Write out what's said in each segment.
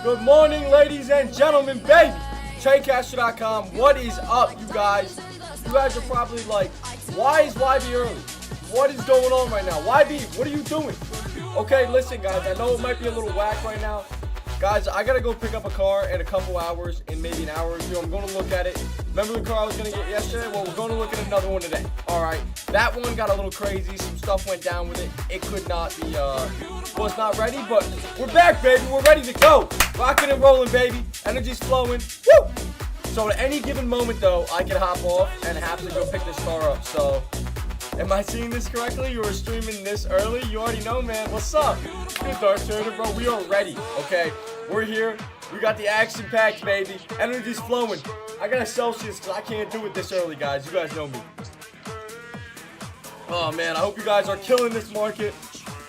Good morning, ladies and gentlemen, baby. TradeCaster.com. What is up, you guys? You guys are probably like, why is YB early? What is going on right now? YB, what are you doing? Okay, listen, guys. I know it might be a little whack right now. Guys, I gotta go pick up a car in a couple hours, in maybe an hour or two. I'm gonna look at it. Remember the car I was gonna get yesterday? Well, we're gonna look at another one today. Alright. That one got a little crazy. Some stuff went down with it. It could not be, was not ready, but we're back, baby. We're ready to go. Rocking and rolling, baby. Energy's flowing. Woo! So at any given moment, though, I can hop off and have to go pick this car up. So, am I seeing this correctly? You were streaming this early? You already know, man. What's up? Good Dark Trader, bro. We are ready, okay? We're here. We got the action packed, baby. Energy's flowing. I got a Celsius because I can't do it this early, guys. You guys know me. Oh, man. I hope you guys are killing this market.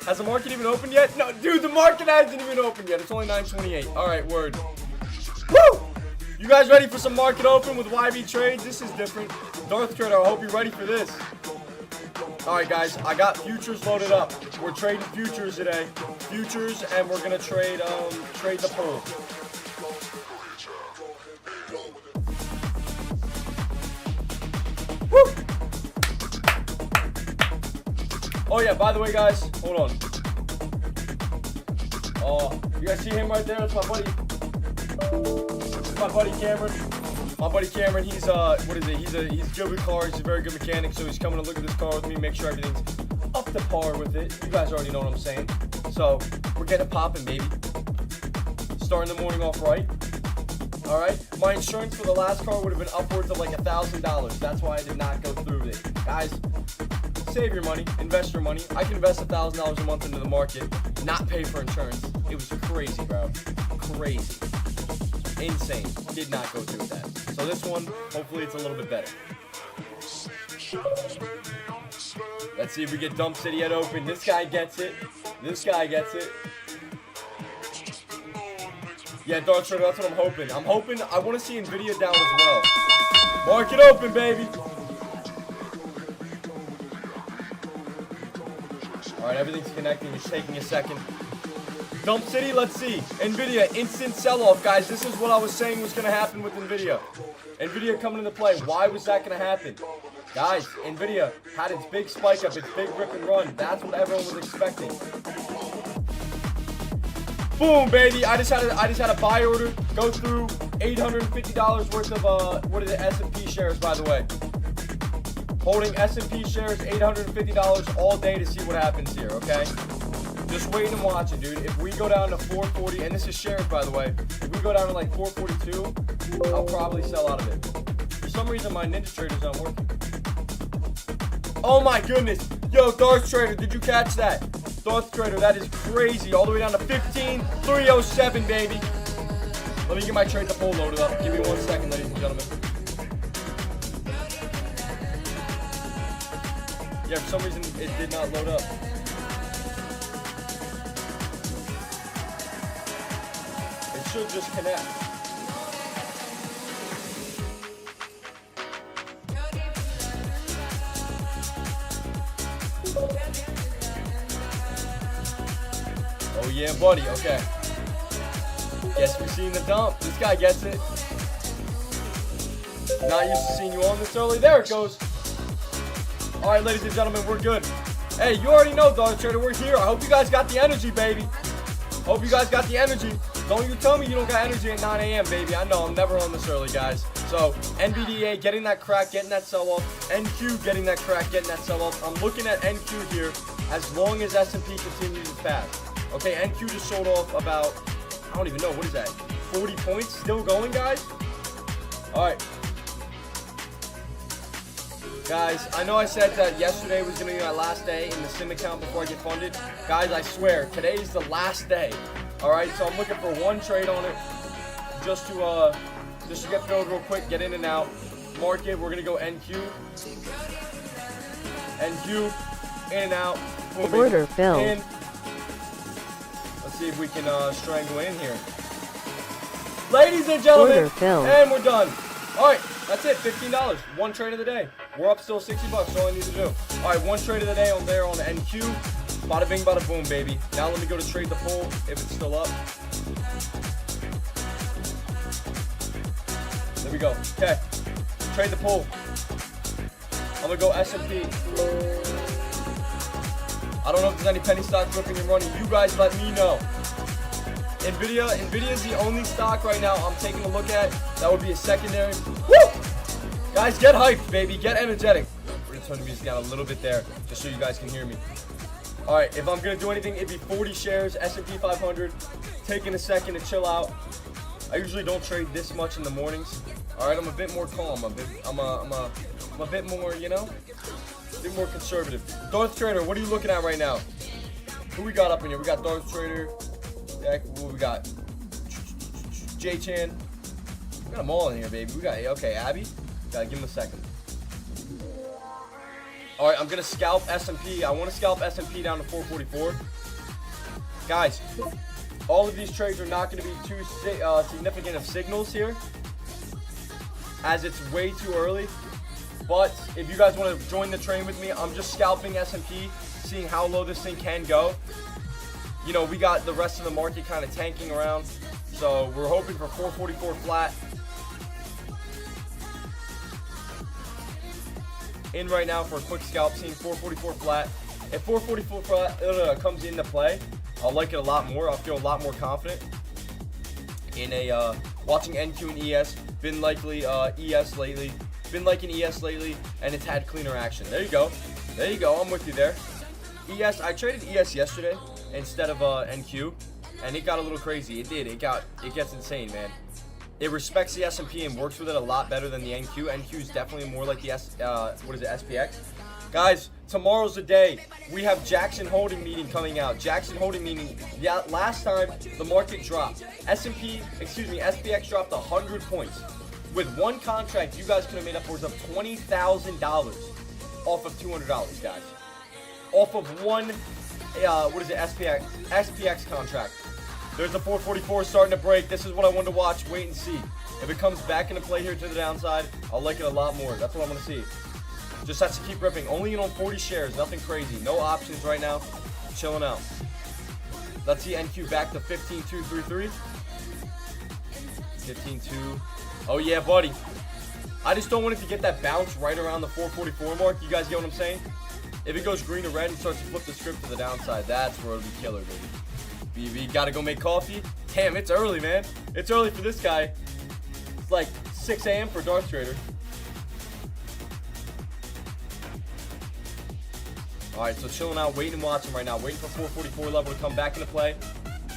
Has the market even opened yet? No, dude, the market hasn't even opened yet. It's only 9:28. All right, word. Woo! You guys ready for some market open with YB trades? This is different. Darth Trader, I hope you're ready for this. All right, guys, I got futures loaded up. We're trading futures today. Futures, and we're gonna trade the pool. Woo! Oh yeah, by the way, guys, hold on. Oh, you guys see him right there? That's my buddy. That's my buddy Cameron. My buddy Cameron, he's what is it? He's good with cars. He's a very good mechanic, so he's coming to look at this car with me, make sure everything's up to par with it. You guys already know what I'm saying. So we're getting popping, baby. Starting the morning off right. All right. My insurance for the last car would have been upwards of like $1,000. That's why I did not go through with it, guys. Save your money, invest your money. I can invest $1,000 a month into the market, not pay for insurance. It was crazy, bro. Crazy. Insane. Did not go through with that. So this one, hopefully it's a little bit better. Let's see if we get Dump City yet open. This guy gets it. This guy gets it. Yeah, Dark Trader, that's what I'm hoping. I want to see Nvidia down as well. Market open, baby. All right, everything's connecting. It's taking a second. Dump City, let's see. Nvidia, instant sell-off, guys. This is what I was saying was going to happen with Nvidia. Nvidia coming into play. Why was that going to happen? Guys, Nvidia had its big spike up, its big rip and run. That's what everyone was expecting. Boom, baby. I just had a buy order go through. $850 worth of, what is it, S&P shares, by the way. Holding S&P shares, $850 all day to see what happens here, okay? Just waiting and watching, dude. If we go down to 440, and this is shares, by the way. If we go down to like 442, I'll probably sell out of it. For some reason, my Ninja Trader's not working. Oh my goodness. Yo, Darth Trader, did you catch that? Darth Trader, that is crazy. All the way down to 15,307, baby. Let me get my trade the poll loaded up. Give me 1 second, ladies and gentlemen. Yeah, for some reason, it did not load up. It should just connect. Oh yeah, buddy. Okay. Guess we're seeing the dump. This guy gets it. Not used to seeing you on this early. There it goes. All right, ladies and gentlemen, we're good. Hey, you already know, Dark Trader, we're here. I hope you guys got the energy, baby. Hope you guys got the energy. Don't you tell me you don't got energy at 9 a.m., baby. I know, I'm never on this early, guys. So, NVDA getting that crack, getting that sell-off. NQ getting that crack, getting that sell-off. I'm looking at NQ here as long as S&P continues its path. Okay, NQ just sold off about, I don't even know, what is that? 40 points? Still going, guys? All right. Guys, I know I said that yesterday was going to be my last day in the sim account before I get funded. Guys, I swear, today is the last day. All right, so I'm looking for one trade on it just to get filled real quick, get in and out. Market, we're going to go NQ. NQ, in and out. Boom, order filled. In. Let's see if we can strangle in here. Ladies and gentlemen, order filled. And we're done. All right, that's it, $15. One trade of the day. We're up still $60, that's all I need to do. All right, one trade of the day on there on the NQ. Bada bing, bada boom, baby. Now let me go to trade the poll if it's still up. There we go. Okay. Trade the pull. I'm gonna go S&P. I don't know if there's any penny stocks ripping and running. You guys let me know. Nvidia is the only stock right now I'm taking a look at. That would be a secondary. Woo! Guys, get hyped, baby. Get energetic. We're gonna turn the music down a little bit there, just so you guys can hear me. All right, if I'm gonna do anything, it'd be 40 shares, S&P 500. Taking a second to chill out. I usually don't trade this much in the mornings. All right, I'm a bit more calm. I'm a bit more, you know, a bit more conservative. Darth Trader, what are you looking at right now? Who we got up in here? We got Darth Trader. What we got? J-Chan. We got them all in here, baby. We got, okay, Abby. Gotta give him a second. All right, I'm gonna scalp S&P. I want to scalp S&P down to 444. Guys, all of these trades are not going to be too significant of signals here, as it's way too early. But if you guys want to join the train with me, I'm just scalping S&P, seeing how low this thing can go. You know, we got the rest of the market kind of tanking around, so we're hoping for 444 flat. In right now for a quick scalp, seeing 444 flat. If 444 flat comes into play, I'll like it a lot more. I'll feel a lot more confident in a watching NQ and ES. Been likely ES lately. Been liking ES lately, and it's had cleaner action. There you go. There you go. I'm with you there. ES. I traded ES yesterday instead of NQ, and it got a little crazy. It did. It gets insane, man. It respects the S&P and works with it a lot better than the NQ. NQ is definitely more like the SPX. Guys, tomorrow's the day. We have Jackson Holding meeting coming out. Jackson Holding meeting. Yeah, last time the market dropped. SPX dropped 100 points. With one contract, you guys could have made upwards of $20,000 off of $200, guys. Off of one, SPX contract. There's a 444 starting to break. This is what I wanted to watch. Wait and see. If it comes back into play here to the downside, I'll like it a lot more. That's what I want to see. Just has to keep ripping. Only in on 40 shares. Nothing crazy. No options right now. Chilling out. Let's see NQ back to 15.233. 15.2. Oh, yeah, buddy. I just don't want it to get that bounce right around the 444 mark. You guys get what I'm saying? If it goes green or red and starts to flip the script to the downside, that's where it'll be killer, baby. BB, gotta go make coffee. Damn, it's early, man. It's early for this guy. It's like 6 a.m. for Darth Trader. All right, so chilling out, waiting and watching right now. Waiting for 444 level to come back into play.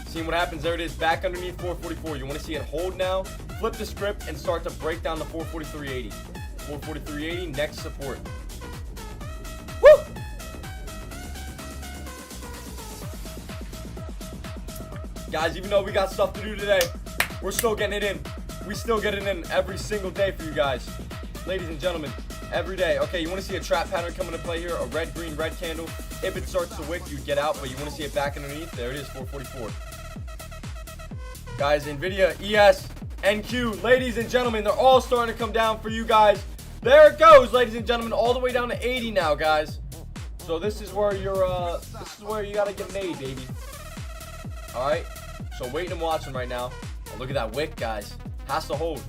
Seeing what happens. There it is, back underneath 444. You want to see it hold now, flip the script, and start to break down the 443.80. 443.80, next support. Woo! Guys, even though we got stuff to do today, we're still getting it in. We still get it in every single day for you guys. Ladies and gentlemen, every day. Okay, you want to see a trap pattern come into play here, a red, green, red candle. If it starts to wick, you get out, but you want to see it back underneath. There it is, 444. Guys, Nvidia, ES, NQ, ladies and gentlemen, they're all starting to come down for you guys. There it goes, ladies and gentlemen, all the way down to 80 now, guys. So this is where you're, you gotta get made, baby. All right. So waiting and watching right now. Oh, look at that wick, guys. Has to hold.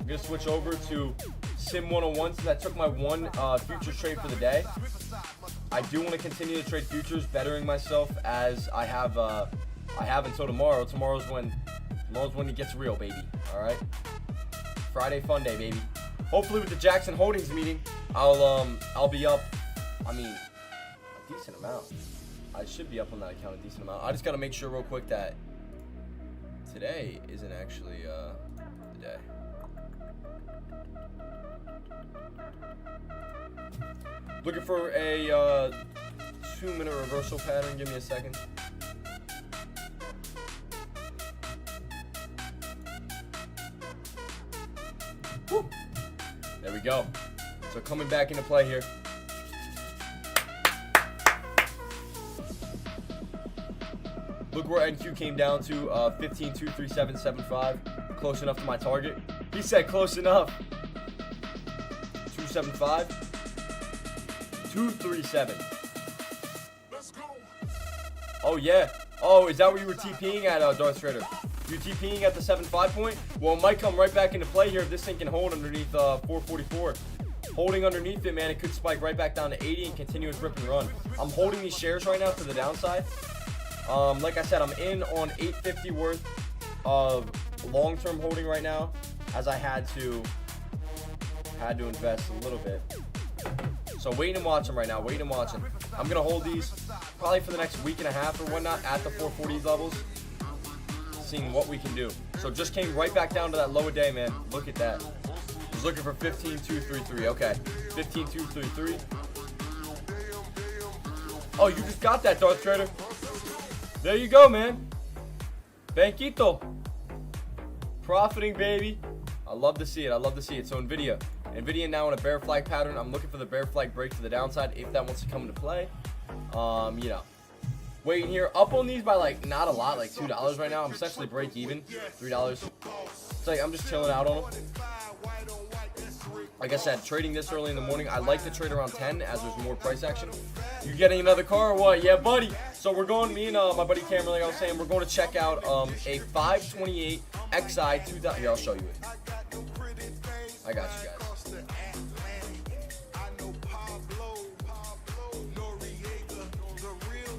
I'm gonna switch over to Sim 101 since I took my one futures trade for the day. I do want to continue to trade futures, bettering myself as I have until tomorrow. Tomorrow's when it gets real, baby. All right. Friday fun day, baby. Hopefully with the Jackson Holdings meeting, I'll be up. I mean, a decent amount. I should be up on that account a decent amount. I just gotta make sure real quick that today isn't actually the day. Looking for a 2-minute reversal pattern. Give me a second. Woo. There we go. So coming back into play here. Look where NQ came down to 15.23775. Close enough to my target. He said close enough. 275. 237. Oh yeah. Oh, is that where you were TPing at, Darth Trader? You TPing at the 7.5 point? Well, it might come right back into play here if this thing can hold underneath 444. Holding underneath it, man, it could spike right back down to 80 and continue its rip and run. I'm holding these shares right now to the downside. Like I said, I'm in on 850 worth of long-term holding right now, as I had to invest a little bit. So waiting and watching right now, waiting and watching. I'm gonna hold these probably for the next week and a half or whatnot at the 440 levels, seeing what we can do. So just came right back down to that low a day, man. Look at that. Was looking for 15.233. Okay, 15.233. Oh, you just got that, Darth Trader. There you go, man. Banquito. Profiting, baby. I love to see it. I love to see it. So Nvidia now in a bear flag pattern. I'm looking for the bear flag break to the downside if that wants to come into play. You know, waiting here up on these by like not a lot, like $2 right now. I'm essentially break even, $3. It's like I'm just chilling out on them. Like I said, trading this early in the morning. I like to trade around 10 as there's more price action. You getting another car or what? Yeah, buddy. So we're going, me and my buddy Cameron, like I was saying, we're going to check out a 528 XI 2000. Here, I'll show you it. I got you guys.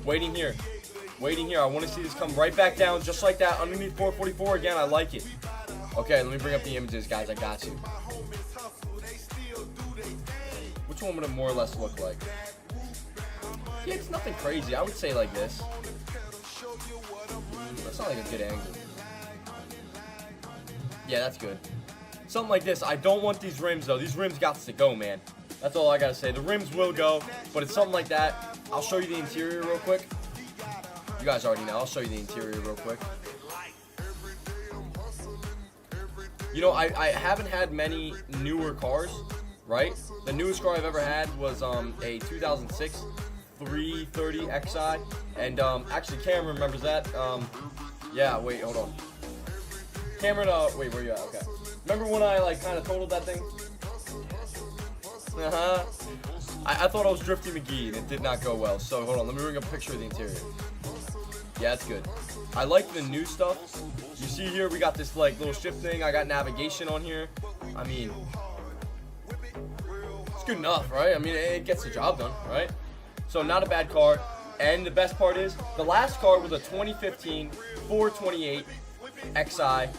Waiting here. Waiting here. I want to see this come right back down just like that underneath 444 again. I like it. Okay, let me bring up the images, guys. I got you. Which one would it more or less look like? Yeah, it's nothing crazy. I would say like this. That's not like a good angle. Yeah, that's good. Something like this. I don't want these rims, though. These rims got to go, man. That's all I got to say. The rims will go, but it's something like that. I'll show you the interior real quick. You guys already know. I'll show you the interior real quick. You know, I haven't had many newer cars, right? The newest car I've ever had was a 2006 330 XI. And actually, Cameron remembers that. Yeah, wait, hold on. Cameron, wait, where you at? Okay. Remember when I, like, kind of totaled that thing? I thought I was Drifty McGee, and it did not go well. So, hold on. Let me bring up a picture of the interior. Yeah, it's good. I like the new stuff. You see here, we got this, like, little shift thing. I got navigation on here. I mean, it's good enough, right? I mean, it gets the job done, right? So, not a bad car. And the best part is, the last car was a 2015 428 XI.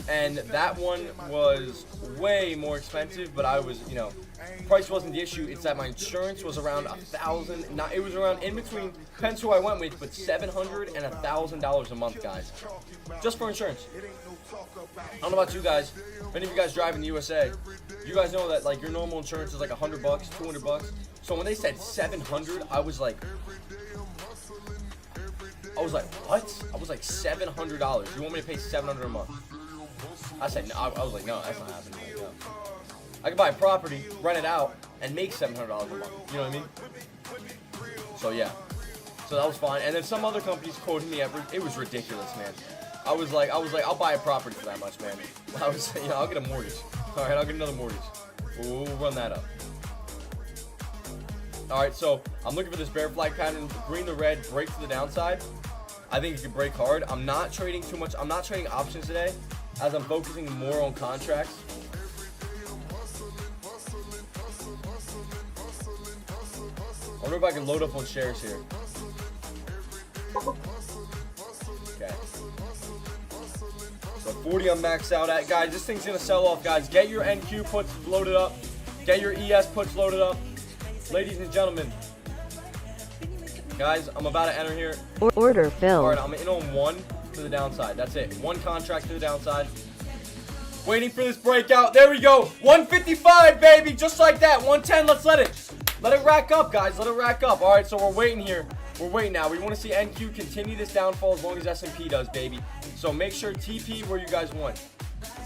And that one was way more expensive, but I was, you know, price wasn't the issue. It's that my insurance was around $1,000. It was around in between, depends who I went with, but $700 and $1,000 a month, guys, just for insurance. I don't know about you guys. Many of you guys drive in the USA. You guys know that like your normal insurance is like $100, $200. So when they said $700, I was like, what? I was like $700. You want me to pay $700 a month? I said no. I was like, no, that's not happening. Like, no. I could buy a property, rent it out, and make $700 a month. You know what I mean? So yeah. So that was fine. And then some other companies quoted me. It was ridiculous, man. I was like, I'll buy a property for that much, man. I was, you know, I'll get a mortgage. All right, I'll get another mortgage. We'll run that up. All right, so I'm looking for this bear flag pattern, green to red, break to the downside. I think it can break hard. I'm not trading too much. I'm not trading options today, as I'm focusing more on contracts. I wonder if I can load up on shares here. Okay. So 40 I'm maxed out at. Guys, this thing's going to sell off, guys. Get your NQ puts loaded up. Get your ES puts loaded up. Ladies and gentlemen. Guys, I'm about to enter here. Order filled. All right, I'm in on one to the downside. That's it. One contract to the downside. Waiting for this breakout. There we go. 155, baby. Just like that. 110. Let's let it rack up, guys. Let it rack up. All right, so we're waiting here. We're waiting now. We want to see NQ continue this downfall as long as S&P does, baby. So make sure TP where you guys want.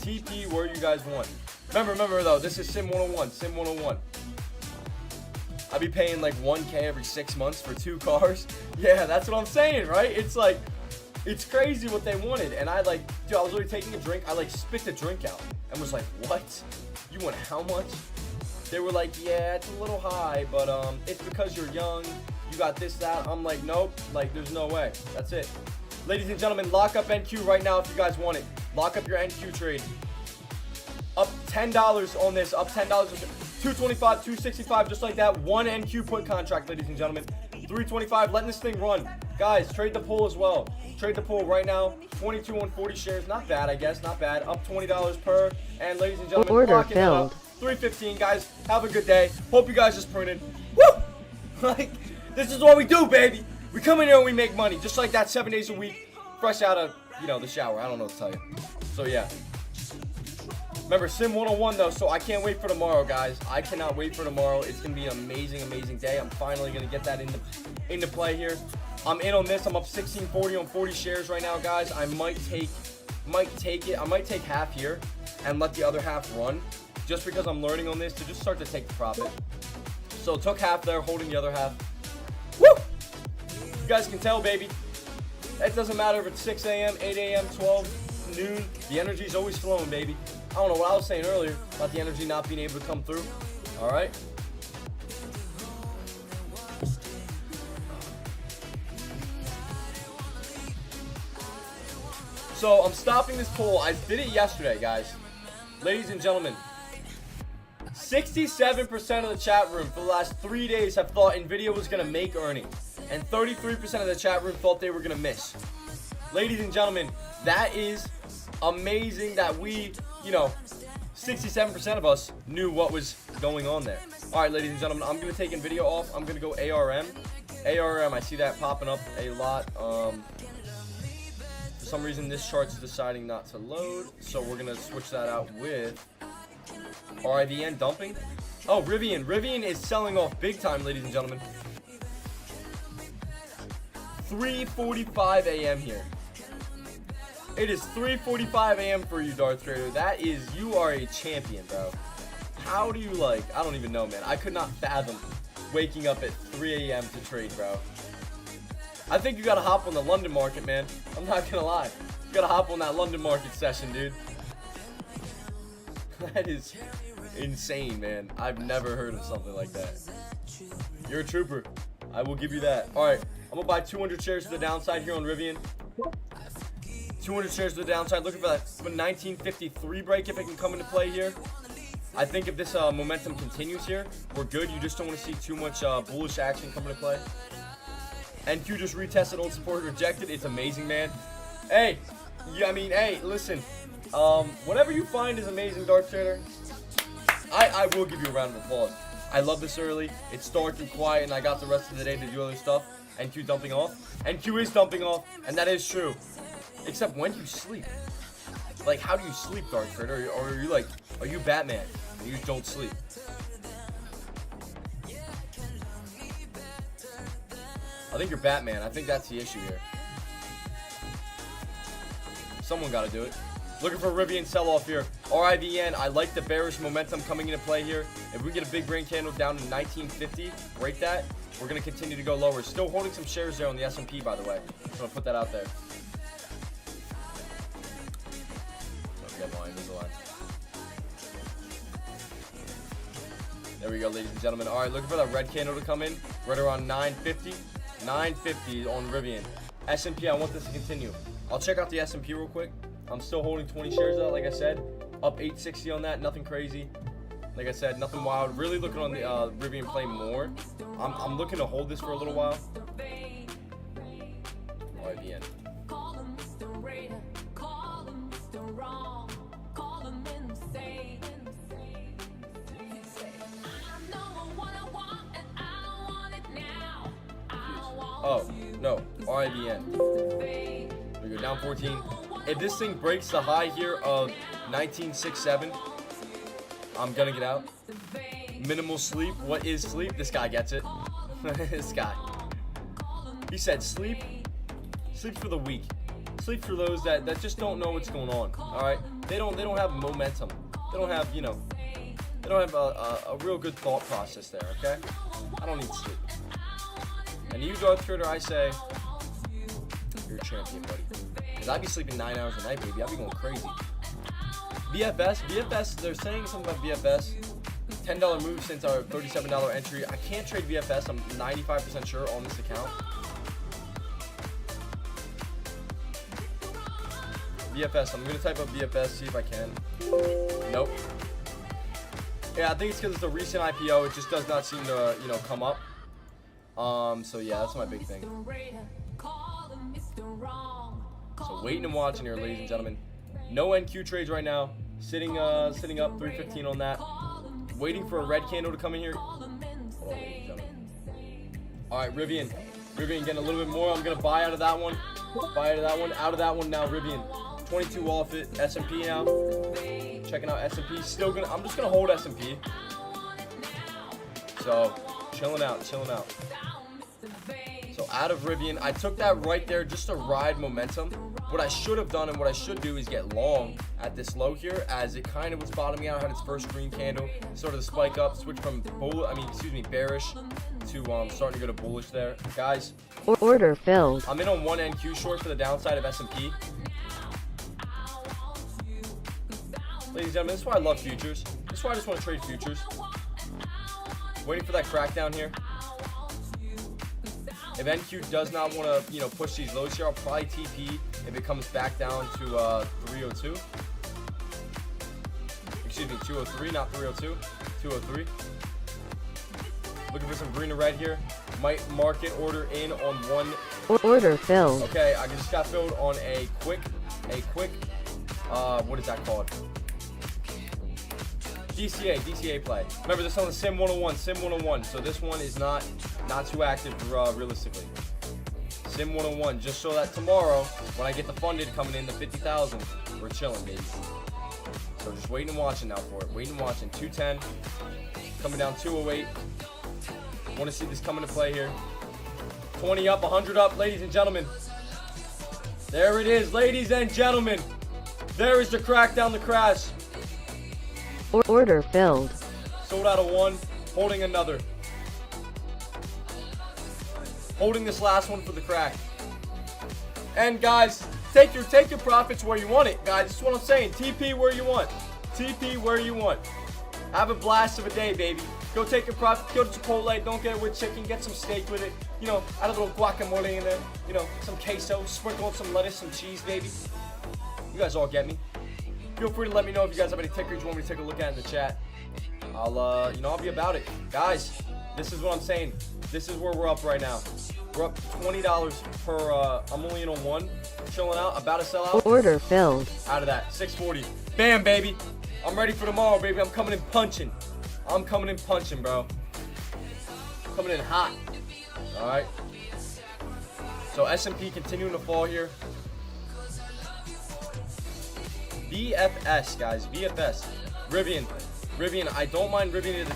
TP where you guys want. Remember though, this is Sim 101. Sim 101. I'd be paying like 1K every 6 months for 2 cars. Yeah, that's what I'm saying, right? It's like, it's crazy what they wanted. And I like, dude, I was literally taking a drink. I like spit the drink out and was like, what? You want how much? They were like, yeah, it's a little high, but it's because you're young. You got this, that. I'm like, nope. Like, there's no way. That's it. Ladies and gentlemen, lock up NQ right now if you guys want it. Lock up your NQ trade. Up $10 on this. Up $10. 225, 265, just like that. One NQ put contract, ladies and gentlemen. 325, letting this thing run. Guys, trade the pool as well. Trade the pool right now. 22 on 40 shares. Not bad, I guess. Not bad. Up $20 per. And ladies and gentlemen, order lock it up. filled. 315, guys. Have a good day. Hope you guys just printed. Woo! Like, this is what we do, baby. We come in here and we make money. Just like that, 7 days a week. Fresh out of, the shower. I don't know what to tell you. So, yeah. Remember, Sim 101, though, so I can't wait for tomorrow, guys. I cannot wait for tomorrow. It's going to be an amazing, amazing day. I'm finally going to get that into play here. I'm in on this. I'm up 1640 on 40 shares right now, guys. I might take it. I might take half here and let the other half run just because I'm learning on this to just start to take the profit. So, took half there, holding the other half. Woo! You guys can tell, baby. It doesn't matter if it's 6 a.m., 8 a.m., 12, noon. The energy's always flowing, baby. I don't know what I was saying earlier about the energy not being able to come through. All right. So I'm stopping this poll. I did it yesterday, guys. Ladies and gentlemen, 67% of the chat room for the last 3 days have thought NVIDIA was going to make earnings. And 33% of the chat room thought they were going to miss. Ladies and gentlemen, that is amazing that we, 67% of us knew what was going on there. All right, ladies and gentlemen, I'm going to take NVIDIA off. I'm going to go ARM. ARM, I see that popping up a lot. For some reason, this chart's deciding not to load. So we're going to switch that out with RIVN dumping. Oh, Rivian. Rivian is selling off big time, ladies and gentlemen. 3:45 a.m. here. It is 3:45 a.m. for you, Darth Trader. That is, you are a champion, bro. How do you I don't even know, man. I could not fathom waking up at 3 a.m. to trade, bro. I think you gotta hop on the London market, man. I'm not gonna lie. You gotta hop on that London market session, dude. That is insane, man. I've never heard of something like that. You're a trooper. I will give you that. All right, I'm gonna buy 200 shares to the downside here on Rivian. 200 shares to the downside. Looking for that 1953 break if it can come into play here. I think if this momentum continues here, we're good. You just don't want to see too much bullish action come into play. NQ just retested old support, rejected. It's amazing, man. Hey, hey, listen. Whatever you find is amazing, Darth Trader. I will give you a round of applause. I love this early. It's dark and quiet, and I got the rest of the day to do other stuff. NQ dumping off. NQ is dumping off, and that is true. Except when you sleep. Like, how do you sleep, Darth Trader? Or are you are you Batman and you just don't sleep? I think you're Batman. I think that's the issue here. Someone got to do it. Looking for a Rivian sell-off here. RIVN, I like the bearish momentum coming into play here. If we get a big green candle down to 1950, break that, we're going to continue to go lower. Still holding some shares there on the S&P, by the way. I'm going to put that out there. There we go, ladies and gentlemen. All right, looking for that red candle to come in right around 950. 950 on Rivian. S&P, I want this to continue. I'll check out the S&P real quick. I'm still holding 20 shares though, like I said. Up 860 on that, nothing crazy. Like I said, nothing wild. Really looking on the Rivian play more. I'm looking to hold this for a little while. RIVN. Oh, no. RIVN. We go down 14. If this thing breaks the high here of 1967, I'm gonna get out. Minimal sleep. What is sleep? This guy gets it. This guy. He said sleep. Sleep for the weak. Sleep for those that just don't know what's going on. Alright? They don't have momentum. They don't have, they don't have a real good thought process there, okay? I don't need sleep. And you, Darth Trader, I say, you're a champion, buddy. Because I'd be sleeping 9 hours a night, baby. I'd be going crazy. VFS, they're saying something about VFS. $10 move since our $37 entry. I can't trade VFS. I'm 95% sure on this account. VFS. I'm gonna type up VFS, see if I can. Nope. Yeah, I think it's because it's a recent IPO. It just does not seem to, you know, come up. So yeah, that's my big thing. So waiting and watching here, ladies and gentlemen. No NQ trades right now. Sitting up 315 on that. Waiting for a red candle to come in here. Hold on, ladies and gentlemen. All right, Rivian. Rivian getting a little bit more. I'm gonna buy out of that one. Buy out of that one. Out of that one now, Rivian. 22 off it. S&P now. Checking out S&P. Still gonna. I'm just gonna hold S&P. So chilling out. So out of Rivian, I took that right there just to ride momentum. What I should have done and what I should do is get long at this low here, as it kind of was bottoming out, had its first green candle, sort of the spike up, switch from bearish to starting to go to bullish there. Guys, order filled. I'm in on one NQ short for the downside of S&P. Ladies and gentlemen, this is why I love futures. This is why I just want to trade futures. Waiting for that crackdown here. If NQ does not want to, you know, push these lows here, I'll probably TP if it comes back down to 302. Excuse me, 203, not 302. 203. Looking for some green or red here. Might market order in on one. Order filled. Okay, I just got filled on a quick, what is that called? DCA play. Remember, this on the Sim 101, so this one is not too active realistically. Sim 101, just so that tomorrow, when I get the funded coming in, the 50,000, we're chilling, baby. So just waiting and watching now for it. Waiting and watching. 210, coming down 208. Want to see this come into play here. 20 up, 100 up, ladies and gentlemen. There it is, ladies and gentlemen. There is the crackdown, the crash. Order filled. Sold out of one, holding another. Holding this last one for the crack. And guys, take your profits where you want it, guys. That's what I'm saying. TP where you want. TP where you want. Have a blast of a day, baby. Go take your profit. Go to Chipotle. Don't get it with chicken. Get some steak with it. You know, add a little guacamole in there. You know, some queso. Sprinkle some lettuce, some cheese, baby. You guys all get me. Feel free to let me know if you guys have any tickers you want me to take a look at in the chat. I'll be about it. Guys, this is what I'm saying. This is where we're up right now. We're up $20 per, I'm only in on one. Chilling out, about to sell out. Order filled. Out of that, 640. Bam, baby. I'm ready for tomorrow, baby. I'm coming in punching. I'm coming in punching, bro. Coming in hot. All right. So S&P continuing to fall here. VFS, guys, VFS. Rivian, I don't mind Rivian.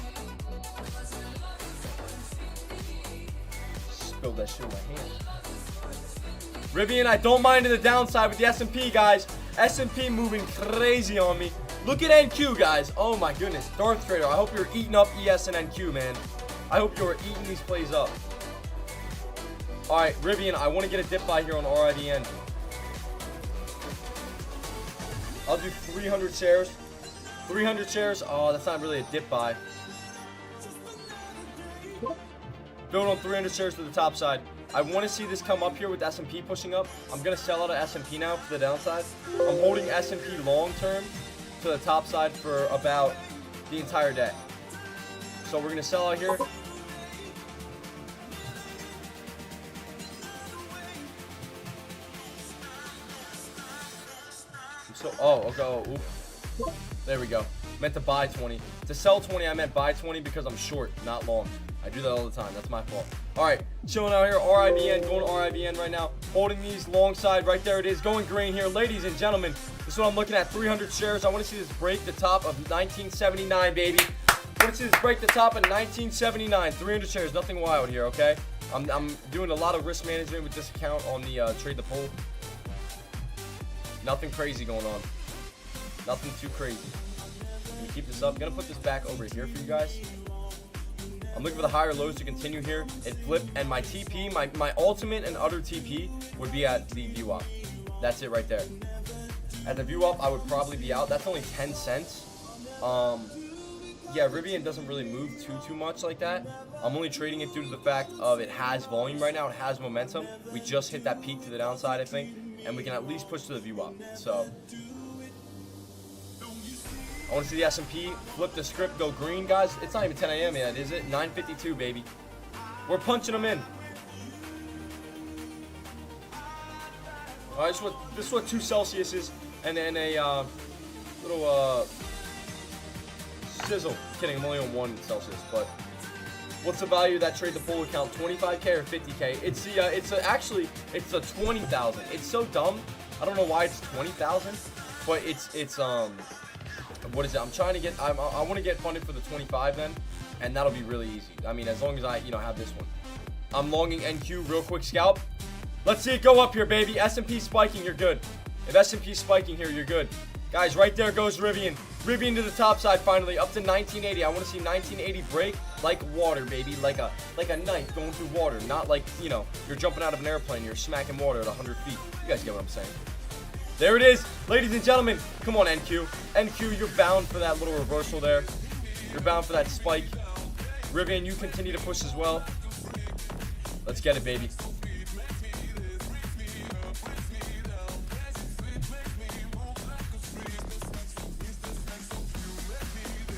Spilled that shit in my hand. Rivian, I don't mind to the downside with the S&P, guys. S&P moving crazy on me. Look at NQ, guys. Oh my goodness. Darth Trader, I hope you're eating up ES and NQ, man. I hope you're eating these plays up. All right, Rivian, I want to get a dip buy here on RIVN. I'll do 300 shares. 300 shares. Oh, that's not really a dip buy. Build on 300 shares to the top side. I want to see this come up here with S&P pushing up. I'm going to sell out of S&P now for the downside. I'm holding S&P long term to the top side for about the entire day. So we're going to sell out here. Oops. There we go. Meant to buy 20. To sell 20, I meant buy 20 because I'm short, not long. I do that all the time. That's my fault. All right, chilling out here. RIVN, going to RIVN right now. Holding these long side. Right there it is. Going green here. Ladies and gentlemen, this is what I'm looking at. 300 shares. I want to see this break the top of 1979, baby. I want to see this break the top of 1979. 300 shares. Nothing wild here, okay? I'm doing a lot of risk management with this account on the Trade the Poll. Nothing crazy going on. Nothing too crazy. Let me keep this up. I'm going to put this back over here for you guys. I'm looking for the higher lows to continue here. It flipped, and my TP, my ultimate and utter TP would be at the view up. That's it right there. At the view up, I would probably be out. That's only 10 cents. Yeah, Rivian doesn't really move too much like that. I'm only trading it due to the fact of it has volume right now. It has momentum. We just hit that peak to the downside, I think. and we can at least push to the view up. So I want to see the S&P flip the script, go green, guys. It's not even 10 a.m. yet, is it? 9:52, baby. We're punching them in. All right, this is what 2 Celsius is, and then a little sizzle. Kidding, I'm only on 1 Celsius, but what's the value of that trade the pool account? 25K or 50K? Actually it's a 20,000. It's so dumb. I don't know why it's 20,000, but it's what is it? I'm trying to get. I want to get funded for the 25 then, and that'll be really easy. I mean, as long as I have this one. I'm longing NQ real quick scalp. Let's see it go up here, baby. S&P spiking, you're good. If S&P spiking here, you're good. Guys, right there goes Rivian. Rivian to the top side finally, up to 1980. I want to see 1980 break like water, baby. Like a knife going through water. Not like, you're jumping out of an airplane. You're smacking water at 100 feet. You guys get what I'm saying. There it is, ladies and gentlemen. Come on, NQ. NQ, you're bound for that little reversal there. You're bound for that spike. Rivian, you continue to push as well. Let's get it, baby.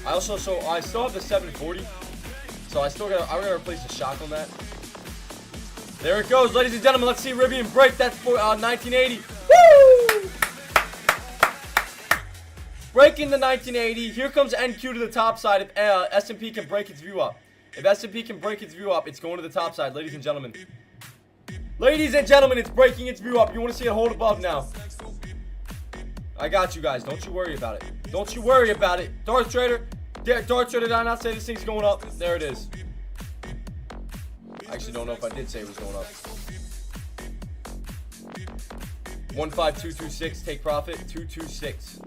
I still have the 740, so I gotta replace the shock on that. There it goes, ladies and gentlemen. Let's see Rivian break that 1980. Woo! Breaking the 1980. Here comes NQ to the top side. If S&P can break its view up, it's going to the top side, ladies and gentlemen. Ladies and gentlemen, it's breaking its view up. You want to see it hold above now? I got you guys. Don't you worry about it. Don't you worry about it. Dart Trader, did I not say this thing's going up? There it is. I actually don't know if I did say it was going up. 15226, take profit, 226.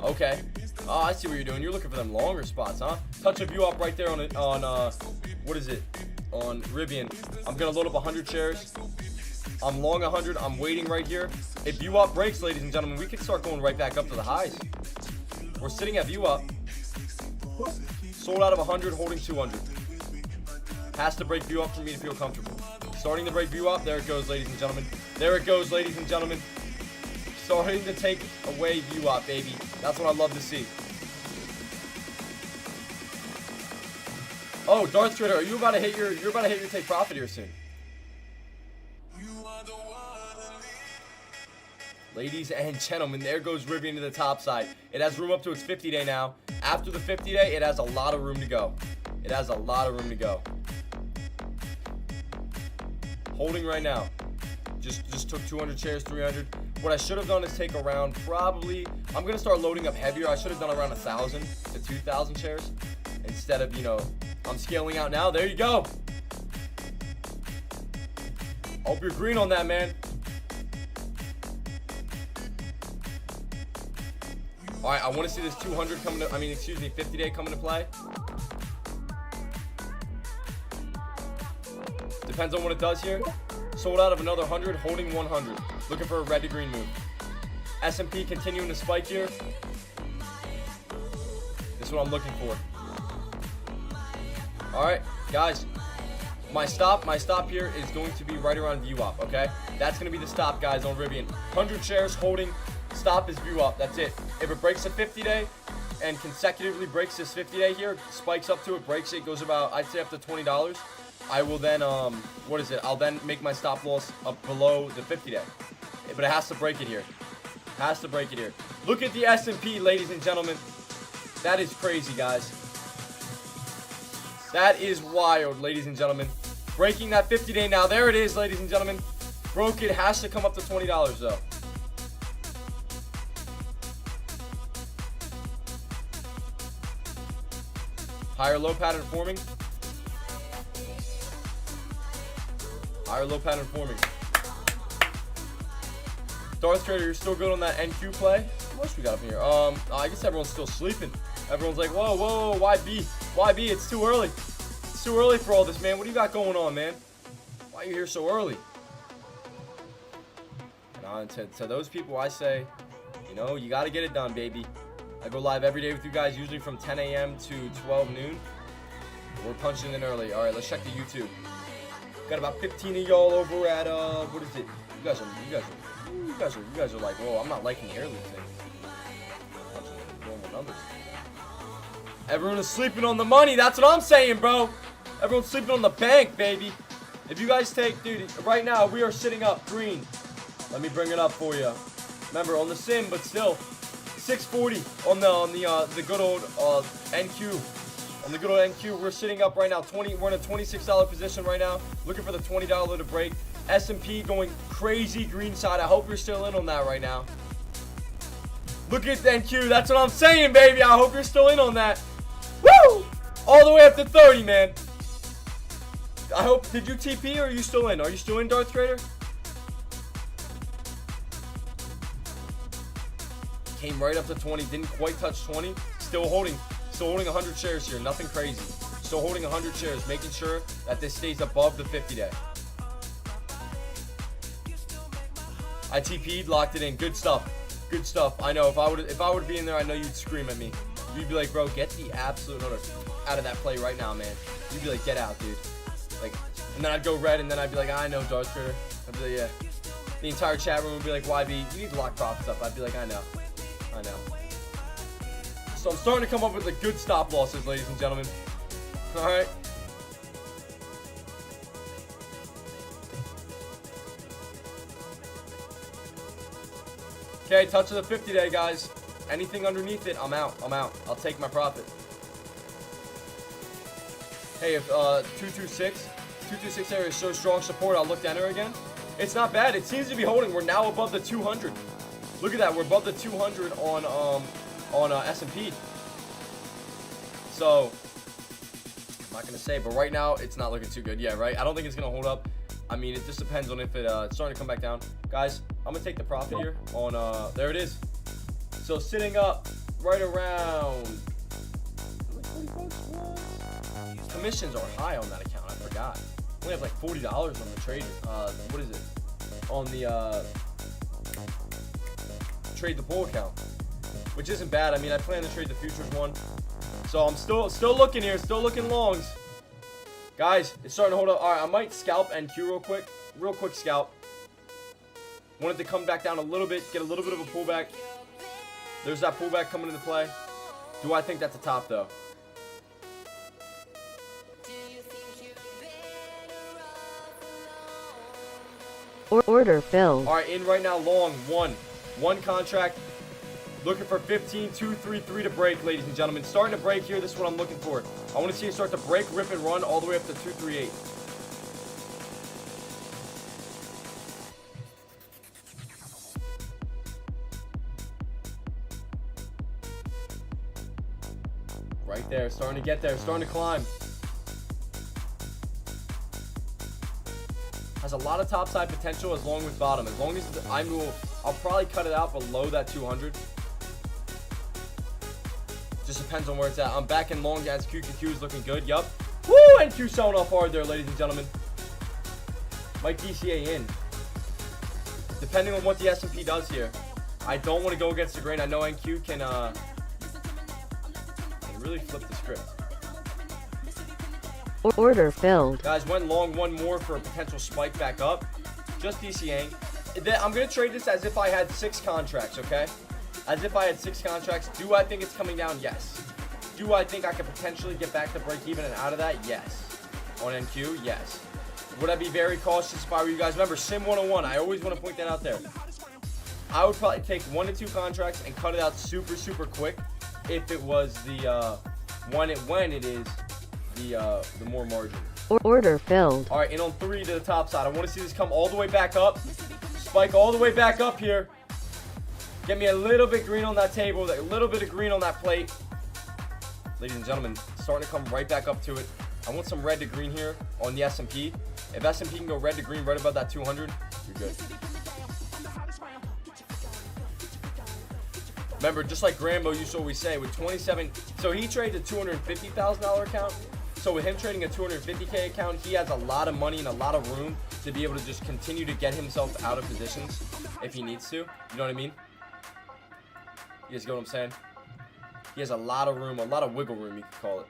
Okay. Oh, I see what you're doing. You're looking for them longer spots, huh? Touch a view up right there on what is it? On Rivian. I'm gonna load up 100 shares. I'm long 100. I'm waiting right here. If view up breaks, ladies and gentlemen, we can start going right back up to the highs. We're sitting at view up. Sold out of 100, holding 200. Has to break view up for me to feel comfortable. Starting to break view up. There it goes, ladies and gentlemen. There it goes, ladies and gentlemen. Starting to take away view up, baby. That's what I love to see. Oh, Darth Trader, are you about to hit your take profit here soon? Ladies and gentlemen, there goes Rivian to the top side. It has room up to its 50-day now. After the 50-day, it has a lot of room to go. It has a lot of room to go. Holding right now. Just took 200 shares, 300. What I should have done is take around probably, I'm going to start loading up heavier. I should have done around 1,000 to 2,000 shares instead of, I'm scaling out now. There you go. Hope you're green on that, man. All right, I want to see this 200 coming to, 50-day coming to play. Depends on what it does here. Sold out of another 100, holding 100. Looking for a red to green move. S&P continuing to spike here. This is what I'm looking for. All right, guys. My stop here is going to be right around view up, okay? That's going to be the stop, guys, on Rivian. 100 shares holding. Stop is view up. That's it. If it breaks a 50-day and consecutively breaks this 50-day here, spikes up to it, breaks it, goes about, I'd say up to $20, I will then, I'll then make my stop loss up below the 50-day. But it has to break it here. Has to break it here. Look at the S&P, ladies and gentlemen. That is crazy, guys. That is wild, ladies and gentlemen. Breaking that 50-day now. There it is, ladies and gentlemen. Broke it. Has to come up to $20, though. Higher low pattern forming. Higher low pattern forming. Darth Trader, you're still good on that NQ play? What else we got up here? I guess everyone's still sleeping. Everyone's like, whoa, why B? Why B? It's too early. It's too early for all this, man. What do you got going on, man? Why are you here so early? And to those people, I say, you got to get it done, baby. I go live every day with you guys, usually from 10 a.m. to 12 noon. We're punching in early. All right, let's check the YouTube. Got about 15 of y'all over at, what is it? You guys are you guys are like, whoa, I'm not liking the early thing. Normal numbers. Everyone is sleeping on the money. That's what I'm saying, bro. Everyone's sleeping on the bank, baby. If you guys take, dude, right now we are sitting up green. Let me bring it up for you. Remember on the sim, but still 640 on the good old NQ. On the good old NQ, we're sitting up right now. We're in a $26 position right now. Looking for the $20 to break. S&P going crazy green side. I hope you're still in on that right now. Look at NQ. That's what I'm saying, baby. I hope you're still in on that. Woo! All the way up to 30, man. I hope. Did you TP or are you still in? Are you still in, Darth Trader? Came right up to 20. Didn't quite touch 20. Still holding 100 shares here. Nothing crazy. Still holding 100 shares. Making sure that this stays above the 50-day. I TP'd, locked it in. Good stuff. Good stuff. I know if I would be in there, I know you'd scream at me. You'd be like, bro, get the absolute out of that play right now, man. You'd be like, get out, dude. Like, and then I'd go red, and then I'd be like, I know, Darth Trader. I'd be like, yeah. The entire chat room would be like, YB, you need to lock profits up. I'd be like, I know. So I'm starting to come up with the good stop losses, ladies and gentlemen. All right. Okay, touch of the 50-day, guys. Anything underneath it, I'm out. I'll take my profit. Hey, if 226 area shows strong support, I'll look to enter again. It's not bad. It seems to be holding. We're now above the 200. Look at that. We're above the 200 on S&P. So I'm not gonna say, but right now it's not looking too good. Yeah, right. I don't think it's gonna hold up. I mean, it just depends on if it's starting to come back down. Guys, I'm gonna take the profit here on there it is. So sitting up right around. Commissions are high on that account. I forgot. I only have like $40 on the trade. What is it? On the trade the pool account, which isn't bad. I mean, I plan to trade the futures one, so I'm still looking here, still looking longs. Guys, it's starting to hold up. All right, I might scalp NQ real quick scalp. Wanted to come back down a little bit, get a little bit of a pullback. There's that pullback coming into play. Do I think that's a top though? Order filled. All right, in right now, long one contract. Looking for 15,233 to break, ladies and gentlemen. Starting to break here. This is what I'm looking for. I want to see it start to break, rip, and run all the way up to 238. Right there, starting to get there, starting to climb. Has a lot of top side potential as long as bottom. As long as I'll probably cut it out below that 200. Just depends on where it's at. I'm back in long as QQQ is looking good. Yup. Woo! NQ selling off hard there, ladies and gentlemen. Might DCA in. Depending on what the S&P does here. I don't want to go against the grain. I know NQ can really flip the script. Order filled. Guys, went long one more for a potential spike back up. Just DCAing. I'm going to trade this as if I had 6 contracts, okay? As if I had 6 contracts. Do I think it's coming down? Yes. Do I think I could potentially get back to break even and out of that? Yes. On NQ? Yes. Would I be very cautious if I were you guys? Remember, Sim 101. I always want to point that out there. I would probably take 1 to 2 contracts and cut it out super, super quick if it was the when it is the more margin. Order filled. All right, in on 3 to the top side. I want to see this come all the way back up. Spike all the way back up here. Get me a little bit green on that table, a little bit of green on that plate. Ladies and gentlemen, starting to come right back up to it. I want some red to green here on the S&P. If S&P can go red to green right above that 200, you're good. Remember, just like Grambo used to always say, with 27, so he trades a $250,000 account. So with him trading a $250K account, he has a lot of money and a lot of room to be able to just continue to get himself out of positions if he needs to. You know what I mean? You guys get what I'm saying? He has a lot of room, a lot of wiggle room, you could call it.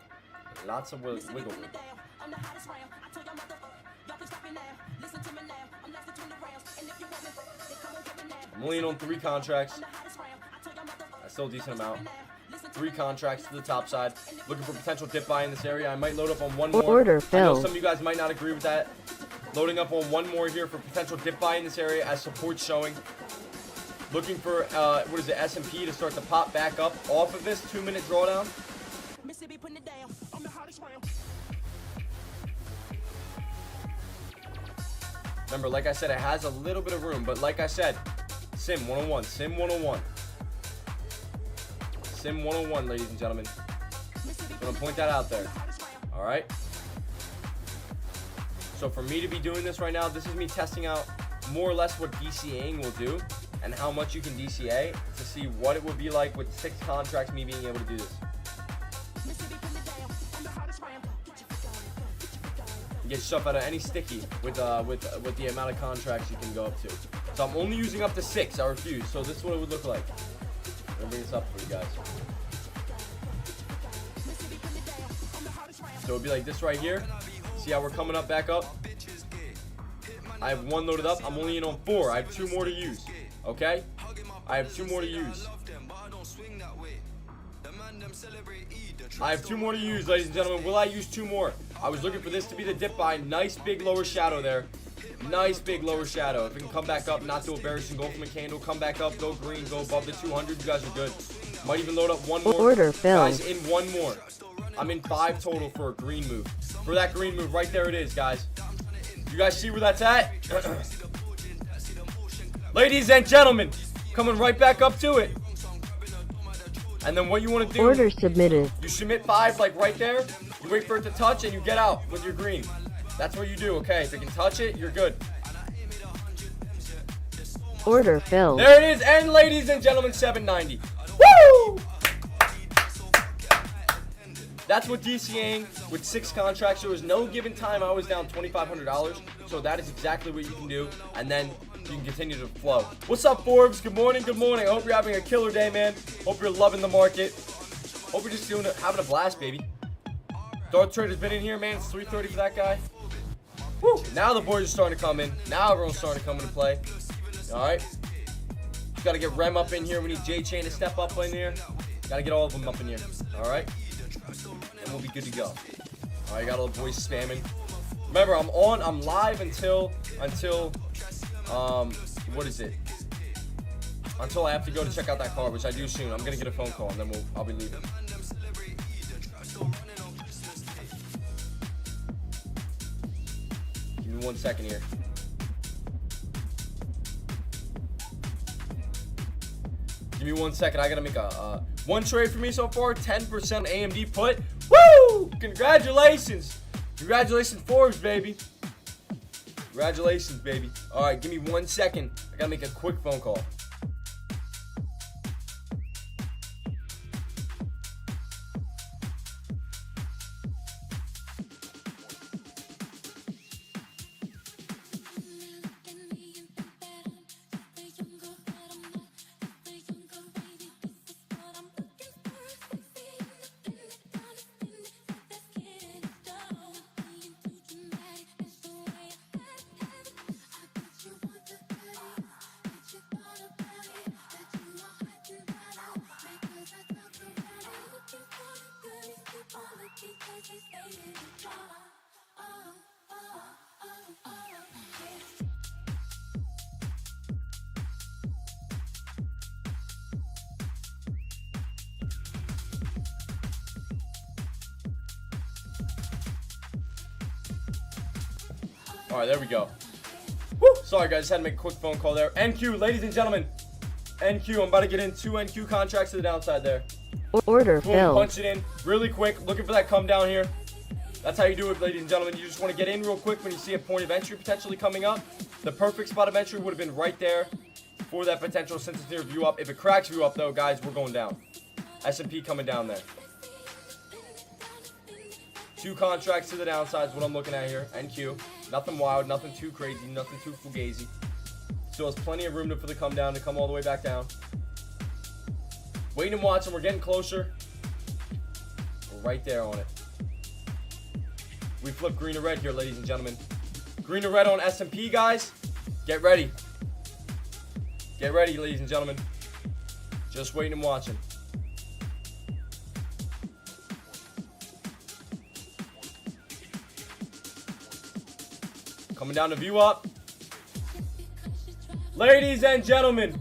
Lots of wiggle room. I'm I'm only in on 3 contracts. That's still a decent amount. 3 contracts to the top side. Looking for potential dip buy in this area. I might load up on one more. Order I know filled. some of you guys might not agree with that. Loading up on one more here for potential dip buy in this area as support showing. Looking for, what is it, S&P to start to pop back up off of this 2-minute drawdown. Remember, like I said, it has a little bit of room, but like I said, Sim 101, Sim 101. Sim 101, ladies and gentlemen. I'm gonna point that out there. All right. So for me to be doing this right now, this is me testing out more or less what DCAing will do and how much you can DCA to see what it would be like with 6 contracts, me being able to do this. You get stuff out of any sticky with the amount of contracts you can go up to. So I'm only using up to 6. I refuse. So this is what it would look like. I'm gonna bring this up for you guys. So it'd be like this right here. See how we're coming up back up? I have 1 loaded up. I'm only in on 4. I have 2 more to use. Okay? I have 2 more to use. I have 2 more to use, ladies and gentlemen. Will I use 2 more? I was looking for this to be the dip buy. Nice big lower shadow there. Nice big lower shadow. If it can come back up, not do a bearish and go from a candle, come back up, go green, go above the 200, you guys are good. Might even load up 1 more. Order filled. Guys, in 1 more. I'm in 5 total for a green move. For that green move, right there it is, guys. You guys see where that's at? Ladies and gentlemen, coming right back up to it. And then what you want to do, Order submitted. you submit 5 like right there. You wait for it to touch and you get out with your green. That's what you do, okay? If it can touch it, you're good. Order filled. There it is, and ladies and gentlemen, 790. Woo! That's what DCAing with 6 contracts. There was no given time I was down $2,500. So that is exactly what you can do. And then you can continue to flow. What's up, Forbes? Good morning, good morning. I hope you're having a killer day, man. Hope you're loving the market. Hope you're just having a blast, baby. Dark Trade has been in here, man. It's 3:30 for that guy. Woo! Now the boys are starting to come in. Now everyone's starting to come into play. All right. Got to get Rem up in here. We need J-Chain to step up in here. Got to get all of them up in here. All right. And we'll be good to go. All right, got all the boys spamming. Remember, I'm live until what is it? Until I have to go to check out that car, which I do soon. I'm gonna get a phone call and then I'll be leaving. Give me 1 second here. Give me 1 second. I gotta make a 1 trade for me so far. 10% AMD put. Woo! Congratulations. Congratulations, Forbes, baby. Congratulations, baby. All right, give me 1 second. I gotta make a quick phone call. All right, there we go. Woo! Sorry, guys, had to make a quick phone call there. NQ, ladies and gentlemen. NQ, I'm about to get in 2 NQ contracts to the downside there. Order Boom, filled. punch it in really quick. Looking for that come down here. That's how you do it, ladies and gentlemen. You just want to get in real quick when you see a point of entry potentially coming up. The perfect spot of entry would have been right there for that potential sensitive view up. If it cracks view up, though, guys, we're going down. S&P coming down there. 2 contracts to the downside is what I'm looking at here. NQ. Nothing wild, nothing too crazy, nothing too fugazi. Still has plenty of room for the come down to come all the way back down. Waiting and watching. We're getting closer. We're right there on it. We flip green to red here, ladies and gentlemen. Green to red on S&P, guys. Get ready. Get ready, ladies and gentlemen. Just waiting and watching. Coming down to view up. Ladies and gentlemen.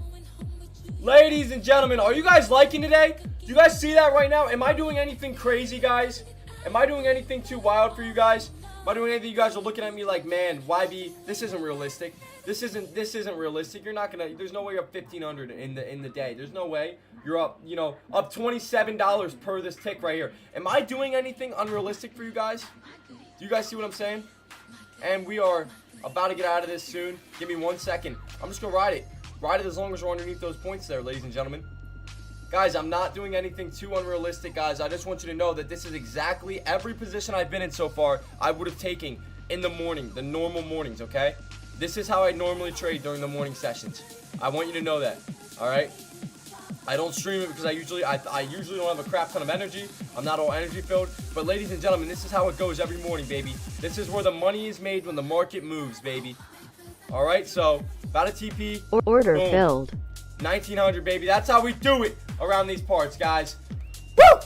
Ladies and gentlemen, are you guys liking today? Do you guys see that right now? Am I doing anything crazy, guys? Am I doing anything too wild for you guys? Am I doing anything you guys are looking at me like, man, YB, this isn't realistic. This isn't realistic. You're not gonna, there's no way you're up 1,500 in the day. There's no way you're up, you know, up $27 per this tick right here. Am I doing anything unrealistic for you guys? Do you guys see what I'm saying? And we are about to get out of this soon. Give me 1 second. I'm just gonna ride it. Ride it as long as we're underneath those points there, ladies and gentlemen. Guys, I'm not doing anything too unrealistic, guys. I just want you to know that this is exactly every position I've been in so far I would have taken in the morning, the normal mornings, okay? This is how I normally trade during the morning sessions. I want you to know that, all right? I don't stream it because I usually don't have a crap ton of energy. I'm not all energy filled. But ladies and gentlemen, this is how it goes every morning, baby. This is where the money is made when the market moves, baby. All right, so about a TP. Order boom. filled. 1900, baby. That's how we do it around these parts, guys. Woo!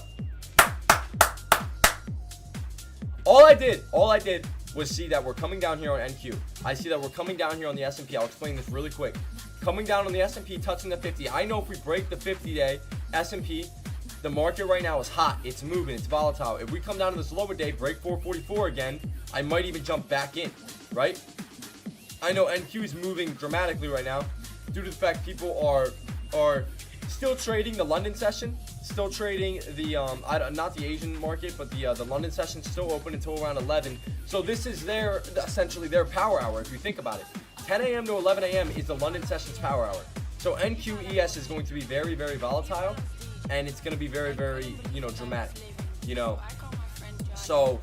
All I did was see that we're coming down here on NQ. I see that we're coming down here on the S&P. I'll explain this really quick. Coming down on the S&P, touching the 50. I know if we break the 50-day S&P, the market right now is hot. It's moving. It's volatile. If we come down to this lower day, break 444 again, I might even jump back in, right? I know NQ is moving dramatically right now due to the fact people are still trading the London session, still trading the not the Asian market, but the London session still open until around 11. So this is essentially their power hour if you think about it. 10 a.m. to 11 a.m. is the London session's power hour. So NQ ES is going to be very, very volatile, and it's going to be very, very, dramatic, So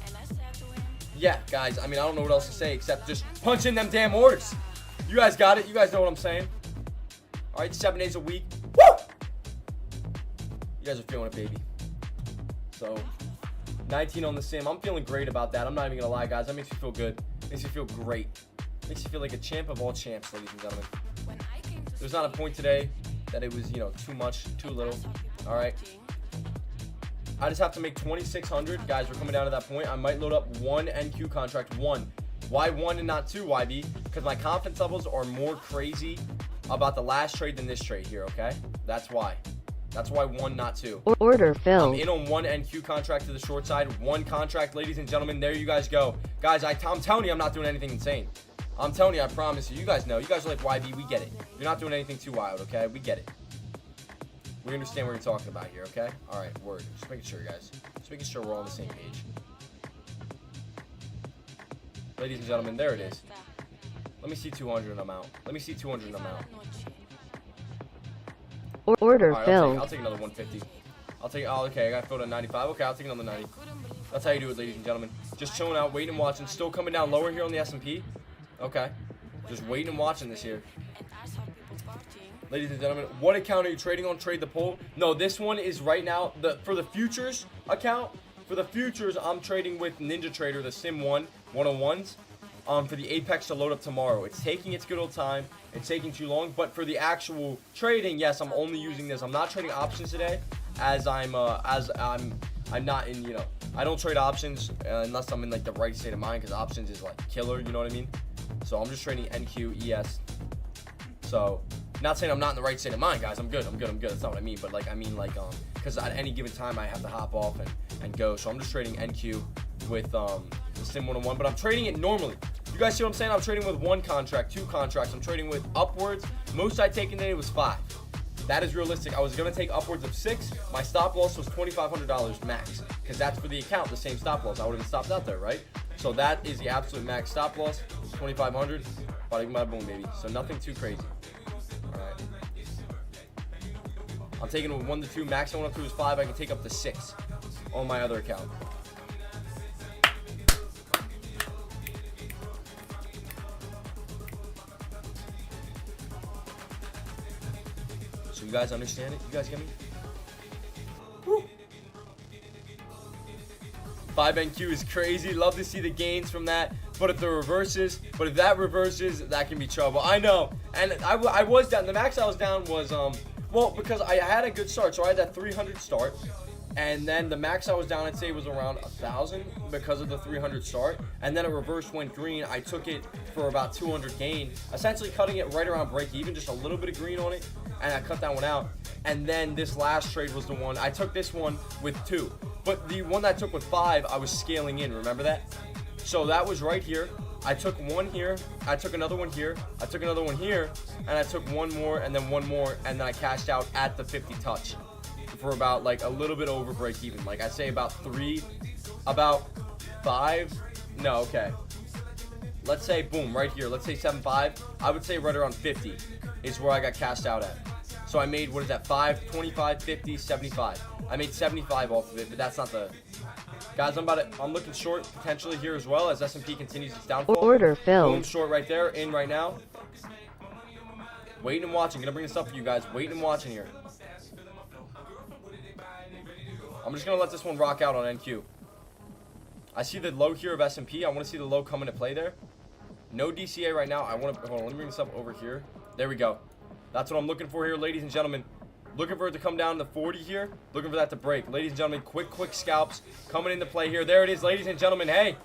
yeah, guys, I mean, I don't know what else to say except just punch in them damn orders. You guys got it. You guys know what I'm saying. All right, 7 days a week. Woo! You guys are feeling it, baby. So 19 on the sim. I'm feeling great about that. I'm not even going to lie, guys. That makes me feel good. Makes me feel great. Makes you feel like a champ of all champs, ladies and gentlemen. There's not a point today that it was, too much, too little. All right. I just have to make 2,600. Guys, we're coming down to that point. I might load up one NQ contract. One. Why one and not two, YB? Because my confidence levels are more crazy about the last trade than this trade here, okay? That's why. That's why one, not two. Order filled. I'm in on one NQ contract to the short side. One contract, ladies and gentlemen. There you guys go. Guys, I'm telling you, I'm not doing anything insane. I'm telling you, I promise you. You guys know. You guys are like, YB, we get it. You're not doing anything too wild, okay? We get it. We understand what you're talking about here, okay? All right, word. Just making sure, guys. Just making sure we're all on the same page. Ladies and gentlemen, there it is. Let me see 200 and I'm out. Let me see 200 and I'm out. Order right, filled. I'll take another 150. Oh, okay, I got filled at 95. Okay, I'll take another 90. That's how you do it, ladies and gentlemen. Just chilling out, waiting and watching. Still coming down lower here on the S&P. Okay. Just waiting and watching this here. Ladies and gentlemen, what account are you trading on? Trade the poll. No, this one is right now for the futures account. For the futures, I'm trading with Ninja Trader, the Sim 101s. For the Apex to load up tomorrow. It's taking its good old time. It's taking too long. But for the actual trading, yes, I'm only using this. I'm not trading options today, as I'm not in, I don't trade options unless I'm in like the right state of mind, because options is like killer. You know what I mean? So I'm just trading NQ ES. So not saying I'm not in the right state of mind, guys. I'm good. That's not what I mean. But because at any given time I have to hop off and go. So I'm just trading NQ with the Sim 101, but I'm trading it normally. You guys see what I'm saying? I'm trading with one contract, two contracts. I'm trading with upwards. Most I taken today was 5. That is realistic. I was gonna take upwards of 6. My stop loss was $2,500 max, because that's for the account, the same stop loss. I would have been stopped out there, right? So that is the absolute max stop loss, 2,500. Bada bada boom, baby. So nothing too crazy. All right. I'm taking with 1 to 2. Max I went up to is 5. I can take up to 6 on my other account. So you guys understand it? You guys get me? Woo. 5 NQ is crazy. Love to see the gains from that. But if that reverses, that can be trouble. I know. And I was down. The max I was down was, well, because I had a good start. So I had that 300 start. And then the max I was down, I'd say, was around 1,000 because of the 300 start. And then it reversed, went green. I took it for about 200 gain, essentially cutting it right around break even, just a little bit of green on it. And I cut that one out. And then this last trade was the one. I took this one with 2. But the one that I took with 5, I was scaling in. Remember that? So that was right here. I took one here. I took another one here. I took another one here. And I took one more and then one more. And then I cashed out at the 50 touch for about like a little bit over break even. Like I'd say about 5. No, okay. Let's say, boom, right here. Let's say 7.5. I would say right around 50 is where I got cashed out at. So I made, what is that, 5, 25, 50, 75. I made 75 off of it, but that's not the... Guys, I'm looking short potentially here as well as S&P continues its downfall. Order filled. Boom, short right there, in right now. Waiting and watching. Gonna bring this up for you guys. Waiting and watching here. I'm just gonna let this one rock out on NQ. I see the low here of S&P. I want to see the low come into play there. No DCA right now. Hold on, let me bring this up over here. There we go. That's what I'm looking for here, ladies and gentlemen. Looking for it to come down to 40 here. Looking for that to break. Ladies and gentlemen, quick scalps coming into play here. There it is, ladies and gentlemen. Hey,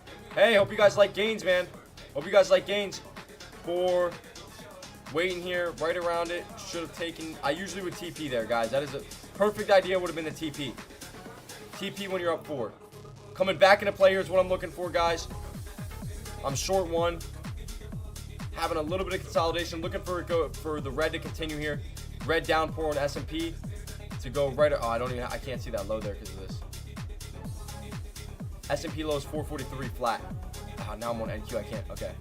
hope you guys like gains, man. Hope you guys like gains. 4, waiting here, right around it. Should have taken, I usually would TP there, guys. That is a perfect idea, would have been the TP. TP when you're up 4. Coming back into play here is what I'm looking for, guys. I'm short 1. Having a little bit of consolidation. Looking for the red to continue here. Red downpour on S&P to go right. Oh, I can't see that low there because of this. S&P low is 443 flat. Now I'm on NQ. I can't. Okay.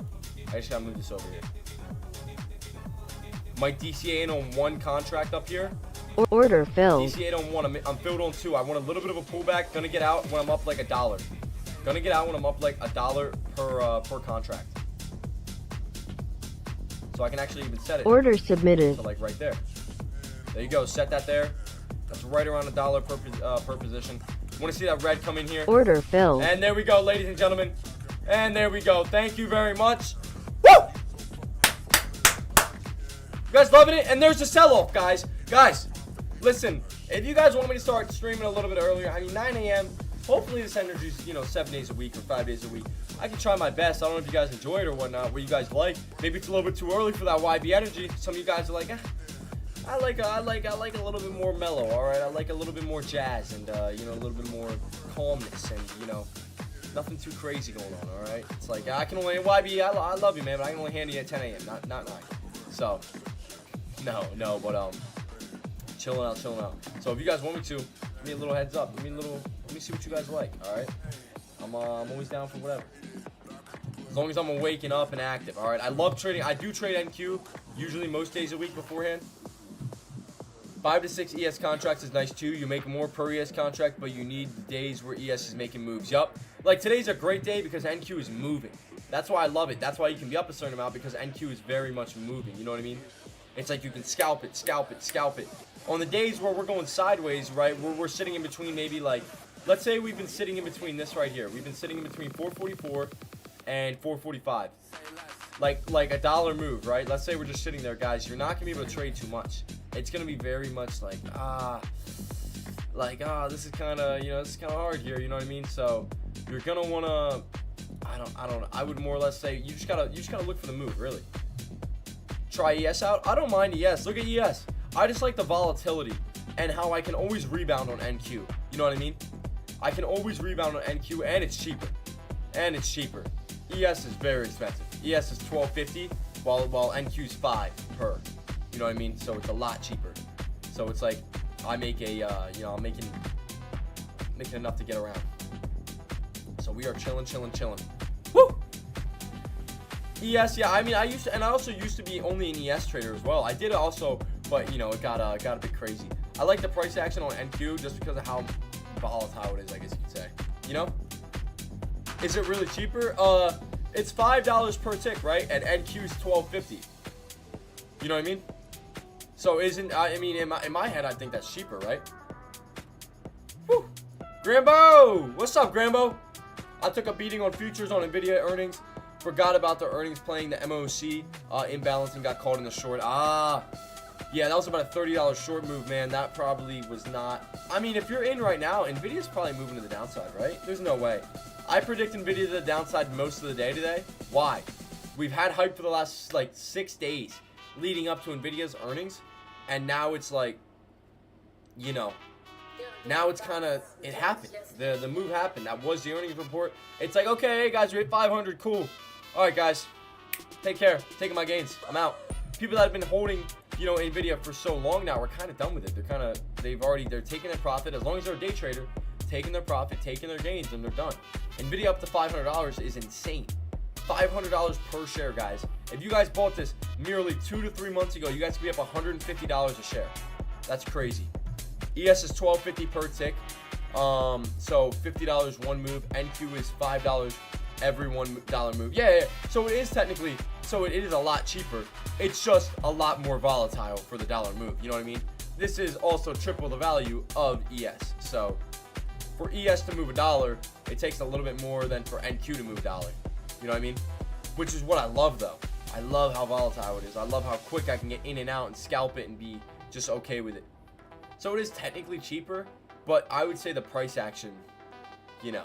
I just gotta move this over here. Might DCA in on 1 contract up here. Order filled. DCA on 1. I'm filled on 2. I want a little bit of a pullback. Gonna get out when I'm up like $1. Gonna get out when I'm up like $1 per contract. So I can actually even set it. Order submitted. So like right there. There you go. Set that there. That's right around $1 per position. Want to see that red come in here? Order filled. And there we go, ladies and gentlemen. And there we go. Thank you very much. Woo! You guys loving it? And there's the sell-off, guys. Guys, listen. If you guys want me to start streaming a little bit earlier, 9 a.m. Hopefully this energy's, 7 days a week or 5 days a week. I can try my best. I don't know if you guys enjoy it or whatnot, what you guys like. Maybe it's a little bit too early for that YB energy. Some of you guys are like, I like a little bit more mellow, all right? I like a little bit more jazz and, a little bit more calmness and, nothing too crazy going on, all right? It's like, I can only, YB, I love you, man, but I can only handle you at 10 a.m., not 9. So, no, but, chilling out. So if you guys want me to, give me a little heads up. Let me see what you guys like, all right? I'm always down for whatever. As long as I'm waking up and active, all right? I love trading. I do trade NQ, usually most days a week beforehand. 5 to 6 ES contracts is nice too. You make more per ES contract, but you need the days where ES is making moves. Yup. Like today's a great day because NQ is moving. That's why I love it. That's why you can be up a certain amount because NQ is very much moving. You know what I mean? It's like you can scalp it. On the days where we're going sideways, right, where we're sitting in between maybe like, let's say we've been sitting in between this right here. We've been sitting in between 444 and 445. Like $1 move, right? Let's say we're just sitting there, guys. You're not going to be able to trade too much. It's going to be very much like, this is kind of, this is kind of hard here. You know what I mean? So you're going to want to, I don't know. I would more or less say you just gotta look for the move, really. Try ES out. I don't mind ES. Look at ES. I just like the volatility and how I can always rebound on NQ. You know what I mean? I can always rebound on NQ and it's cheaper. ES is very expensive. ES is $12.50 while NQ is $5 per. You know what I mean? So it's a lot cheaper. So it's like I make I'm making enough to get around. So we are chilling. Woo! ES, yeah. I mean, I also used to be only an ES trader as well. I did it also, but it got a bit crazy. I like the price action on NQ just because of how volatile it is, I guess you could say. Is it really cheaper? It's $5 per tick, right? And NQ is $12.50. You know what I mean? So in my head, I think that's cheaper, right? Woo! Grambo! What's up, Grambo? I took a beating on futures on Nvidia earnings. Forgot about the earnings playing the MOC imbalance and got caught in the short. Yeah, that was about a $30 short move, man. That probably was not. I mean, if you're in right now, Nvidia's probably moving to the downside, right? There's no way. I predict Nvidia to the downside most of the day today. Why? We've had hype for the last like 6 days leading up to Nvidia's earnings, and now it's like, you know, now it's kind of, it happened. The move happened. That was the earnings report. It's like, okay, hey guys, we hit 500, cool. All right, guys, take care. Taking my gains. I'm out. People that have been holding, you know, Nvidia for so long now, we're kind of done with it. They're taking their profit. As long as they're a day trader, taking their profit, taking their gains, and they're done. Nvidia up to $500 is insane. $500 per share, guys. If you guys bought this merely 2 to 3 months ago, you guys could be up $150 a share. That's crazy. ES is $12.50 per tick. So $50 one move. NQ is $5 every $1 move. Yeah. So it is technically, it is a lot cheaper. It's just a lot more volatile for the dollar move. You know what I mean? This is also triple the value of ES. So for ES to move $1, it takes a little bit more than for NQ to move $1. You know what I mean? Which is what I love, though. I love how volatile it is. I love how quick I can get in and out and scalp it and be just okay with it. So it is technically cheaper, but I would say the price action, you know,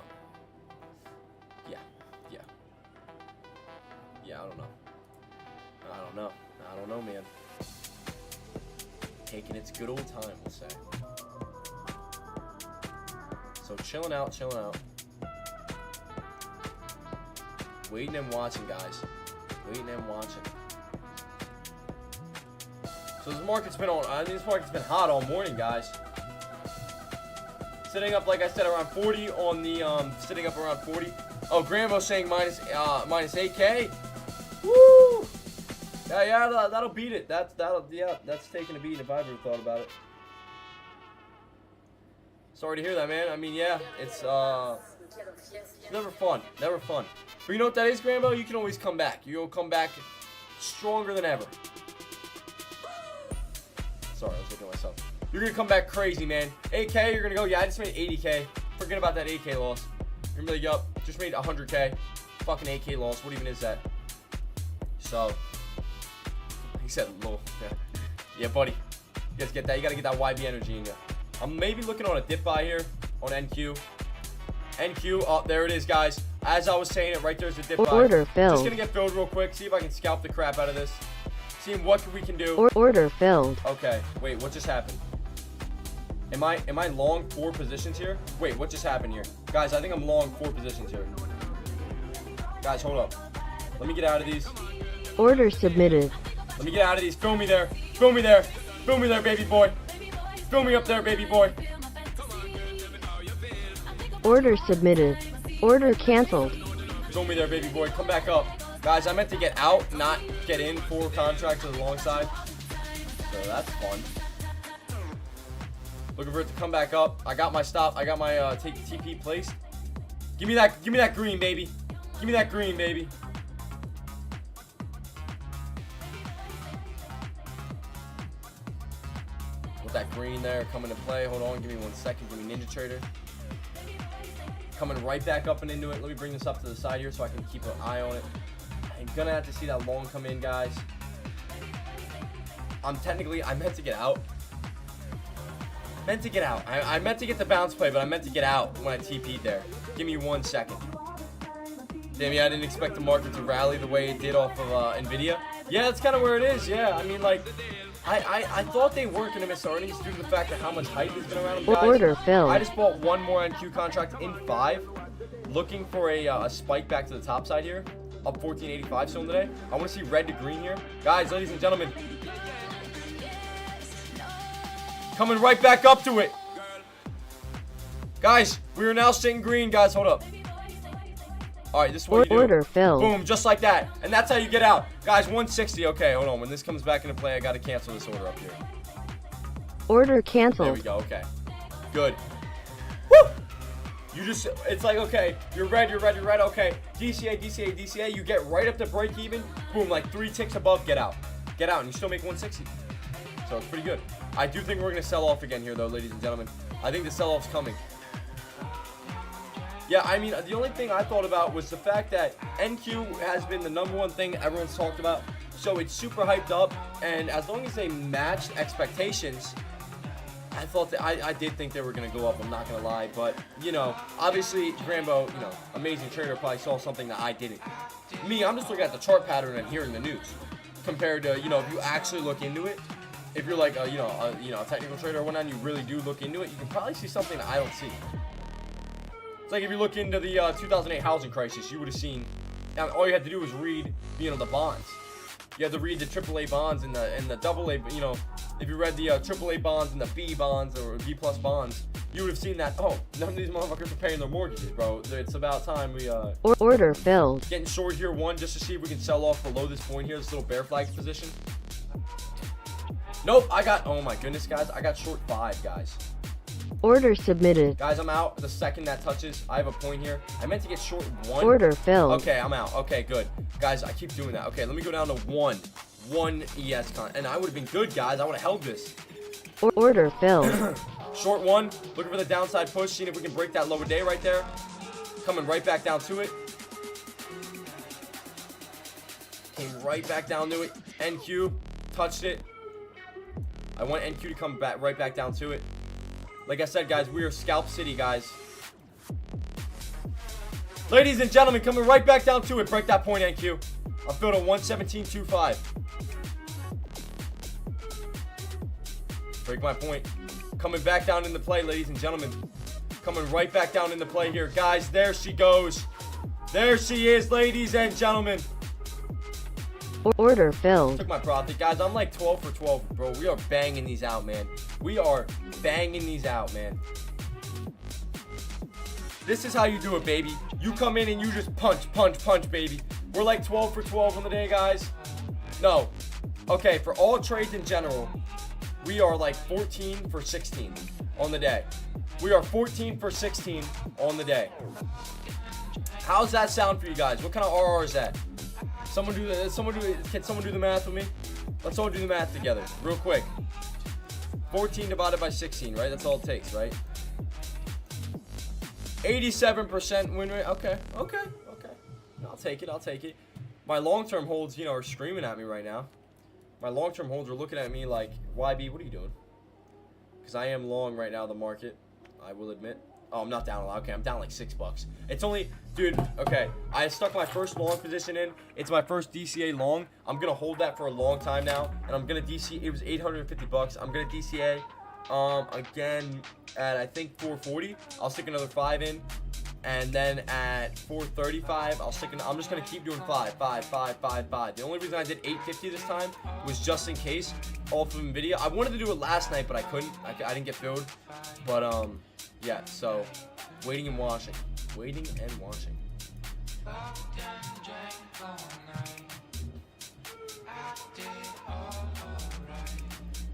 yeah, I don't know, man. Taking its good old time, we'll say. So chilling out. Waiting and watching, guys. Waiting and watching. So this market's been hot all morning, guys. Sitting up, like I said, around 40 on the, sitting up around 40. Oh, Grambo's saying minus 8K. Woo! Yeah, that'll beat it. That's taking a beat if I've ever thought about it. Sorry to hear that, man. I mean, yeah, it's never fun. But you know what that is, Grambo? You can always come back. You'll come back stronger than ever. Sorry, I was looking at myself. You're gonna come back crazy, man. 8K, you're gonna go, yeah, I just made 80K. Forget about that 8K loss. You're gonna be like, yup, just made 100K. Fucking 8K loss. What even is that? So, he said, lol. Yeah, buddy. You guys get that? You gotta get that YB energy in you. I'm maybe looking on a dip buy here on NQ. NQ, oh, there it is, guys. As I was saying it, right there's the dip buy. Order filled. Just gonna get filled real quick. See if I can scalp the crap out of this. Seeing what we can do. Order filled. Okay, wait, what just happened? Am I long 4 positions here? Wait, what just happened here? Guys, I think I'm long 4 positions here. Guys, hold up. Let me get out of these. Order submitted. Let me get out of these. Fill me there. Fill me there. Fill me there, baby boy. Fill me up there, baby boy. Order submitted. Order canceled. Fill me there, baby boy. Come back up. Guys, I meant to get out, not get in 4 contracts to the long side. So that's fun. Looking for it to come back up. I got my stop. I got my TP placed. Give me that green, baby. Give me that green, baby. With that green there coming to play. Hold on, give me 1 second. Give me Ninja Trader. Coming right back up and into it. Let me bring this up to the side here so I can keep an eye on it. I'm gonna have to see that long come in, guys. I meant to get out. I meant to get the bounce play, but I meant to get out when I TP'd there. Give me 1 second. Damn, yeah, I didn't expect the market to rally the way it did off of Nvidia. Yeah, that's kind of where it is. Yeah, I mean, like, I thought they weren't going to miss earnings due to the fact of how much hype has been around them, guys. Order filled. I just bought 1 more NQ contract in 5, looking for a spike back to the top side here. Up 1485 still today. I want to see red to green here. Guys, ladies and gentlemen. Coming right back up to it. Guys, we are now sitting green, guys. Hold up. All right, this is what you do. Order filled. Boom, just like that. And that's how you get out. Guys, 160. Okay, hold on. When this comes back into play, I got to cancel this order up here. Order canceled. There we go. Okay. Good. Woo! You just, it's like, okay, you're red. Okay. DCA. You get right up to break even. Boom, like 3 ticks above, get out. Get out, and you still make 160. So it's pretty good. I do think we're going to sell off again here, though, ladies and gentlemen. I think the sell-off's coming. Yeah, I mean, the only thing I thought about was the fact that NQ has been the #1 thing everyone's talked about. So it's super hyped up, and as long as they matched expectations, I thought that I did think they were going to go up, I'm not going to lie. But, you know, obviously, Grambo, you know, amazing trader, probably saw something that I didn't. Me, I'm just looking at the chart pattern and hearing the news. Compared to, you know, if you actually look into it, if you're like, a technical trader or whatnot, and you really do look into it, you can probably see something that I don't see. It's like if you look into the 2008 housing crisis, you would have seen, all you had to do was read, you know, the bonds. You had to read the AAA bonds and the AA, you know, if you read the AAA bonds and the B bonds or B plus bonds, you would have seen that, oh, none of these motherfuckers are paying their mortgages, bro. It's about time we, Order filled. getting short here, one, just to see if we can sell off below this point here, this little bear flag position. Nope, oh my goodness, guys, I got short 5, guys. Order submitted. Guys, I'm out the second that touches. I have a point here. I meant to get short 1. Order filled. Okay, I'm out. Okay, good. Guys, I keep doing that. Okay, let me go down to 1 ES con. And I would have been good, guys. I would have held this. Order filled. Short 1. Looking for the downside push. Seeing if we can break that lower day right there. Coming right back down to it. Came right back down to it. NQ. Touched it. I want NQ to come back right back down to it. Like I said, guys, we are Scalp City, guys. Ladies and gentlemen, coming right back down to it. Break that point, NQ. I'm filled at 117.25. Break my point. Coming back down into play, ladies and gentlemen. Coming right back down into play here. Guys, there she goes. There she is, ladies and gentlemen. Order filled. Took my profit. Guys, I'm like 12 for 12, bro. We are banging these out, man. We are banging these out, man. This is how you do it, baby. You come in and you just punch, baby. We're like 12 for 12 on the day, guys. No. Okay, for all trades in general, we are like 14 for 16 on the day. We are 14 for 16 on the day. How's that sound for you guys? What kind of RR is that? Can someone do the math with me? Let's all do the math together, real quick. 14 divided by 16, right? That's all it takes, right? 87% win rate. Okay. I'll take it. My long-term holds, you know, are screaming at me right now. My long-term holds are looking at me like, YB, what are you doing? Because I am long right now, the market, I will admit. Oh, I'm not down a lot. Okay, I'm down like $6. It's only, dude, okay. I stuck my first long position in. It's my first DCA long. I'm going to hold that for a long time now. And I'm going to DCA, it was $850. I'm going to DCA, again, at I think 440. I'll stick another 5 in. And then at 435, I'm just going to keep doing 5. The only reason I did 850 this time was just in case, off of NVIDIA. I wanted to do it last night, but I couldn't. I didn't get filled. But, yeah, so waiting and watching.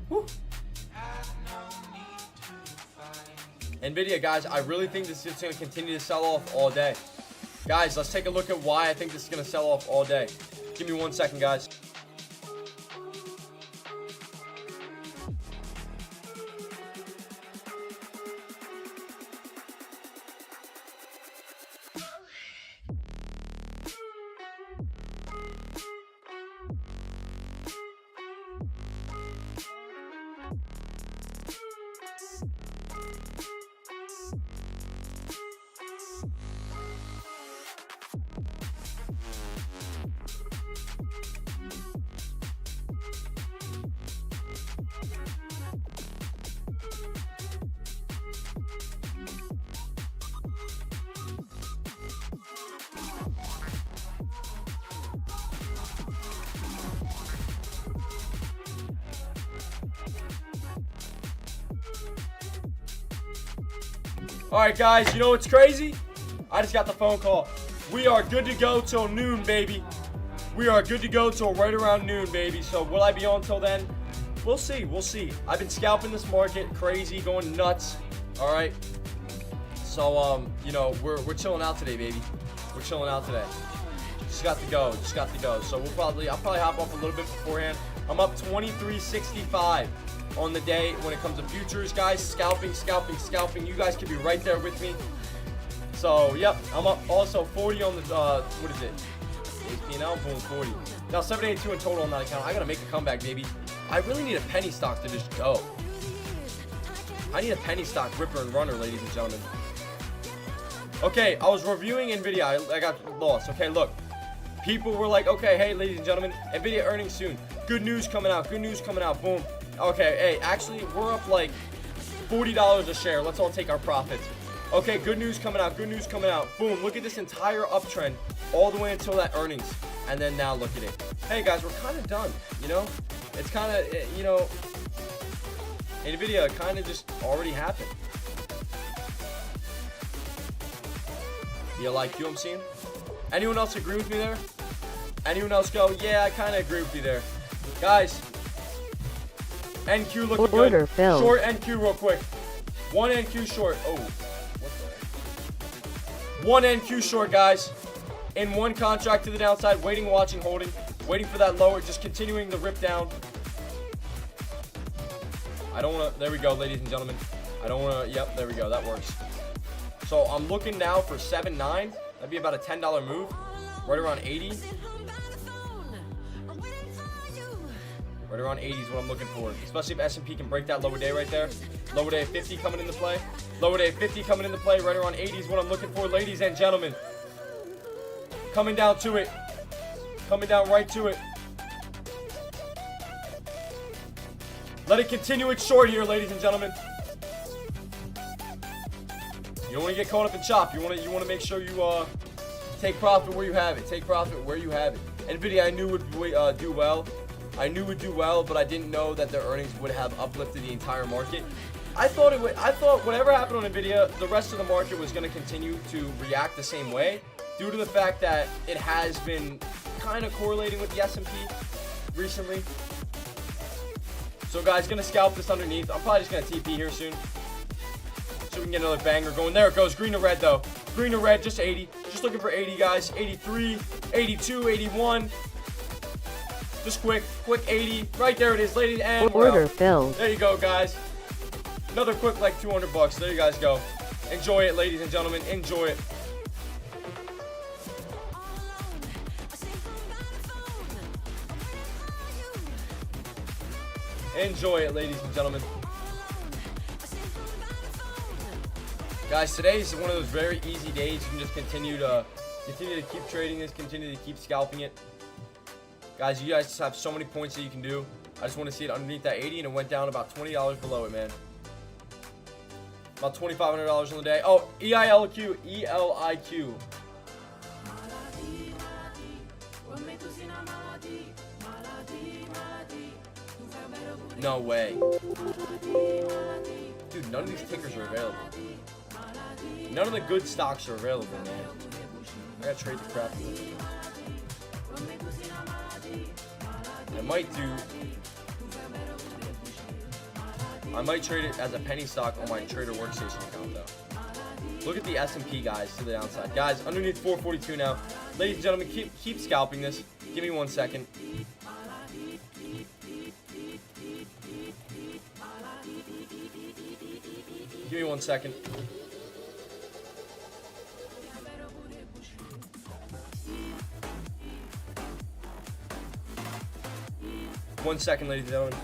Woo. NVIDIA, guys, I really think this is going to continue to sell off all day. Guys, let's take a look at why I think this is going to sell off all day. Give me 1 second, guys. Alright, guys, you know what's crazy? I just got the phone call. We are good to go till noon, baby. We are good to go till right around noon, baby. So will I be on till then? We'll see. I've been scalping this market, crazy, going nuts. Alright. So, you know, we're chilling out today, baby. We're chilling out today. Just got to go. So I'll probably hop off a little bit beforehand. I'm up 23.65 on the day when it comes to futures, guys. Scalping. You guys can be right there with me. So, yep, I'm up also 40 on the, what is it? P&L, boom, 40. Now, 782 in total on that account. I got to make a comeback, baby. I really need a penny stock to just go. I need a penny stock ripper and runner, ladies and gentlemen. Okay, I was reviewing NVIDIA. I got lost. Okay, look. People were like, okay, hey, ladies and gentlemen, NVIDIA earnings soon. Good news coming out. Good news coming out. Boom. Okay, hey, actually, we're up like $40 a share. Let's all take our profits. Okay, good news coming out. Good news coming out. Boom. Look at this entire uptrend all the way until that earnings. And then now look at it. Hey, guys, we're kind of done, you know? It's kind of, you know, NVIDIA kind of just already happened. You like, you know what I'm saying? Anyone else agree with me there? Anyone else go, yeah, I kind of agree with you there. Guys, NQ looking Order good. filled. Short NQ real quick. One NQ short. Oh, what the? One NQ short, guys. In one contract to the downside, waiting, watching, holding. Waiting for that lower, just continuing the rip down. I don't want to, there we go, ladies and gentlemen. I don't want to, yep, there we go, that works. So I'm looking now for 7.9. That'd be about a $10 move. Right around 80. Right around 80 is what I'm looking for. Especially if S&P can break that lower day right there. Lower day of 50 coming into play. Lower day of 50 coming into play. Right around 80 is what I'm looking for, ladies and gentlemen. Coming down to it. Coming down right to it. Let it continue its short here, ladies and gentlemen. You don't want to get caught up in chop. You want to make sure you take profit where you have it. Take profit where you have it. NVIDIA I knew would do well. I knew would do well, but I didn't know that their earnings would have uplifted the entire market. I thought it would. I thought whatever happened on NVIDIA, the rest of the market was going to continue to react the same way, due to the fact that it has been kind of correlating with the S&P recently. So guys, gonna scalp this underneath. I'm probably just gonna TP here soon, so we can get another banger going. There it goes, green to red though. Green to red, just 80. Just looking for 80, guys. 83, 82, 81. Just quick 80. Right there it is, ladies, and Order filled. There you go, guys. Another quick like $200. There you guys go. Enjoy it, ladies and gentlemen. Enjoy it. Enjoy it, ladies and gentlemen. Guys, today is one of those very easy days. You can just continue to keep trading this, continue to keep scalping it. Guys, you guys just have so many points that you can do. I just want to see it underneath that 80, and it went down about $20 below it, man. About $2,500 on the day. Oh, EILQ, ELIQ. No way. Dude, none of these tickers are available. None of the good stocks are available, man. I gotta trade the crap. I might trade it as a penny stock on my trader workstation account though. Look at the S&P, guys, to the downside. Guys, underneath 442 now. Ladies and gentlemen, keep scalping this. Give me 1 second. Give me 1 second. One second, ladies and gentlemen.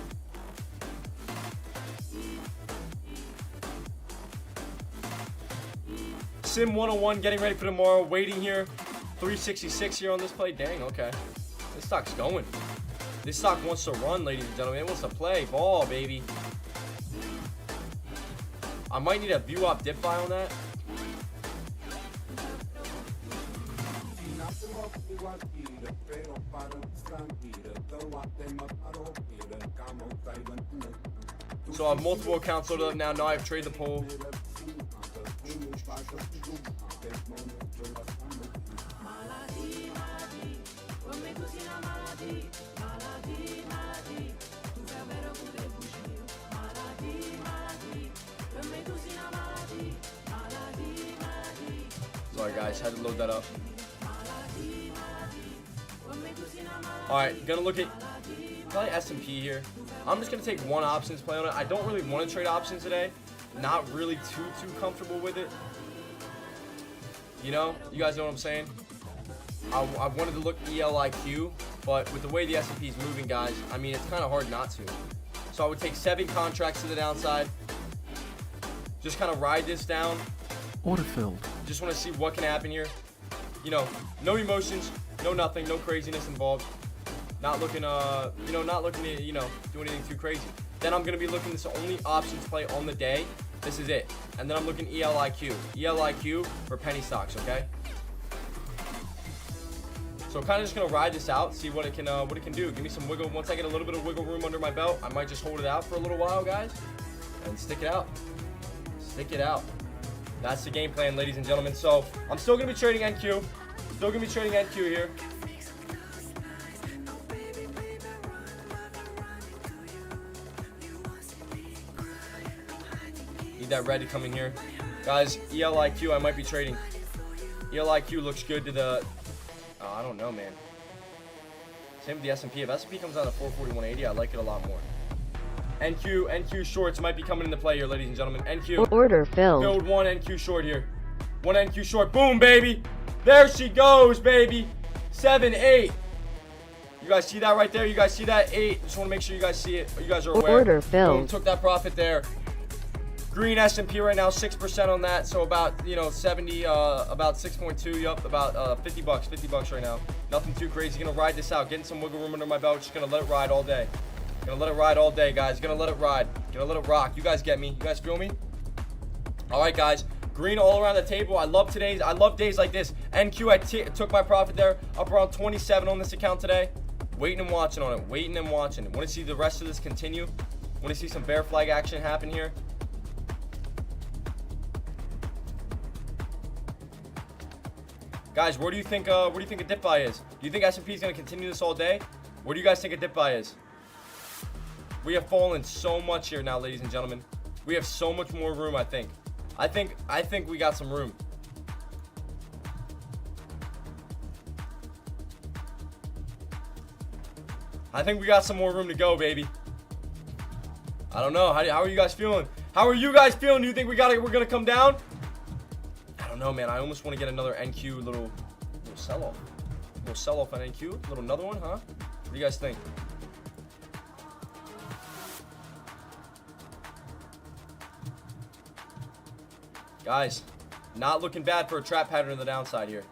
Sim 101 getting ready for tomorrow. Waiting here. 366 here on this play. Dang, okay. This stock's going. This stock wants to run, ladies and gentlemen. It wants to play ball, baby. I might need a view op dip buy on that. So I have multiple accounts loaded up now. Now I have trade the poll. Sorry guys, had to load that up. Alright, gonna look at probably S&P here. I'm just gonna take one options play on it. I don't really want to trade options today. Not really too comfortable with it. You know? You guys know what I'm saying? I wanted to look ELIQ, but with the way the S&P is moving, guys, I mean, it's kind of hard not to. So I would take 7 contracts to the downside. Just kind of ride this down. Order filled. Just want to see what can happen here. You know, no emotions, no nothing, no craziness involved. Not looking, not looking to, do anything too crazy. Then I'm going to be looking, this only options play on the day. This is it. And then I'm looking ELIQ. ELIQ for penny stocks, okay? So I'm kind of just going to ride this out, see what it can do. Give me some wiggle. Once I get a little bit of wiggle room under my belt, I might just hold it out for a little while, guys. And stick it out. Stick it out. That's the game plan, ladies and gentlemen. So I'm still going to be trading NQ. Still going to be trading NQ here. Need that red to come in here. Guys, ELIQ I might be trading. ELIQ looks good to the... I don't know, man. Same with the S&P. If S&P comes down to 441.80, I like it a lot more. NQ shorts might be coming into play here, ladies and gentlemen. NQ. Order filled. Build one NQ short here. One NQ short. Boom, baby. There she goes, baby. 7, 8. You guys see that right there? You guys see that? 8. Just want to make sure you guys see it. You guys are aware. Order filled. Boom, took that profit there. Green S&P right now, 6% on that. So about, 70, about 6.2. Yup, about 50 bucks. 50 bucks right now. Nothing too crazy. Gonna ride this out. Getting some wiggle room under my belt. Just gonna let it ride all day. Gonna let it ride all day, guys. Gonna let it ride. Gonna let it rock. You guys get me? You guys feel me? All right, guys. Green all around the table. I love days like this. NQ, I took my profit there. Up around 27 on this account today. Waiting and watching on it. Waiting and watching. Want to see the rest of this continue. Want to see some bear flag action happen here. Guys, where do you think a dip buy is? Do you think S&P is going to continue this all day? Where do you guys think a dip buy is? We have fallen so much here now, ladies and gentlemen. We have so much more room, I think. I think we got some room. I think we got some more room to go, baby. I don't know. How are you guys feeling? How are you guys feeling? Do you think we're gonna come down? I don't know, man. I almost want to get another NQ little sell-off. Little sell-off on NQ. Little another one, huh? What do you guys think? Guys, not looking bad for a trap pattern on the downside here.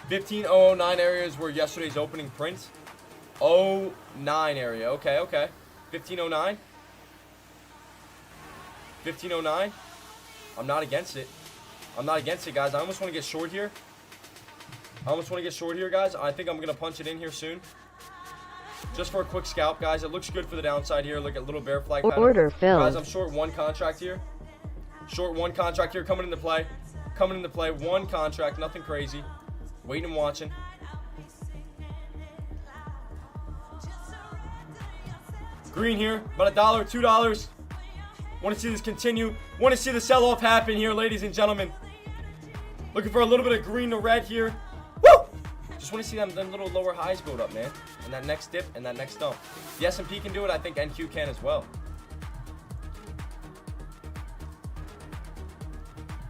15.009 area is where yesterday's opening print. 09 area. Okay. 1509. 1509. I'm not against it. Guys. I almost want to get short here. Guys. I think I'm going to punch it in here soon. Just for a quick scalp, guys. It looks good for the downside here. Look at little bear flag pattern. Order filled. Guys, I'm short one contract here. Coming into play. One contract. Nothing crazy. Waiting and watching. Green here. About $1, $2. Want to see this continue. Want to see the sell-off happen here, ladies and gentlemen. Looking for a little bit of green to red here. Woo! Just want to see them little lower highs build up, man. And that next dip and that next dump. The S&P can do it. I think NQ can as well.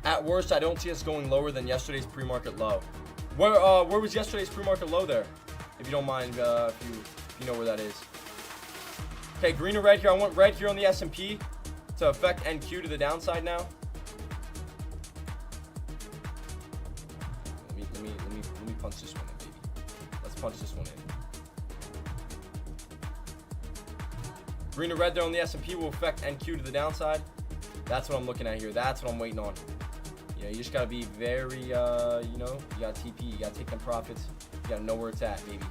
At worst, I don't see us going lower than yesterday's pre-market low. Where was yesterday's pre-market low there? If you don't mind, if you know where that is. Okay, green or red here. I want red here on the S&P to affect NQ to the downside now. Let me punch this one in, baby. Let's punch this one in. Green or red there on the S&P will affect NQ to the downside. That's what I'm looking at here. That's what I'm waiting on. You just gotta be very, you gotta TP. You gotta take them profits. You gotta know where it's at, baby.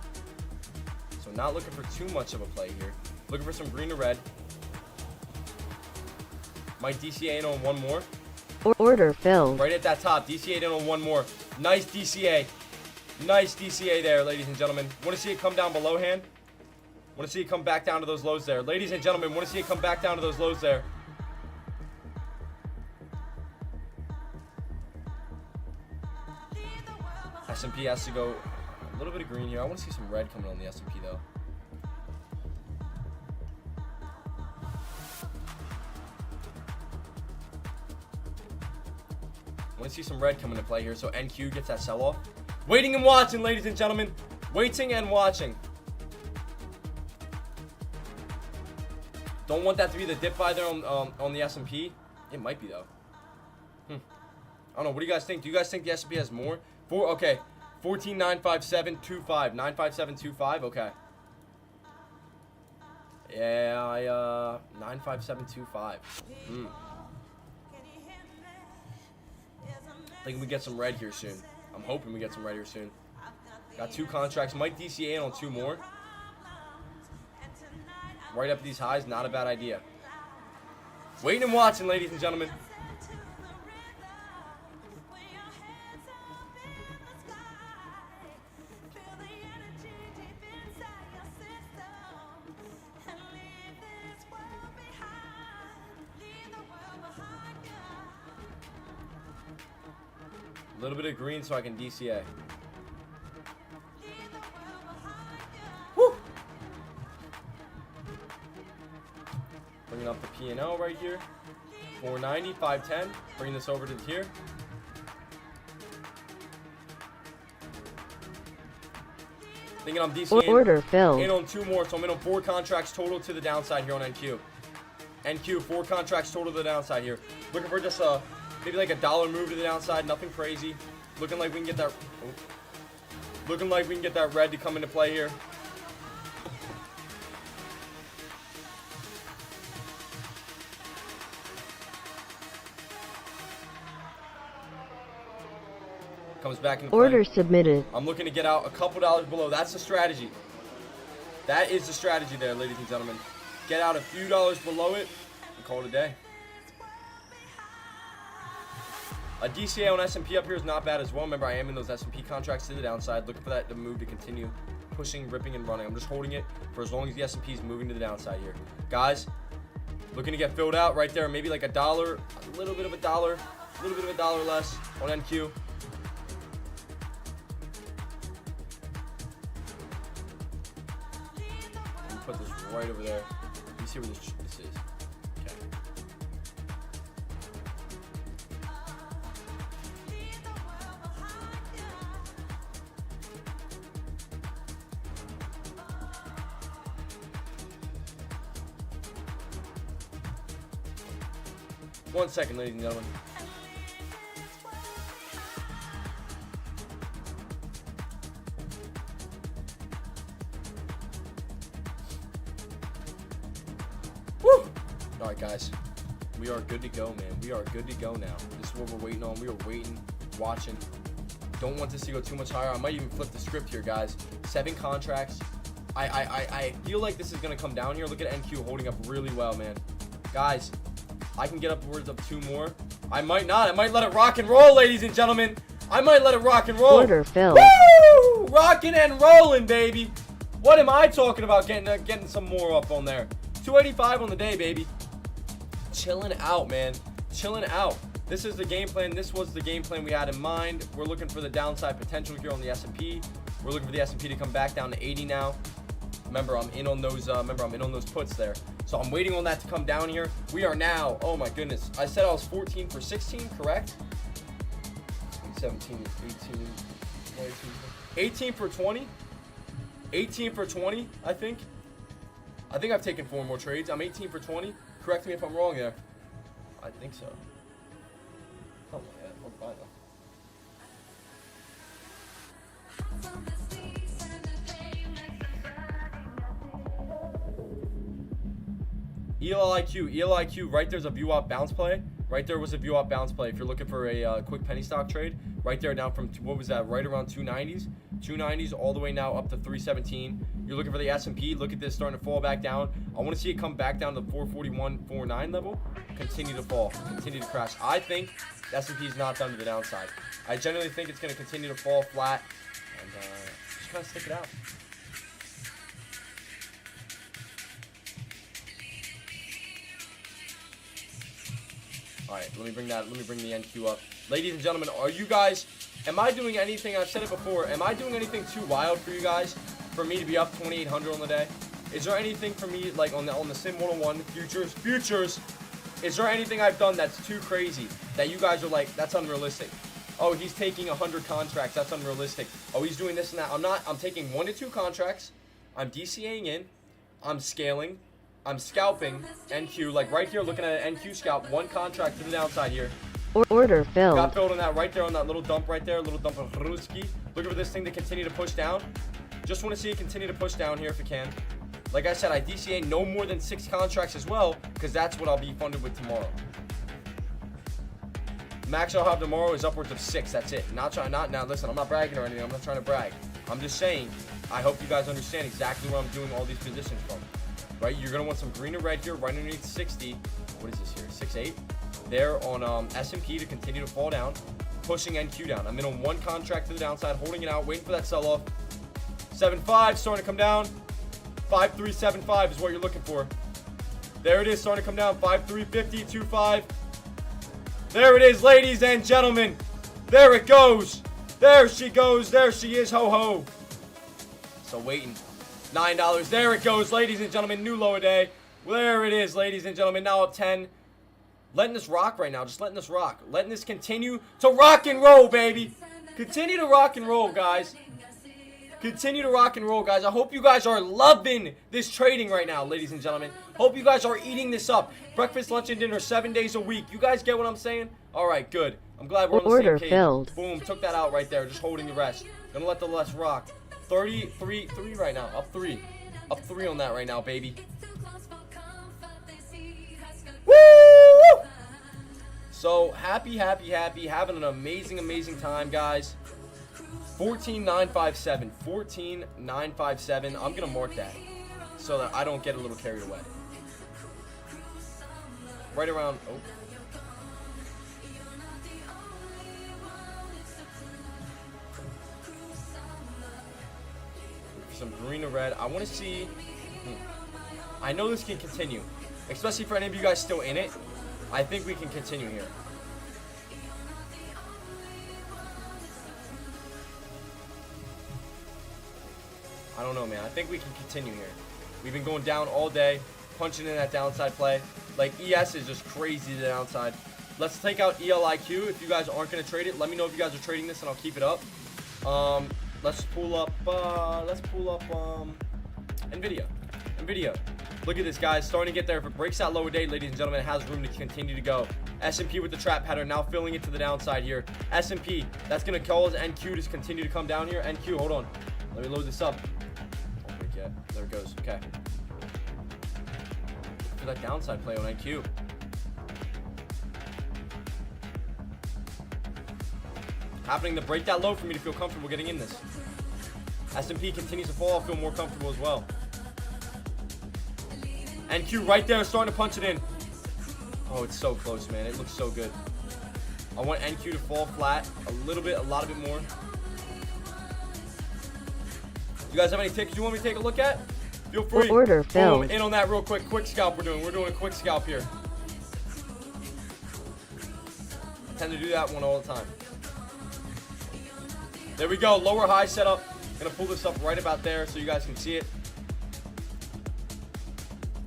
So not looking for too much of a play here. Looking for some green or red. Might DCA in on one more. Order filled. Right at that top. DCA in on one more. Nice DCA. Nice DCA there, ladies and gentlemen. Want to see it come down below hand? Want to see it come back down to those lows there. Ladies and gentlemen, want to see it come back down to those lows there. S&P has to go a little bit of green here. I want to see some red coming on the S&P though. I want to see some red come into play here. So NQ gets that sell-off. Waiting and watching, ladies and gentlemen. Waiting and watching. Don't want that to be the dip buy there on the S&P. It might be, though. I don't know. What do you guys think? Do you guys think the S&P has more? Okay. 14,957.25. 957.25. Okay. Yeah, 957.25. Thinking we get some red here soon. I'm hoping we get some red here soon. Got 2 contracts. Might DCA in on 2 more. Right up these highs, not a bad idea. Waiting and watching, ladies and gentlemen. A little bit of green so I can DCA. Woo! Bringing up the P&L right here. 490, 510. Bringing this over to here. Thinking I'm DCAing. Order filled. In on 2 more, so I'm in on 4 contracts total to the downside here on NQ. NQ, 4 contracts total to the downside here. Looking for just a maybe like a dollar move to the downside, nothing crazy. Looking like we can get that. Looking like we can get that red to come into play here. Comes back in. Order submitted. I'm looking to get out a couple dollars below. That's the strategy. That is the strategy there, ladies and gentlemen. Get out a few dollars below it and call it a day. A DCA on S&P up here is not bad as well. Remember, I am in those S&P contracts to the downside. Looking for that to move to continue pushing, ripping, and running. I'm just holding it for as long as the S&P is moving to the downside here. Guys, looking to get filled out right there. Maybe like a dollar, a little bit of a dollar less on NQ. Let me put this right over there. You see where this is. Okay. 1 second, ladies and gentlemen. Woo! Alright, guys. We are good to go, man. We are good to go now. This is what we're waiting on. We are waiting, watching. Don't want this to go too much higher. I might even flip the script here, guys. 7 contracts. I feel like this is going to come down here. Look at NQ holding up really well, man. Guys, I can get upwards of 2 more. I might not. I might let it rock and roll, ladies and gentlemen. I might let it rock and roll. Order filled. Woo! Rocking and rolling, baby. What am I talking about? Getting some more up on there. 285 on the day, baby. Chilling out, man. Chilling out. This is the game plan. This was the game plan we had in mind. We're looking for the downside potential here on the S&P. We're looking for the S&P to come back down to 80 now. Remember, I'm in on those. Puts there. So I'm waiting on that to come down here. We are now. Oh my goodness. I said I was 14 for 16, correct? 17, 18, 19, 18 for 20. 18 for 20, I think. I think I've taken 4 more trades. I'm 18 for 20. Correct me if I'm wrong there. I think so. Oh my God. I'm fine though. ELIQ, right there's a view op bounce play. Right there was a view op bounce play. If you're looking for a quick penny stock trade, right there down from, what was that, right around 290s. 290s all the way now up to 317. You're looking for the S&P. Look at this starting to fall back down. I want to see it come back down to 441.49 level. Continue to fall. Continue to crash. I think the S&P is not done to the downside. I generally think it's going to continue to fall flat and just kind of stick it out. All right, let me bring the NQ up. Ladies and gentlemen, are you guys, am I doing anything, I've said it before, am I doing anything too wild for you guys, for me to be up 2,800 on the day? Is there anything for me, like on the Sim 101, futures, Is there anything I've done that's too crazy that you guys are like, that's unrealistic? Oh, he's taking 100 contracts. That's unrealistic. Oh, he's doing this and that. I'm not. I'm taking 1 to 2 contracts. I'm DCAing in. I'm scaling. I'm scalping. NQ, like right here, looking at an NQ scalp. 1 contract to the downside here. Order filled. Got filled on that right there, on that little dump right there. Little dump of Ruski. Looking for this thing to continue to push down. Just want to see it continue to push down here if it can. Like I said, I DCA no more than 6 contracts as well, because that's what I'll be funded with tomorrow. Max I'll have tomorrow is upwards of 6. That's it. Now listen, I'm not bragging or anything. I'm not trying to brag. I'm just saying, I hope you guys understand exactly where I'm doing all these positions from. Right? You're going to want some green or red here, right underneath 60. What is this here? 6.8. There on S&P to continue to fall down. Pushing NQ down. I'm in on 1 contract to the downside, holding it out, waiting for that sell-off. 7.5, starting to come down. 5.375 is what you're looking for. There it is, starting to come down. 5.350, 2.5. There it is, ladies and gentlemen. There it goes. There she goes. There she is. Ho ho. So waiting. $9. There it goes, ladies and gentlemen. New lower day. There it is, ladies and gentlemen. Now up 10. Letting this rock right now. Just letting this rock. Letting this continue to rock and roll, baby. Continue to rock and roll, guys. Continue to rock and roll, guys. I hope you guys are loving this trading right now, ladies and gentlemen. Hope you guys are eating this up. Breakfast, lunch, and dinner 7 days a week. You guys get what I'm saying? All right, good. I'm glad we're on the same page. Filled. Boom, took that out right there. Just holding the rest. Gonna let the rest rock. 33 right now. Up 3. Up 3 on that right now, baby. Woo! So, happy. Having an amazing time, guys. 14,957. 14,957. I'm going to mark that so that I don't get a little carried away. Right around... Oh. Some green or red. I want to see... I know this can continue. Especially for any of you guys still in it. I think we can continue here. I don't know, man. I think we can continue here. We've been going down all day, punching in that downside play. Like, ES is just crazy to the downside. Let's take out ELIQ. If you guys aren't going to trade it, let me know if you guys are trading this, and I'll keep it up. Let's pull up NVIDIA. Look at this, guys. Starting to get there. If it breaks that lower day, ladies and gentlemen, it has room to continue to go. S&P with the trap pattern, now filling it to the downside here. S&P, that's going to cause NQ to continue to come down here. NQ, hold on. Let me load this up. Yeah, there it goes. Okay. Look at that downside play on NQ. Happening to break that low for me to feel comfortable getting in this. S&P continues to fall. I feel more comfortable as well. NQ right there, starting to punch it in. Oh, it's so close, man. It looks so good. I want NQ to fall flat a little bit, a lot of it more. You guys have any tickets you want me to take a look at? Feel free. Order filled. Boom, in on that real quick. Quick scalp we're doing. We're doing a quick scalp here. I tend to do that one all the time. There we go. Lower high setup. Gonna pull this up right about there so you guys can see it.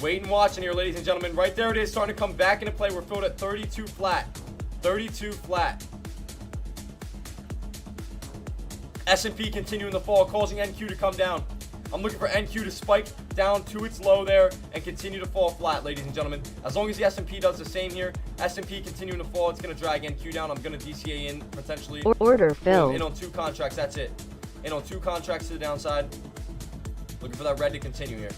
Wait and watch in here, ladies and gentlemen. Right there it is, starting to come back into play. We're filled at 32 flat. 32 flat. S&P continuing the fall, causing NQ to come down. I'm looking for NQ to spike down to its low there and continue to fall flat, ladies and gentlemen. As long as the S&P does the same here, S&P continuing to fall, it's going to drag NQ down. I'm going to DCA in potentially. Order filled. In on 2 contracts, that's it. In on 2 contracts to the downside. Looking for that red to continue here.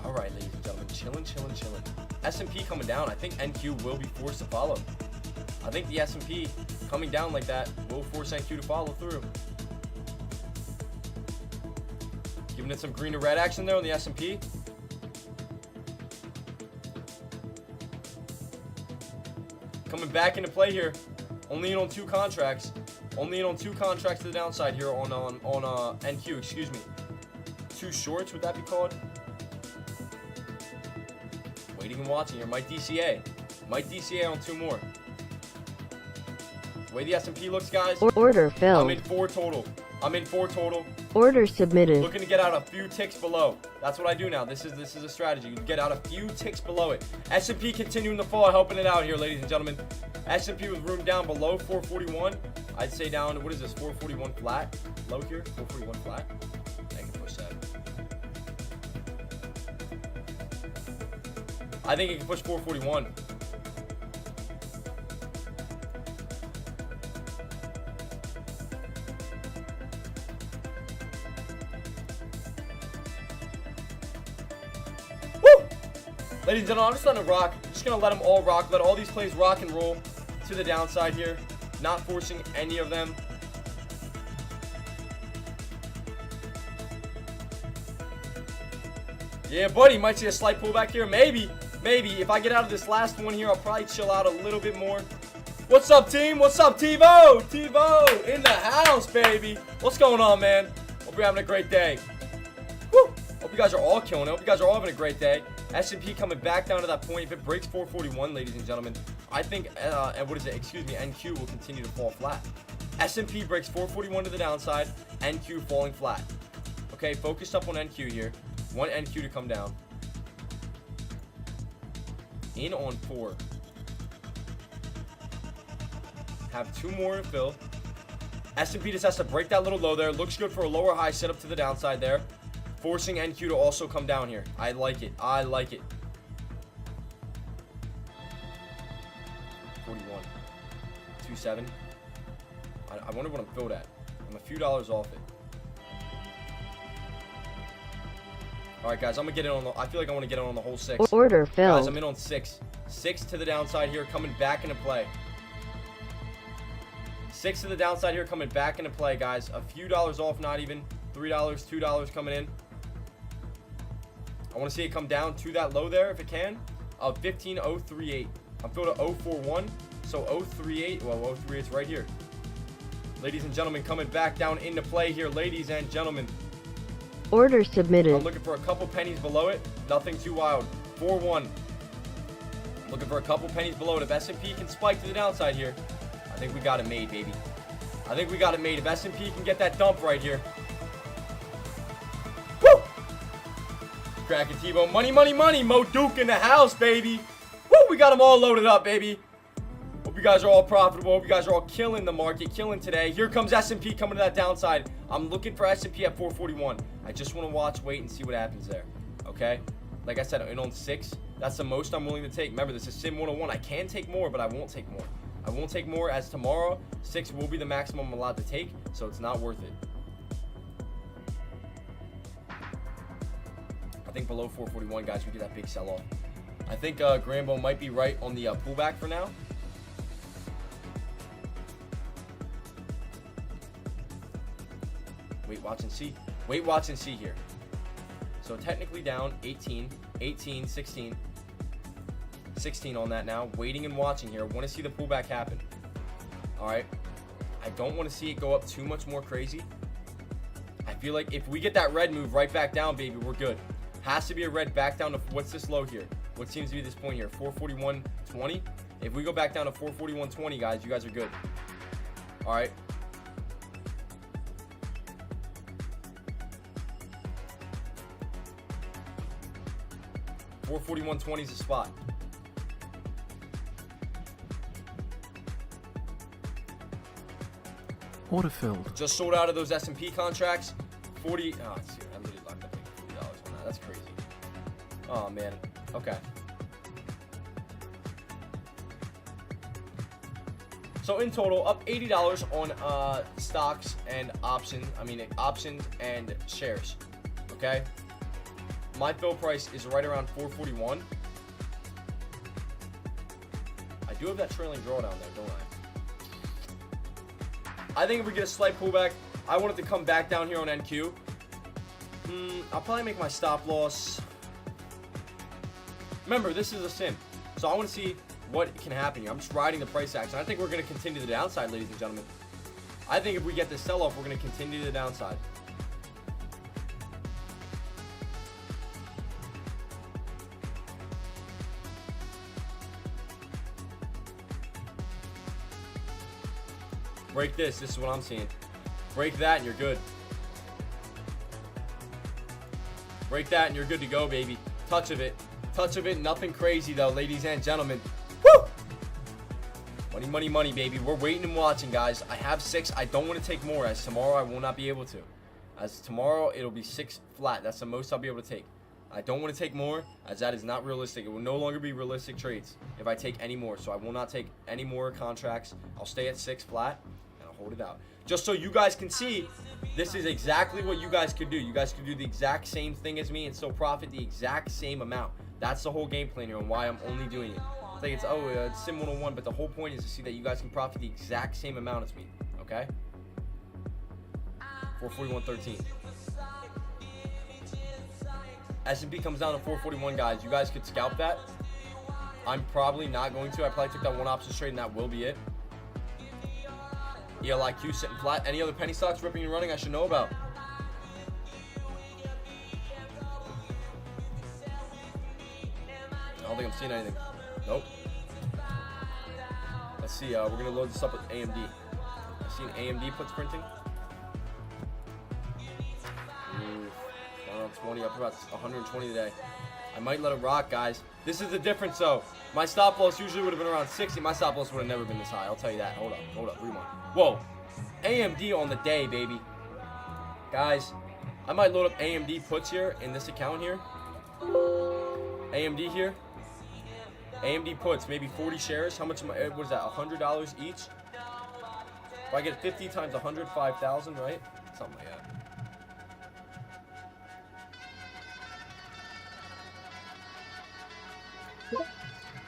All right, ladies and gentlemen, chilling. S&P coming down. I think NQ will be forced to follow. I think the S&P coming down like that will force NQ to follow through. Giving it some green to red action there on the S&P. Coming back into play here. Only in on 2 contracts. Only in on 2 contracts to the downside here on NQ, excuse me. 2 shorts, would that be called? Waiting and watching here. Might DCA. Might DCA on 2 more. The way the S&P looks, guys, Order I'm filled. in 4 total. I'm in 4 total. Order submitted. Looking to get out a few ticks below. That's what I do now. This is a strategy. You get out a few ticks below it. S&P continuing to fall, helping it out here, ladies and gentlemen. S&P with room down below 441. I'd say down, what is this, 441 flat? Low here, 441 flat. I can push that. I think it can push 441. Ladies and gentlemen, I'm just letting it rock. Just going to let them all rock. Let all these plays rock and roll to the downside here. Not forcing any of them. Yeah, buddy. Might see a slight pullback here. Maybe. If I get out of this last one here, I'll probably chill out a little bit more. What's up, team? What's up, TiVo? TiVo in the house, baby. What's going on, man? Hope you're having a great day. Woo! Hope you guys are all killing it. Hope you guys are all having a great day. S&P coming back down to that point. If it breaks 441, ladies and gentlemen, I think, NQ will continue to fall flat. S&P breaks 441 to the downside, NQ falling flat. Okay, focused up on NQ here. Want NQ to come down. In on 4. Have 2 more to fill. S&P just has to break that little low there. Looks good for a lower high setup to the downside there. Forcing NQ to also come down here. I like it. 41. 27. I wonder what I'm filled at. I'm a few dollars off it. Alright, guys. I'm going to get in on the... I feel like I want to get in on the whole 6. Order filled. Guys, I'm in on 6. 6 to the downside here, coming back into play. 6 to the downside here, coming back into play, guys. A few dollars off, not even. $3, $2 coming in. I want to see it come down to that low there if it can. 15.038. I'm filled at 041. So 038. Well, 038 is right here. Ladies and gentlemen, coming back down into play here. Ladies and gentlemen. Order submitted. I'm looking for a couple pennies below it. Nothing too wild. 4-1. Looking for a couple pennies below it. If S&P can spike to the downside here, I think we got it made, baby. I think we got it made. If S&P can get that dump right here. Woo! Cracking TiVo. Money, money, money. Mo Duke in the house, baby. Woo! We got them all loaded up, baby. Hope you guys are all profitable. Hope you guys are all killing the market, killing today. Here comes S&P coming to that downside. I'm looking for S&P at 441. I just want to watch, wait, and see what happens there. Okay? Like I said, I'm in on 6. That's the most I'm willing to take. Remember, this is Sim 101. I can take more, but I won't take more. I won't take more, as tomorrow, 6 will be the maximum I'm allowed to take, so it's not worth it. I think below 441, guys, we get that big sell-off. I think Grambo might be right on the pullback for now. Wait, watch and see. Wait, watch and see here. So technically down 18, 18, 16. 16 on that now. Waiting and watching here. Want to see the pullback happen. All right. I don't want to see it go up too much more crazy. I feel like if we get that red move right back down, baby, we're good. Has to be a red back down to, what's this low here? What seems to be this point here? 441.20. If we go back down to 441.20, guys, you guys are good. All right. $441.20 is the spot. Order filled. Just sold out of those S&P contracts. 40. Oh, let's see. I literally locked up $40 on that. That's crazy. Oh man. Okay. So in total, up $80 on stocks and options. Options and shares. Okay. My fill price is right around 441. I do have that trailing drawdown there, don't I? I think if we get a slight pullback, I want it to come back down here on NQ. I'll probably make my stop loss. Remember, this is a sim, so I want to see what can happen here. I'm just riding the price action. I think we're going to continue the downside, ladies and gentlemen. I think if we get this sell-off, we're going to continue the downside. Break this. This is what I'm seeing. Break that and you're good. Break that and you're good to go, baby. Touch of it. Touch of it. Nothing crazy, though, ladies and gentlemen. Woo! Money, money, money, baby. We're waiting and watching, guys. I have 6. I don't want to take more, as tomorrow I will not be able to. As tomorrow, it'll be 6 flat. That's the most I'll be able to take. I don't want to take more, as that is not realistic. It will no longer be realistic trades if I take any more. So I will not take any more contracts. I'll stay at 6 flat, and I'll hold it out. Just so you guys can see, this is exactly what you guys could do. You guys could do the exact same thing as me and still profit the exact same amount. That's the whole game plan here and why I'm only doing it. It's like it's Sim 101, but the whole point is to see that you guys can profit the exact same amount as me, okay? 441.13. S&P comes down to 441, guys. You guys could scalp that. I'm probably not going to. I probably took that one option trade, and that will be it. ELIQ sitting flat. Any other penny stocks ripping and running I should know about? I don't think I'm seeing anything. Nope. Let's see. We're going to load this up with AMD. I've seen AMD puts printing. Around 20, up about 120 today. I might let it rock, guys. This is the difference, though. My stop loss usually would have been around 60. My stop loss would have never been this high. I'll tell you that. Hold up, rewind. Whoa. AMD on the day, baby. Guys, I might load up AMD puts here in this account here. AMD here. AMD puts, maybe 40 shares. How much, what is that, $100 each? If I get 50 times 100, 5,000, right? Something like that.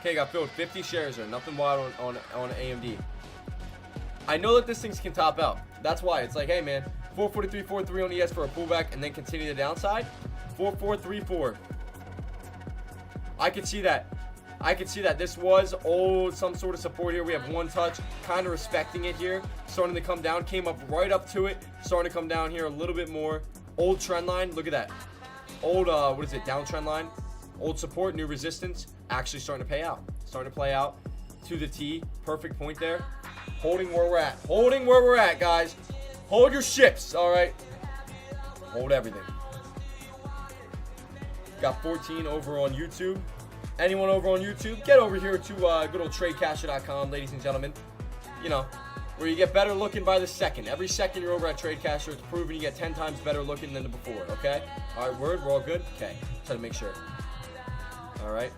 Okay, got filled 50 shares there. Nothing wild on AMD. I know that this thing can top out. That's why. It's like, hey, man, 443, 43 on ES for a pullback and then continue the downside. 4434. I could see that. I could see that. This was some sort of support here. We have one touch. Kind of respecting it here. Starting to come down. Came up right up to it. Starting to come down here a little bit more. Old trend line. Look at that. Old, what is it? Downtrend line. Old support, new resistance, actually starting to pay out. Starting to play out to the T. Perfect point there. Holding where we're at. Holding where we're at, guys. Hold your ships, all right? Hold everything. Got 14 over on YouTube. Anyone over on YouTube, get over here to good old TradeCaster.com, ladies and gentlemen. You know, where you get better looking by the second. Every second you're over at TradeCaster, it's proven you get 10 times better looking than the before, okay? All right, word, we're all good? Okay, try to make sure. All right.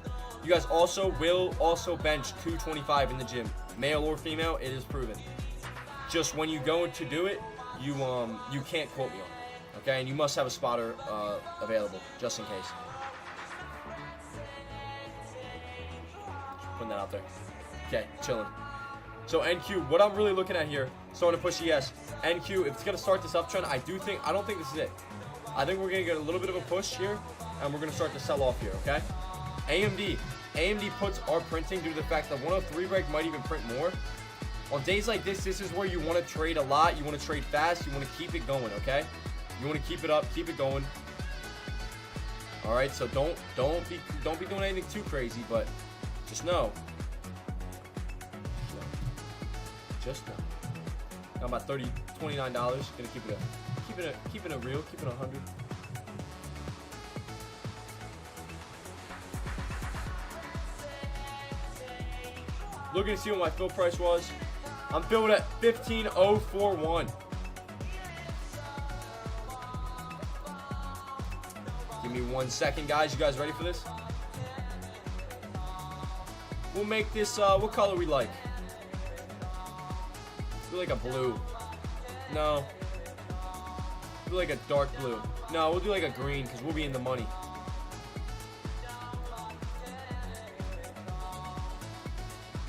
You guys will also bench 225 in the gym, male or female. It is proven. Just when you go to do it, you can't quote me on it, okay? And you must have a spotter available just in case. Just putting that out there. Okay, chilling. So NQ, what I'm really looking at here, starting to push ES. NQ, if it's gonna start this uptrend, I don't think this is it. I think we're gonna get a little bit of a push here, and we're gonna start to sell off here, okay? AMD puts are printing due to the fact that 103 break might even print more. On days like this is where you want to trade a lot. You want to trade fast. You want to keep it going, okay? You want to keep it up, keep it going. All right, so don't be doing anything too crazy, but just know. Just know. Got about $29. Gonna keep it a real, keep it 100. Looking to see what my fill price was. I'm filled at 15,041. Give me 1 second, guys. You guys ready for this? We'll make this, what color we like? Do like a blue. No. Do like a dark blue. No, we'll do like a green because we'll be in the money.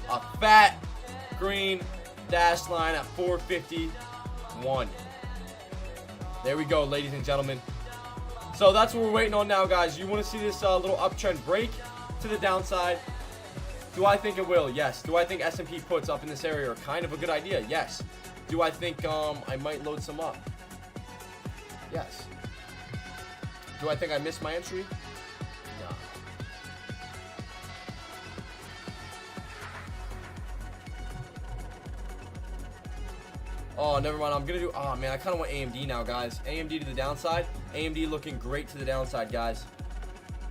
A fat green dash line at 451. There we go, ladies and gentlemen. So that's what we're waiting on now, guys. You want to see this little uptrend break to the downside? Do I think it will? Yes. Do I think S&P puts up in this area are kind of a good idea? Yes. Do I think I might load some up? Yes. Do I think I missed my entry? No. Oh, never mind. I'm going to do... Oh, man, I kind of want AMD now, guys. AMD to the downside. AMD looking great to the downside, guys.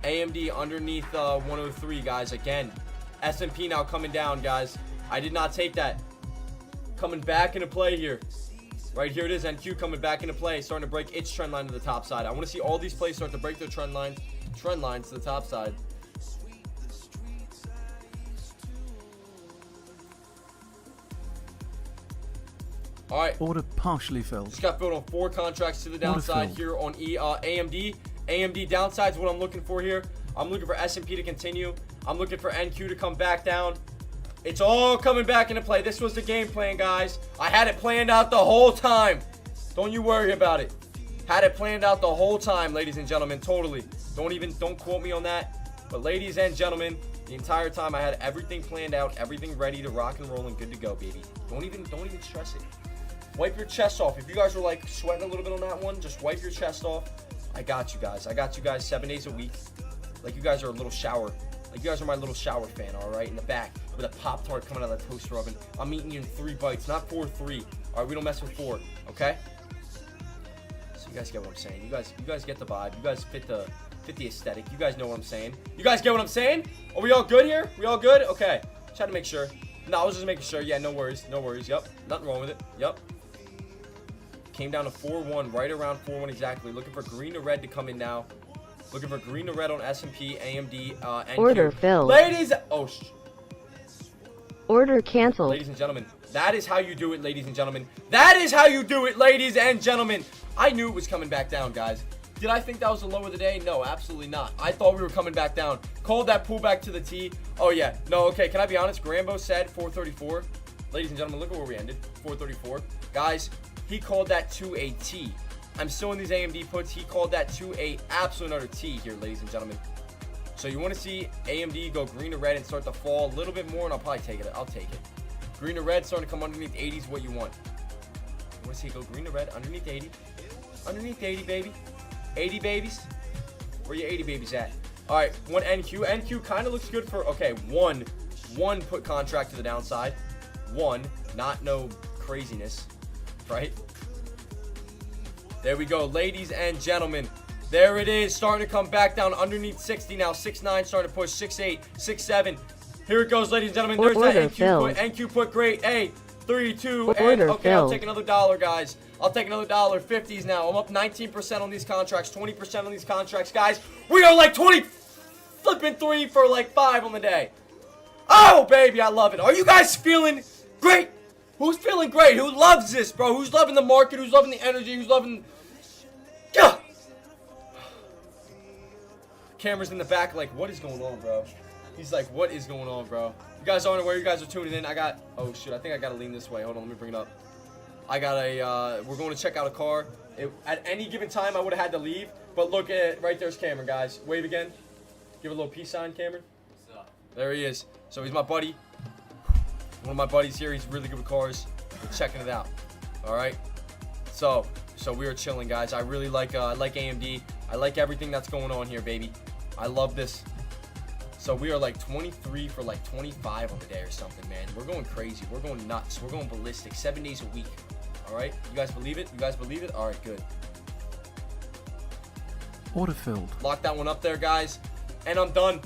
AMD underneath 103, guys. Again, S&P now coming down, guys. I did not take that. Coming back into play here. Right here it is. NQ coming back into play. Starting to break its trend line to the top side. I want to see all these plays start to break their trend lines to the top side. All right. Order partially filled. Just got filled on 4 contracts to the downside here on AMD. AMD downside is what I'm looking for here. I'm looking for S&P to continue. I'm looking for NQ to come back down. It's all coming back into play. This was the game plan, guys. I had it planned out the whole time. Don't you worry about it. Had it planned out the whole time, ladies and gentlemen. Totally. Don't quote me on that. But ladies and gentlemen, the entire time I had everything planned out, everything ready to rock and roll and good to go, baby. Don't even stress it. Wipe your chest off. If you guys were like sweating a little bit on that one, just wipe your chest off. I got you guys. I got you guys 7 days a week. Like you guys are a little shower. Like you guys are my little shower fan, all right? In the back with a Pop-Tart coming out of the toaster oven. I'm eating you in 3 bites, not 4, 3. All right, we don't mess with 4, okay? So you guys get what I'm saying. You guys get the vibe. You guys fit the aesthetic. You guys know what I'm saying. You guys get what I'm saying? Are we all good here? We all good? Okay. Just had to make sure. No, I was just making sure. Yeah, no worries. No worries. Yep. Nothing wrong with it. Yep. Came down to 4-1, right around 4-1 exactly. Looking for green to red to come in now. Looking for green to red on S&P, AMD, NQ. Order filled. Ladies, Order canceled. Ladies and gentlemen, that is how you do it, ladies and gentlemen. That is how you do it, ladies and gentlemen. I knew it was coming back down, guys. Did I think that was the low of the day? No, absolutely not. I thought we were coming back down. Called that pullback to the T. Oh, yeah. No, okay. Can I be honest? Grambo said 434. Ladies and gentlemen, look at where we ended. 434. Guys, he called that to a T. I'm still in these AMD puts. He called that to a absolute utter T here, ladies and gentlemen. So you want to see AMD go green to red and start to fall a little bit more, and I'll probably take it. I'll take it. Green to red starting to come underneath 80 is what you want. You want to see it go green to red underneath 80. Underneath 80, baby. 80 babies. Where your 80 babies at? All right, one NQ. NQ kind of looks good for, okay, one put contract to the downside. One, not no craziness, right? There we go, ladies and gentlemen. There it is, starting to come back down underneath 60 now. 6.9 starting to push 6.8, 6.7. Here it goes, ladies and gentlemen. There's that NQ put. NQ put, great. Hey, 3, 2, and okay, I'll take another $1, guys. I'll take another $1. 50s now. I'm up 19% on these contracts, 20% on these contracts, guys. We are like 20 flipping 3 for like 5 on the day. Oh, baby, I love it. Are you guys feeling great? Who's feeling great? Who loves this, bro? Who's loving the market? Who's loving the energy? Who's loving... Yeah. Camera's in the back like, what is going on, bro? He's like, what is going on, bro? You guys aren't aware. You guys are tuning in. I got... Oh, shoot. I think I got to lean this way. Hold on. Let me bring it up. I got a... we're going to check out a car. At any given time, I would have had to leave. But look at it. Right there's Cameron, guys. Wave again. Give a little peace sign, Cameron. What's up? There he is. So he's my buddy. One of my buddies here. He's really good with cars. We're checking it out. All right. So we are chilling, guys. I really like AMD. I like everything that's going on here, baby. I love this. So we are like 23 for like 25 on the day or something, man. We're going crazy. We're going nuts. We're going ballistic. 7 days a week. All right. You guys believe it? You guys believe it? All right, good. Order filled. Lock that one up there, guys. And I'm done.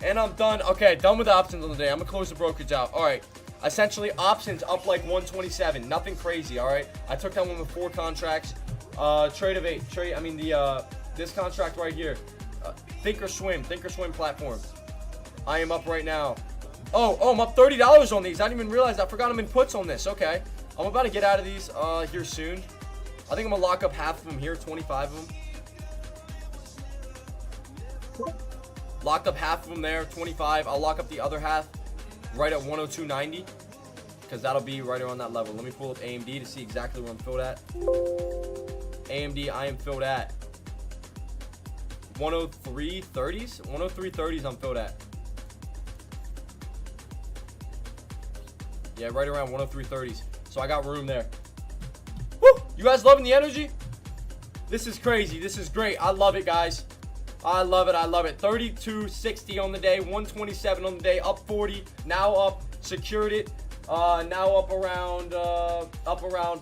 Okay, done with the options on the day. I'm going to close the brokerage out. All right. Essentially, options up like 127. Nothing crazy, all right? I took that one with 4 contracts. Trade of 8. This contract right here. Thinkorswim platform. I am up right now. Oh, I'm up $30 on these. I didn't even realize. I forgot I'm in puts on this. Okay. I'm about to get out of these here soon. I think I'm going to lock up half of them here, 25 of them. Locked up half of them there, 25. I'll lock up the other half right at 102.90 because that'll be right around that level. Let me pull up AMD to see exactly where I'm filled at. AMD, I am filled at 103.30s. 103.30s I'm filled at. Yeah, right around 103.30s. So I got room there. Woo! You guys loving the energy? This is crazy. This is great. I love it, guys. I love it. 32.60 on the day, 127 on the day, up 40. Now up, secured it. Now up around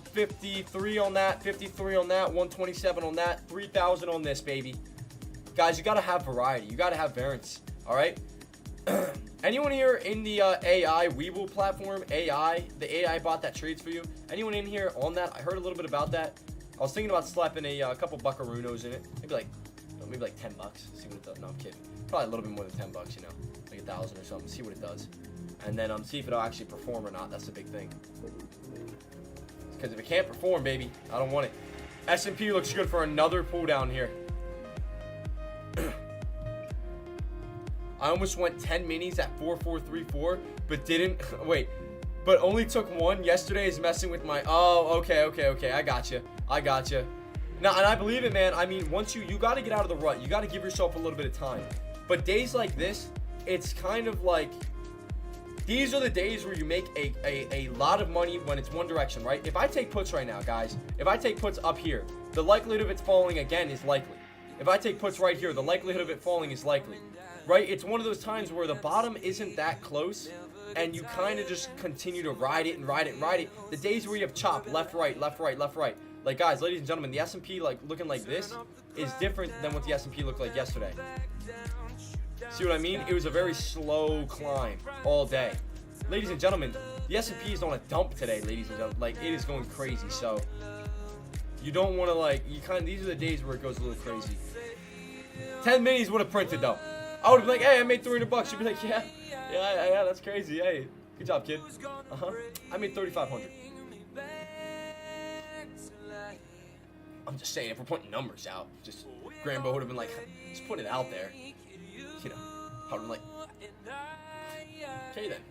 53 on that, 53 on that, 127 on that, 3,000 on this, baby. Guys, you gotta have variety. You gotta have variance. All right. Anyone here in the AI Weeble platform, the AI bot that trades for you? Anyone in here on that? I heard a little bit about that. I was thinking about slapping a couple buckaroos in it, maybe like $10. See what it does. No, I'm kidding. Probably a little bit more than $10, you know, like 1,000 or something. See what it does, and then see if it'll actually perform or not. That's the big thing. Because if it can't perform, baby, I don't want it. S&P looks good for another pull down here. I almost went 10 minis at 4434, but didn't. Wait, but only took one. Yesterday is messing with my. Oh, okay. I got you. Now, and I believe it, man. I mean, once you got to get out of the rut. You got to give yourself a little bit of time. But days like this, it's kind of like these are the days where you make a lot of money when it's one direction, right? If I take puts right now, guys, if I take puts up here, the likelihood of it falling again is likely. If I take puts right here, the likelihood of it falling is likely. Right? It's one of those times where the bottom isn't that close and you kind of just continue to ride it. The days where you have chop, left, right. Like, guys, ladies and gentlemen, the S&P, like, looking like this is different than what the S&P looked like yesterday. See what I mean? It was a very slow climb all day. Ladies and gentlemen, the S&P is on a dump today, ladies and gentlemen. Like, it is going crazy, so you don't want to, like, these are the days where it goes a little crazy. 10 minis would have printed, though. I would have been like, hey, I made $300. You'd be like, yeah, that's crazy. Hey, good job, kid. I made $3,500. I'm just saying, if we're putting numbers out, just Grambo would have been like, just put it out there. You know, I would have been like, okay then.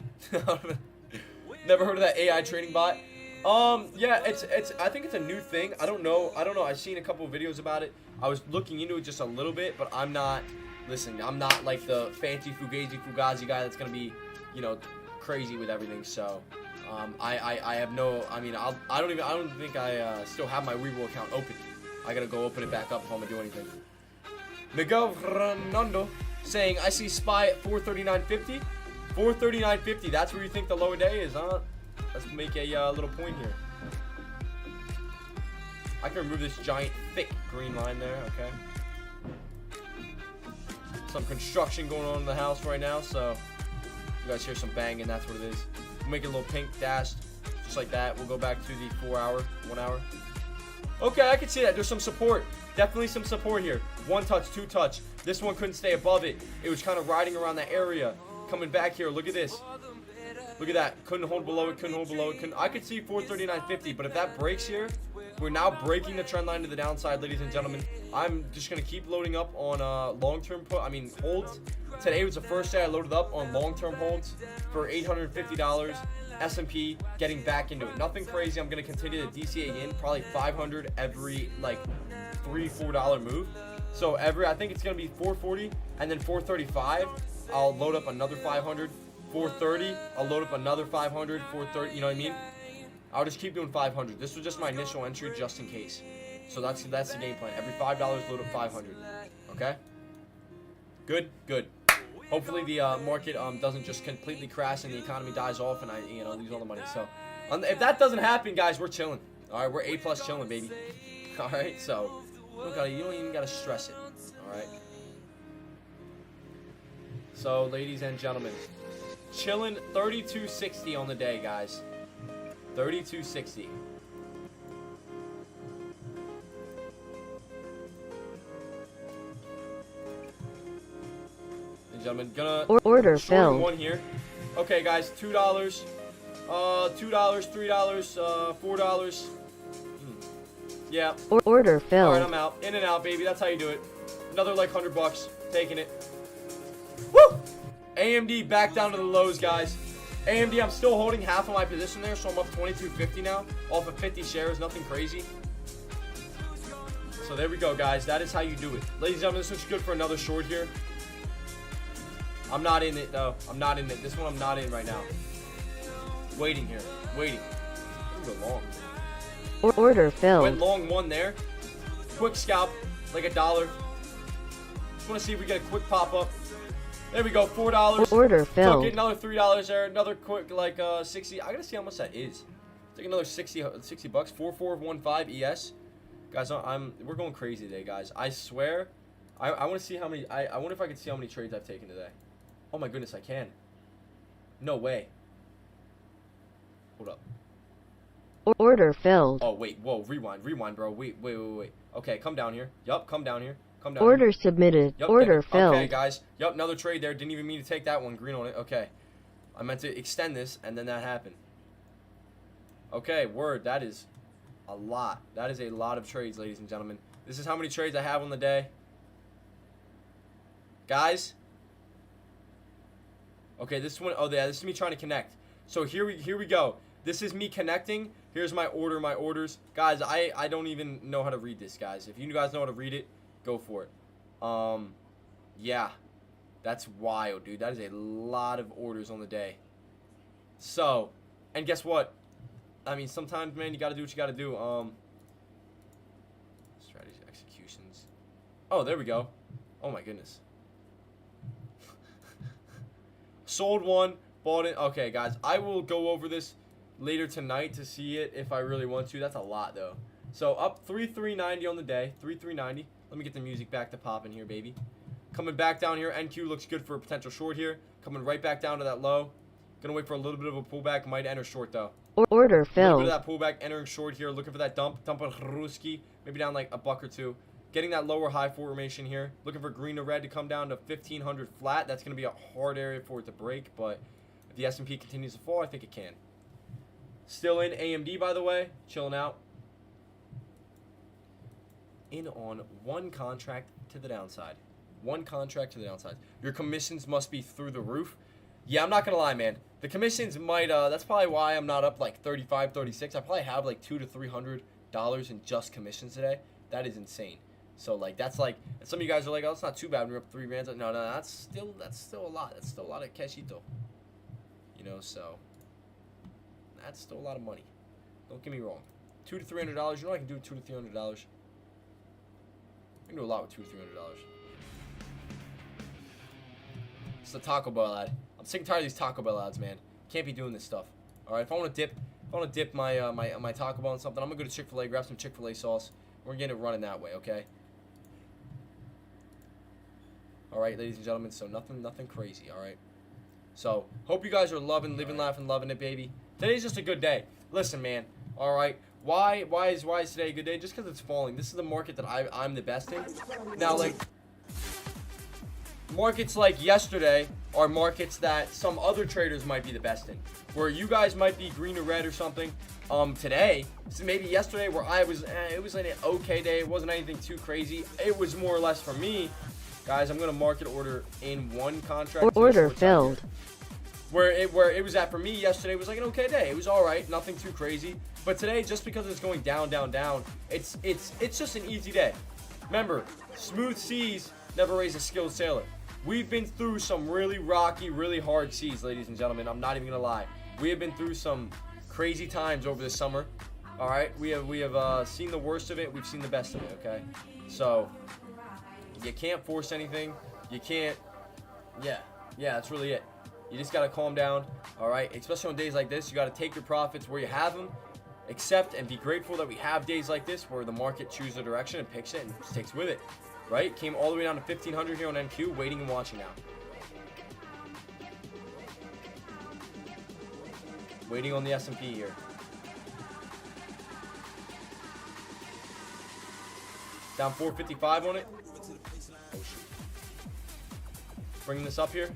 Never heard of that AI trading bot. Yeah, I think it's a new thing. I don't know. I've seen a couple of videos about it. I was looking into it just a little bit, but I'm not like the fancy fugazi guy that's gonna be, you know, crazy with everything. So, I have no. I mean, I don't think I still have my Weeble account open. I gotta go open it back up if I'm gonna do anything. Miguel Fernando saying, I see SPY at 439.50. 439.50. That's where you think the lower day is, huh? Let's make a little point here. I can remove this giant, thick green line there. Okay. Some construction going on in the house right now, so you guys hear some banging. That's what it is. We'll make it a little pink dash, just like that. We'll go back to the 1 hour. Okay, I can see that. There's some support. Definitely some support here. 1 touch, 2 touch. This one couldn't stay above it. It was kind of riding around that area. Coming back here. Look at this. Look at that. Couldn't hold below it. I could see 439.50, but if that breaks here, we're now breaking the trend line to the downside, ladies and gentlemen. I'm just going to keep loading up on long-term holds. Today was the first day I loaded up on long-term holds for $850. S&P getting back into it. Nothing crazy. I'm going to continue to DCA in probably 500 every like $3-4 move. So I think it's going to be 440 and then 435. I'll load up another 500. 430. I'll load up another 500. 430. You know what I mean? I'll just keep doing 500. This was just my initial entry, just in case. So that's the game plan. Every $5, load up 500. Okay. Good. Hopefully the market doesn't just completely crash and the economy dies off and I lose all the money. So if that doesn't happen, guys, we're chilling. All right, we're A+ chilling, baby. All right, so you don't even gotta stress it. All right. So, ladies and gentlemen, chilling 32.60 on the day, guys. 32.60. Gentlemen, gonna order short filled. one here. Okay, guys, $2, $2, $3, $4. Yeah. Order filled. All right, I'm out. In and out, baby. That's how you do it. Another like $100. Taking it. Woo! AMD back down to the lows, guys. AMD, I'm still holding half of my position there, so I'm up 22.50 now, off of 50 shares. Nothing crazy. So there we go, guys. That is how you do it. Ladies and gentlemen, this looks good for another short here. I'm not in it, though. I'm not in it. This one I'm not in right now. Waiting here. Waiting. I'm gonna go long. Order filled. Went long one there. Quick scalp, like $1. Just want to see if we get a quick pop up. There we go, $4. Order Took filled. it, another $3 there, another quick, like, 60. I gotta see how much that is. Take another 60 bucks, 4415 ES. Guys, we're going crazy today, guys. I swear, I want to see how many, I wonder if I can see how many trades I've taken today. Oh my goodness, I can. No way. Hold up. Order filled. Oh, wait, whoa, rewind, bro. Wait. Okay, come down here. Yup, come down here. Come down Order here. submitted. Yep, Order filled. Okay, guys. Yup, another trade there. Didn't even mean to take that one. Green on it. Okay. I meant to extend this, and then that happened. Okay, word. That is a lot. That is a lot of trades, ladies and gentlemen. This is how many trades I have on the day. Guys. Okay, this one. Oh, yeah, this is me trying to connect. So here we go. This is me connecting. Here's my orders. Guys, I don't even know how to read this, guys. If you guys know how to read it, go for it. Yeah. That's wild, dude. That is a lot of orders on the day. So, and guess what? I mean, sometimes, man, you got to do what you got to do. Strategy, executions. Oh, there we go. Oh, my goodness. Sold one, bought it. Okay, guys, I will go over this later tonight to see it if I really want to. That's a lot, though. So, up 3,390 on the day. 3,390. Let me get the music back to popping here, baby. Coming back down here. NQ looks good for a potential short here. Coming right back down to that low. Gonna wait for a little bit of a pullback. Might enter short, though. Order A little filled. bit of that pullback, entering short here. Looking for that dump. Dump on Hruski. Maybe down like a buck or two. Getting that lower high formation here. Looking for green to red to come down to 1,500 flat. That's going to be a hard area for it to break. But if the S&P continues to fall, I think it can. Still in AMD, by the way. Chilling out. In on one contract to the downside. One contract to the downside. Your commissions must be through the roof. Yeah, I'm not going to lie, man. The commissions might, that's probably why I'm not up like 35, 36. I probably have like $200 to $300 in just commissions today. That is insane. So, like, that's like, and some of you guys are like, oh, it's not too bad when you're up 3 grand. No, that's still a lot. That's still a lot of cashito. You know, so, that's still a lot of money. Don't get me wrong. $200 to $300. You know I can do $200 to $300. I can do a lot with $200 to $300. It's the Taco Bell ad. I'm sick and tired of these Taco Bell ads, man. Can't be doing this stuff. All right, if I want to dip my my Taco Bell in something, I'm gonna go to Chick-fil-A, grab some Chick-fil-A sauce. We're getting it running that way, okay? All right, ladies and gentlemen. So nothing crazy. All right. So hope you guys are loving, living, laughing, loving it, baby. Today's just a good day. Listen, man. All right. Why is today a good day? Just because it's falling. This is the market that I'm the best in. Now, like, markets like yesterday are markets that some other traders might be the best in. Where you guys might be green or red or something. Today, so maybe yesterday where I was, it was an okay day. It wasn't anything too crazy. It was more or less for me. Guys, I'm going to market order in one contract. Order filled. Where it was at for me yesterday was like an okay day. It was all right, nothing too crazy. But today, just because it's going down, it's just an easy day. Remember, smooth seas never raise a skilled sailor. We've been through some really rocky, really hard seas, ladies and gentlemen. I'm not even gonna lie. We have been through some crazy times over the summer. All right, we have seen the worst of it. We've seen the best of it. Okay, so you can't force anything. You can't. Yeah, that's really it. You just gotta calm down. All right, especially on days like this, you gotta take your profits where you have them. Accept and be grateful that we have days like this where the market chooses a direction and picks it and sticks with it. Right? Came all the way down to 1,500 here on NQ, waiting and watching now. Waiting on the S&P here. Down 455 on it. Oh, shoot. Bringing this up here.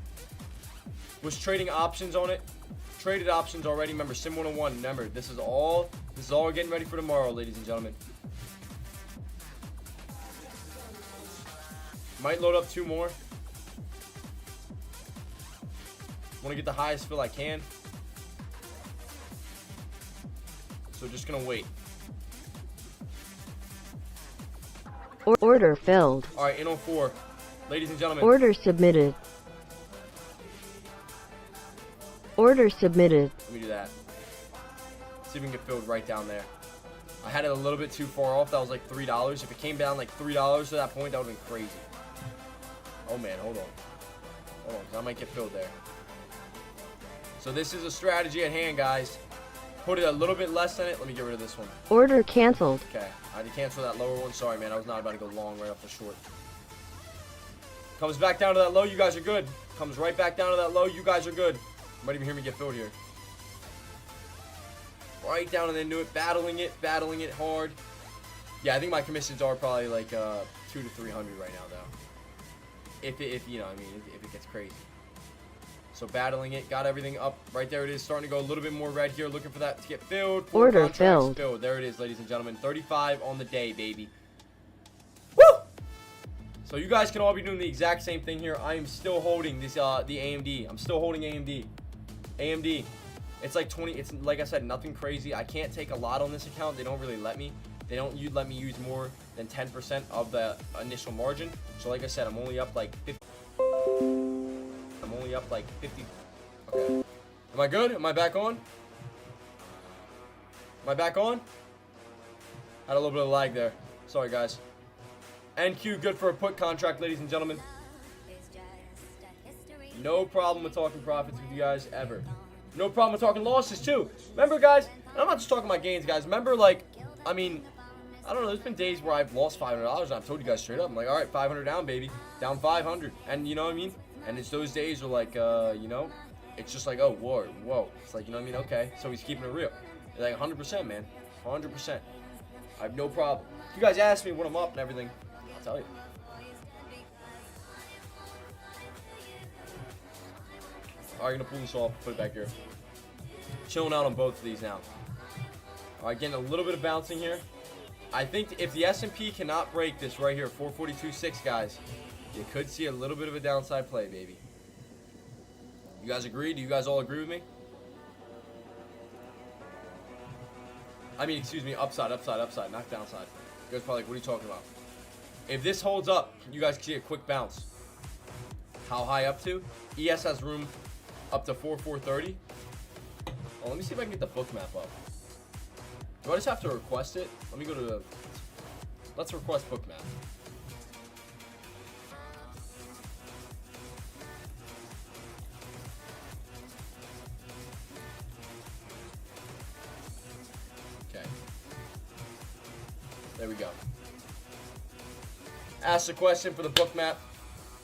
Was trading options on it. Traded options already. Remember, Sim 101. Remember, this is all getting ready for tomorrow, ladies and gentlemen. Might load up 2 more. Want to get the highest fill I can. So just gonna wait. Order filled. All right, in on 4. Ladies and gentlemen. Order submitted. Order submitted. Let me do that. See if we can get filled right down there. I had it a little bit too far off. That was like $3. If it came down like $3 to that point, that would have been crazy. Oh man, hold on. Hold on, 'cause I might get filled there. So this is a strategy at hand, guys. Put it a little bit less than it. Let me get rid of this one. Order canceled. Okay, I had to cancel that lower one. Sorry, man. I was not about to go long right off the short. Comes back down to that low. You guys are good. Comes right back down to that low. You guys are good. You might even hear me get filled here. Right down and into it. Battling it hard. Yeah, I think my commissions are probably like 200 to 300 right now, though. If you know, I mean, if it gets crazy. So battling it, got everything up. Right there it is, starting to go a little bit more red here. Looking for that to get filled. Order filled. There it is, ladies and gentlemen. 35 on the day, baby. Woo! So you guys can all be doing the exact same thing here. I am still holding this, the AMD. I'm still holding AMD. AMD. It's like 20. It's like I said, nothing crazy. I can't take a lot on this account. They don't really let me. They don't let me use more than 10% of the initial margin. So like I said, I'm only up like 50. I'm only up like 50. Okay. Am I good? Am I back on? Am I back on? Had a little bit of lag there. Sorry, guys. NQ, good for a put contract, ladies and gentlemen. No problem with talking profits with you guys, ever. No problem with talking losses, too. Remember, guys, and I'm not just talking about gains, guys. Remember, like, I mean, I don't know, there's been days where I've lost $500 and I've told you guys straight up. I'm like, all right, 500 down, baby. Down 500. And you know what I mean? And it's those days where, like, you know, it's just like, oh, whoa. It's like, you know what I mean? Okay, so he's keeping it real. Like, 100%, man. 100%. I have no problem. If you guys ask me when I'm up and everything, I'll tell you. All right, gonna pull this off, put it back here. Chilling out on both of these now. All right, getting a little bit of bouncing here. I think if the S&P cannot break this right here, 442.6, guys, you could see a little bit of a downside play, baby. You guys agree? Do you guys all agree with me? I mean, excuse me, upside, not downside. You guys probably like, what are you talking about? If this holds up, you guys can see a quick bounce. How high up to? ES has room up to 4430. Oh, let me see if I can get the book map up. Do I just have to request it? Let me go to the... Let's request book map. Okay. There we go. Ask the question for the book map.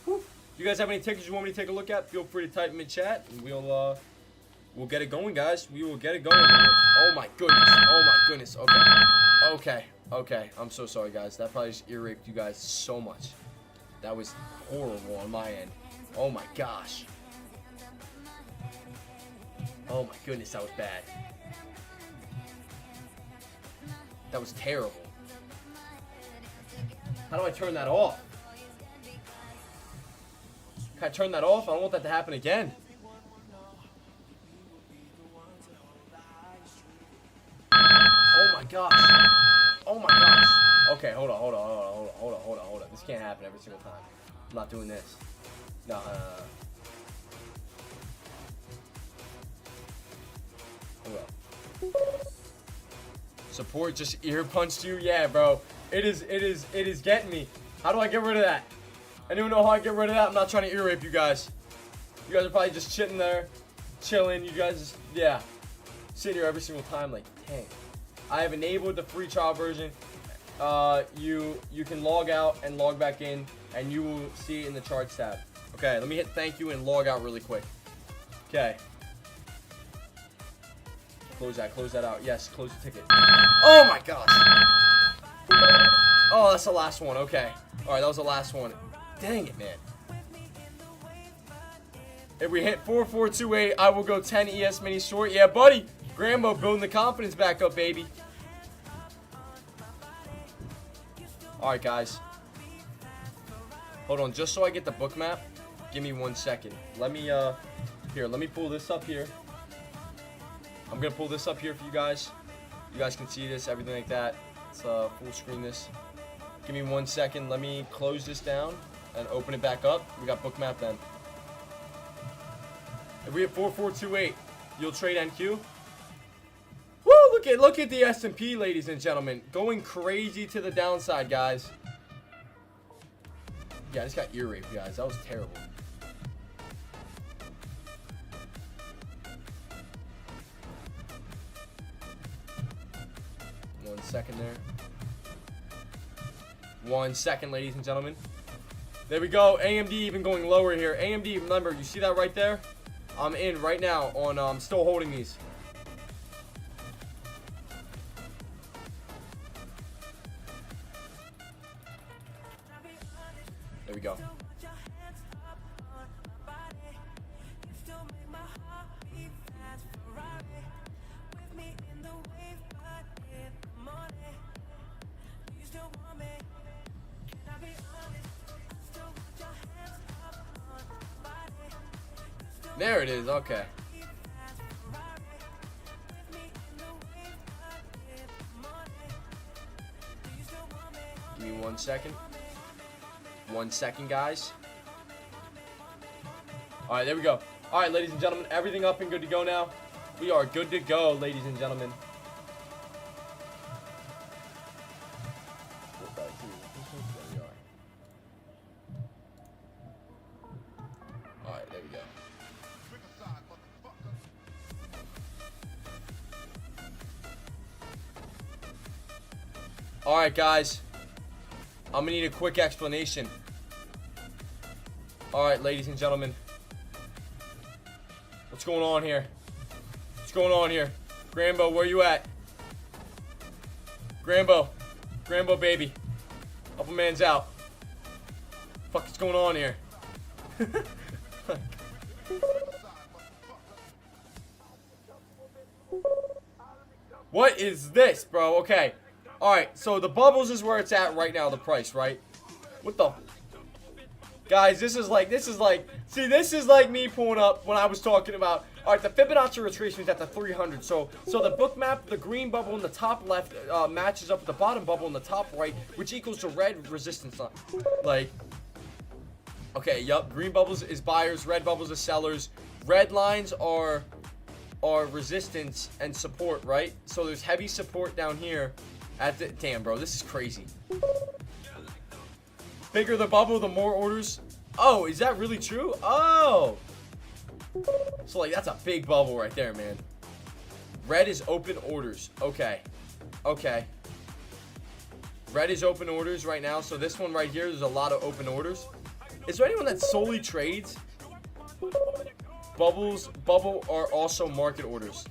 Woo. You guys have any tickets you want me to take a look at? Feel free to type them in chat, and we'll get it going, guys. We will get it going. Oh my goodness. Okay. I'm so sorry, guys. That probably just ear raped you guys so much. That was horrible on my end. Oh my gosh. Oh my goodness, that was bad. That was terrible. How do I turn that off? Can I turn that off? I don't want that to happen again. Oh my gosh. Okay, hold on. This can't happen every single time. I'm not doing this. No. Hold up. Support just ear punched you? Yeah, bro. It is getting me. How do I get rid of that? Anyone know how I get rid of that? I'm not trying to ear rape you guys. You guys are probably just sitting there, chilling. You guys just, yeah. Sit here every single time like, dang. I have enabled the free trial version. You can log out and log back in, and you will see it in the charts tab. Okay, let me hit thank you and log out really quick. Okay. Close that out. Yes, close the ticket. Oh my gosh. Oh, that's the last one. Okay. All right, that was the last one. Dang it, man. If we hit 4428, I will go 10 ES mini short. Yeah, buddy. Grambo building the confidence back up, baby. All right, guys. Hold on, just so I get the book map, give me 1 second. Let me, let me pull this up here. I'm gonna pull this up here for you guys. You guys can see this, everything like that. Let's full screen this. Give me 1 second. Let me close this down and open it back up. We got book map then. If we hit 4428, you'll trade NQ. Woo! Look at the S&P, ladies and gentlemen, going crazy to the downside, guys. Yeah, I just got ear raped, guys. That was terrible. 1 second there. 1 second, ladies and gentlemen. There we go. AMD even going lower here. AMD, remember, you see that right there? I'm in right now on still holding these. There we go. There it is. Okay. Give me 1 second. 1 second, guys. All right, there we go. All right, ladies and gentlemen, everything up and good to go now. We are good to go, ladies and gentlemen. All right, there we go. All right, guys. I'm gonna need a quick explanation. All right, ladies and gentlemen. What's going on here? What's going on here? Grambo, where you at? Grambo. Grambo, baby. Up a man's out. Fuck is going on here? What is this, bro? Okay. Alright, so the bubbles is where it's at right now, the price, right? What the... Guys, this is like, see, this is like me pulling up when I was talking about, alright, the Fibonacci retracement is at the 300, so the book map, the green bubble in the top left matches up with the bottom bubble in the top right, which equals the red resistance line. Like, okay, yup, green bubbles is buyers, red bubbles is sellers, red lines are resistance and support, right? So there's heavy support down here. Damn, bro, this is crazy. Bigger the bubble, the more orders. Oh, is that really true? Oh. So, like, that's a big bubble right there, man. Red is open orders. Okay. Okay. Red is open orders right now. So, this one right here, there's a lot of open orders. Is there anyone that solely trades? Bubble are also market orders.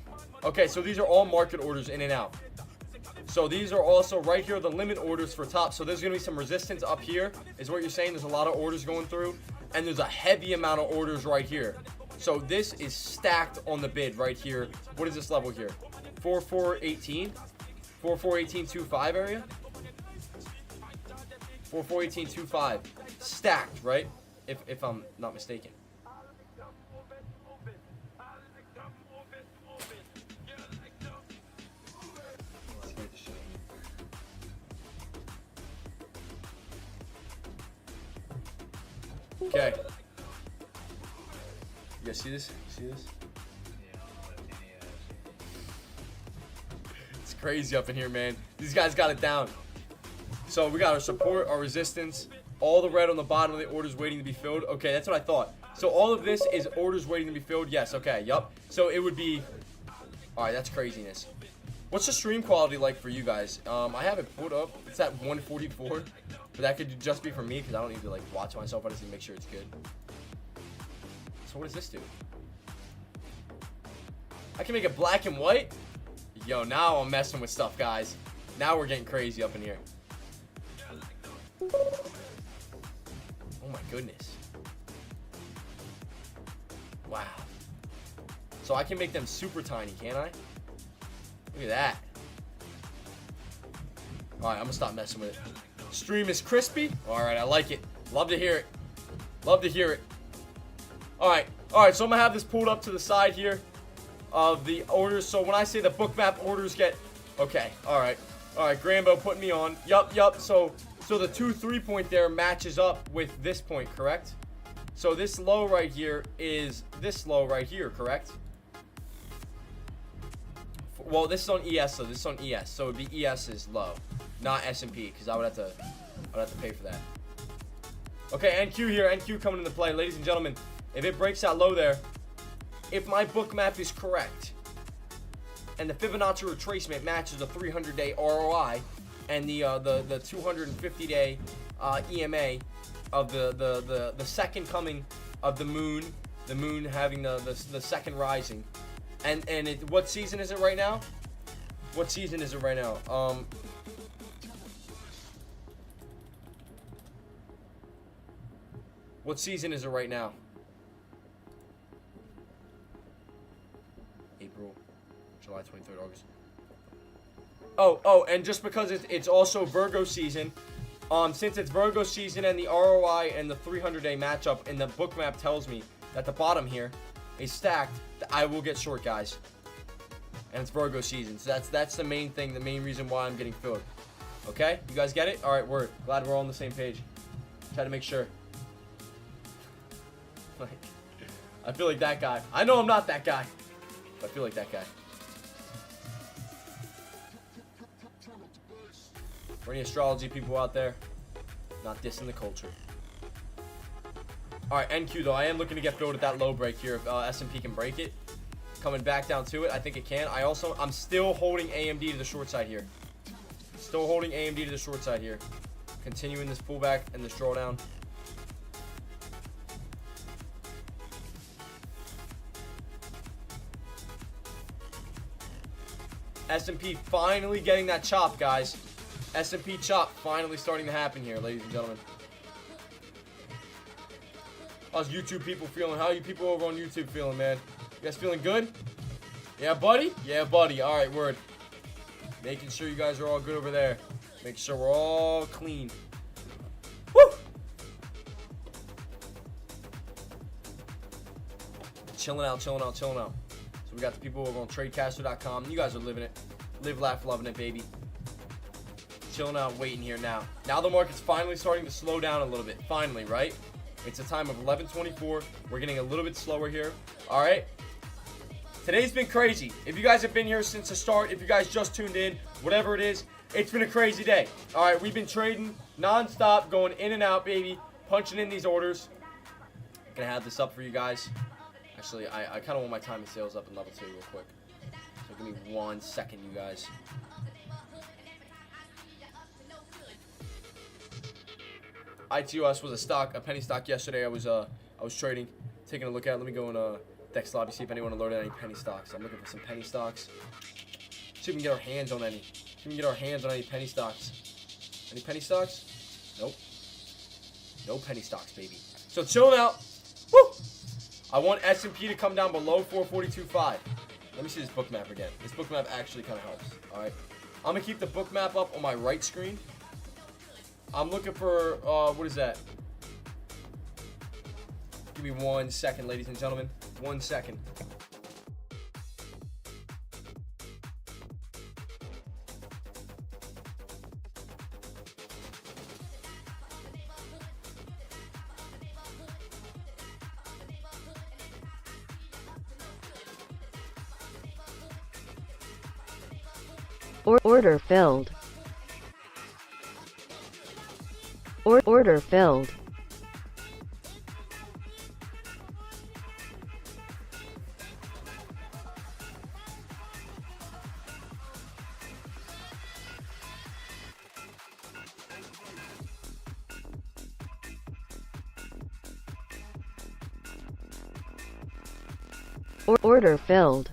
Okay, so these are all market orders in and out. So these are also right here, the limit orders for top. So there's going to be some resistance up here, is what you're saying. There's a lot of orders going through. And there's a heavy amount of orders right here. So this is stacked on the bid right here. What is this level here? 4418? 4418.25 area? 4418.25. Stacked, right? If I'm not mistaken. Okay. You guys see this? See this? It's crazy up in here, man. These guys got it down. So we got our support, our resistance, all the red on the bottom of the orders waiting to be filled. Okay, that's what I thought. So all of this is orders waiting to be filled. Yes, okay, yup. So it would be... Alright, that's craziness. What's the stream quality like for you guys? I have it pulled up. It's at 144. But that could just be for me because I don't need to like watch myself. I just need to make sure it's good. So what does this do? I can make it black and white? Yo, now I'm messing with stuff, guys. Now we're getting crazy up in here. Oh my goodness. Wow. So I can make them super tiny, can't I? Look at that. Alright, I'm gonna stop messing with it. Stream is crispy. Alright, I like it. Love to hear it. Love to hear it. Alright, so I'm gonna have this pulled up to the side here of the orders. So when I say the book map orders get... Okay, alright. Alright, Grambo putting me on. Yup. So the 2-3 point there matches up with this point, correct? So this low right here is this low right here, correct? Well, this is on ES, so this is on ES. So it would be ES's low, not S&P, because I would have to pay for that. Okay, NQ here, NQ coming into play. Ladies and gentlemen, if it breaks that low there, if my book map is correct, and the Fibonacci retracement matches the 300-day ROI and the 250-day EMA of the second coming of the moon having the second rising. And what season is it right now? What season is it right now? What season is it right now? April, July 23rd, August. Oh, and just because it's also Virgo season, since it's Virgo season and the ROI and the 300-day matchup, and the book map tells me that the bottom here is stacked, I will get short, guys. And it's Virgo season, so that's the main thing, the main reason why I'm getting filled. Okay, you guys get it? All right, word. Glad we're all on the same page. Try to make sure. Like, I feel like that guy. I know I'm not that guy, but I feel like that guy. For any astrology people out there, not dissing the culture. All right, NQ though, I am looking to get filled at that low break here if S&P can break it. Coming back down to it, I think it can. I'm still holding AMD to the short side here. Still holding AMD to the short side here. Continuing this pullback and this drawdown. S&P finally getting that chop, guys. S&P chop finally starting to happen here, ladies and gentlemen. How's YouTube people feeling? How are you people over on YouTube feeling, man? You guys feeling good? Yeah, buddy? Yeah, buddy. All right, word. Making sure you guys are all good over there. Making sure we're all clean. Woo! Chilling out. So we got the people over on tradecaster.com. You guys are living it. Live, laugh, loving it, baby. Chilling out, waiting here now. Now the market's finally starting to slow down a little bit. Finally, right? It's a time of 11:24. We're getting a little bit slower here. All right? Today's been crazy. If you guys have been here since the start, if you guys just tuned in, whatever it is, it's been a crazy day. All right, we've been trading non-stop, going in and out, baby, punching in these orders. Gonna have this up for you guys. Actually, I kind of want my time of sales up in level 2 real quick. So give me 1 second, you guys. ITOS was a penny stock yesterday. I was trading, taking a look at it. Let me go in Dex Lobby, see if anyone alerted any penny stocks. I'm looking for some penny stocks. See if we can get our hands on any. See if we can get our hands on any penny stocks. Any penny stocks? Nope. No penny stocks, baby. So chilling out. Woo! I want S&P to come down below 442.5. Let me see this book map again. This book map actually kind of helps. All right. I'm gonna keep the book map up on my right screen. I'm looking for what is that? Give me 1 second, ladies and gentlemen. 1 second. Order filled. Order filled. Order filled.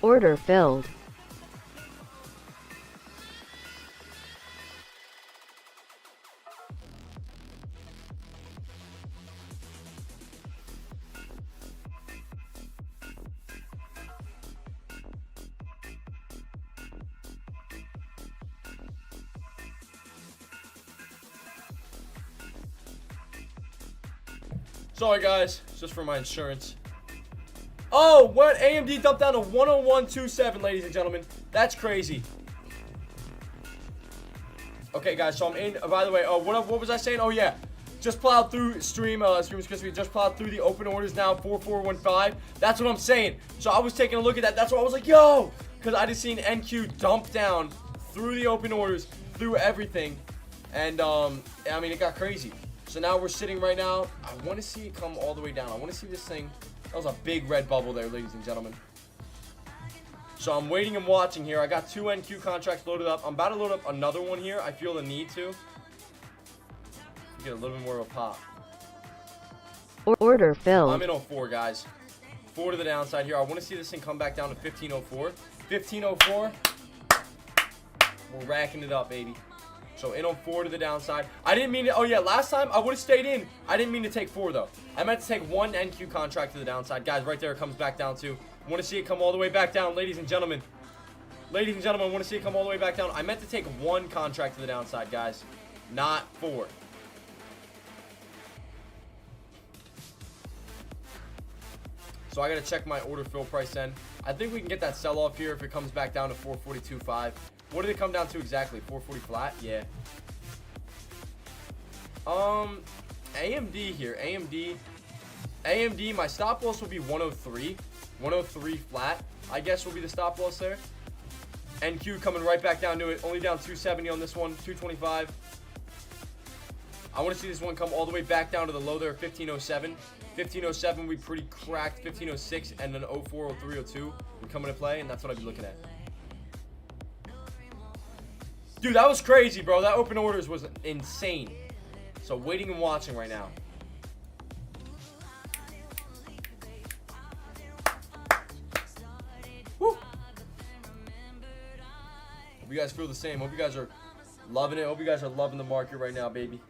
Order filled. Sorry, guys. It's just for my insurance. Oh, what? AMD dumped down to 101.27, ladies and gentlemen. That's crazy. Okay, guys. So I'm in. By the way, what was I saying? Oh, yeah. Just plowed through streamers because we just plowed through the open orders now, 4415. That's what I'm saying. So I was taking a look at that. That's why I was like, yo, because I just seen NQ dump down through the open orders, through everything, and I mean, it got crazy. So now we're sitting right now. I want to see it come all the way down. I want to see this thing. That was a big red bubble there, ladies and gentlemen. So I'm waiting and watching here. I got 2 NQ contracts loaded up. I'm about to load up another one here. I feel the need to. Get a little bit more of a pop. Order filled. I'm in on 4, guys. 4 to the downside here. I want to see this thing come back down to 1504. 1504. We're racking it up, baby. So in on 4 to the downside. I didn't mean to. Oh, yeah. Last time I would have stayed in. I didn't mean to take 4, though. I meant to take 1 NQ contract to the downside. Guys, right there it comes back down to. I want to see it come all the way back down, ladies and gentlemen. Ladies and gentlemen, I want to see it come all the way back down. I meant to take 1 contract to the downside, guys. Not 4. So I got to check my order fill price then. I think we can get that sell off here if it comes back down to 442.5. What did it come down to exactly? 440 flat? Yeah. AMD here. AMD, my stop loss will be 103. 103 flat, I guess, will be the stop loss there. NQ coming right back down to it. Only down 270 on this one. 225. I want to see this one come all the way back down to the low there, 1507. 1507, we pretty cracked 1506, and then 04, 03, 02 would come into play, and that's what I'd be looking at. Dude, that was crazy, bro. That open orders was insane. So waiting and watching right now. Woo! Hope you guys feel the same. Hope you guys are loving it. Hope you guys are loving the market right now, baby.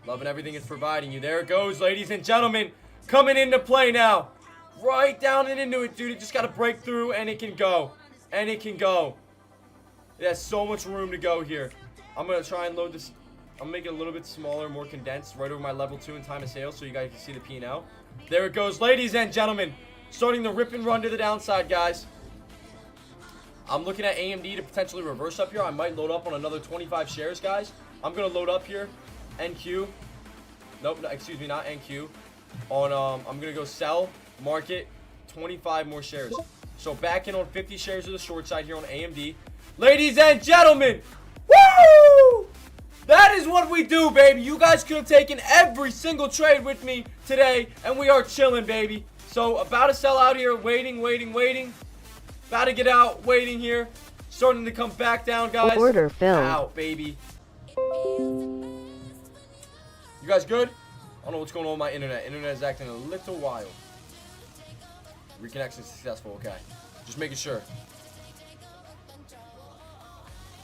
Loving everything it's providing you. There it goes, ladies and gentlemen. Coming into play now. Right down and into it, dude. It just got to break through, and it can go. And it can go. It has so much room to go here. I'm going to try and load this. I'm making it a little bit smaller, more condensed, right over my level 2 in time of sale so you guys can see the P&L. There it goes, ladies and gentlemen. Starting the rip and run to the downside, guys. I'm looking at AMD to potentially reverse up here. I might load up on another 25 shares, guys. I'm going to load up here. NQ. Nope, no, excuse me, not NQ. On I'm gonna go sell, market, 25 more shares. So back in on 50 shares of the short side here on AMD. Ladies and gentlemen, woo! That is what we do, baby. You guys could have taken every single trade with me today, and we are chilling, baby. So about to sell out here, waiting. About to get out, waiting here. Starting to come back down, guys. Order filled. Out, baby. You guys good? I don't know what's going on with my internet. Internet is acting a little wild. Reconnection successful. Okay. Just making sure.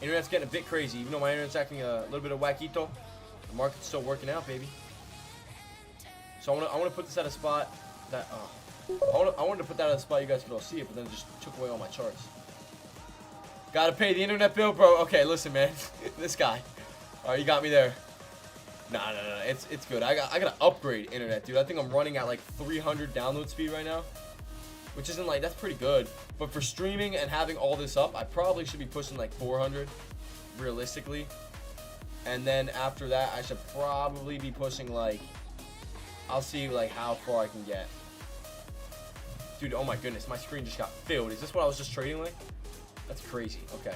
Internet's getting a bit crazy. Even though my internet's acting a little bit of wackito, the market's still working out, baby. So I want to put this at a spot that I wanted to put that at a spot you guys could all see it, but then it just took away all my charts. Gotta pay the internet bill, bro. Okay, listen, man. This guy. All right, you got me there. No. It's good. I gotta upgrade internet, dude. I think I'm running at like 300 download speed right now, which isn't like, that's pretty good. But for streaming and having all this up, I probably should be pushing like 400, realistically. And then after that, I should probably be pushing like, I'll see like how far I can get. Dude, oh my goodness, my screen just got filled. Is this what I was just trading like? That's crazy. Okay.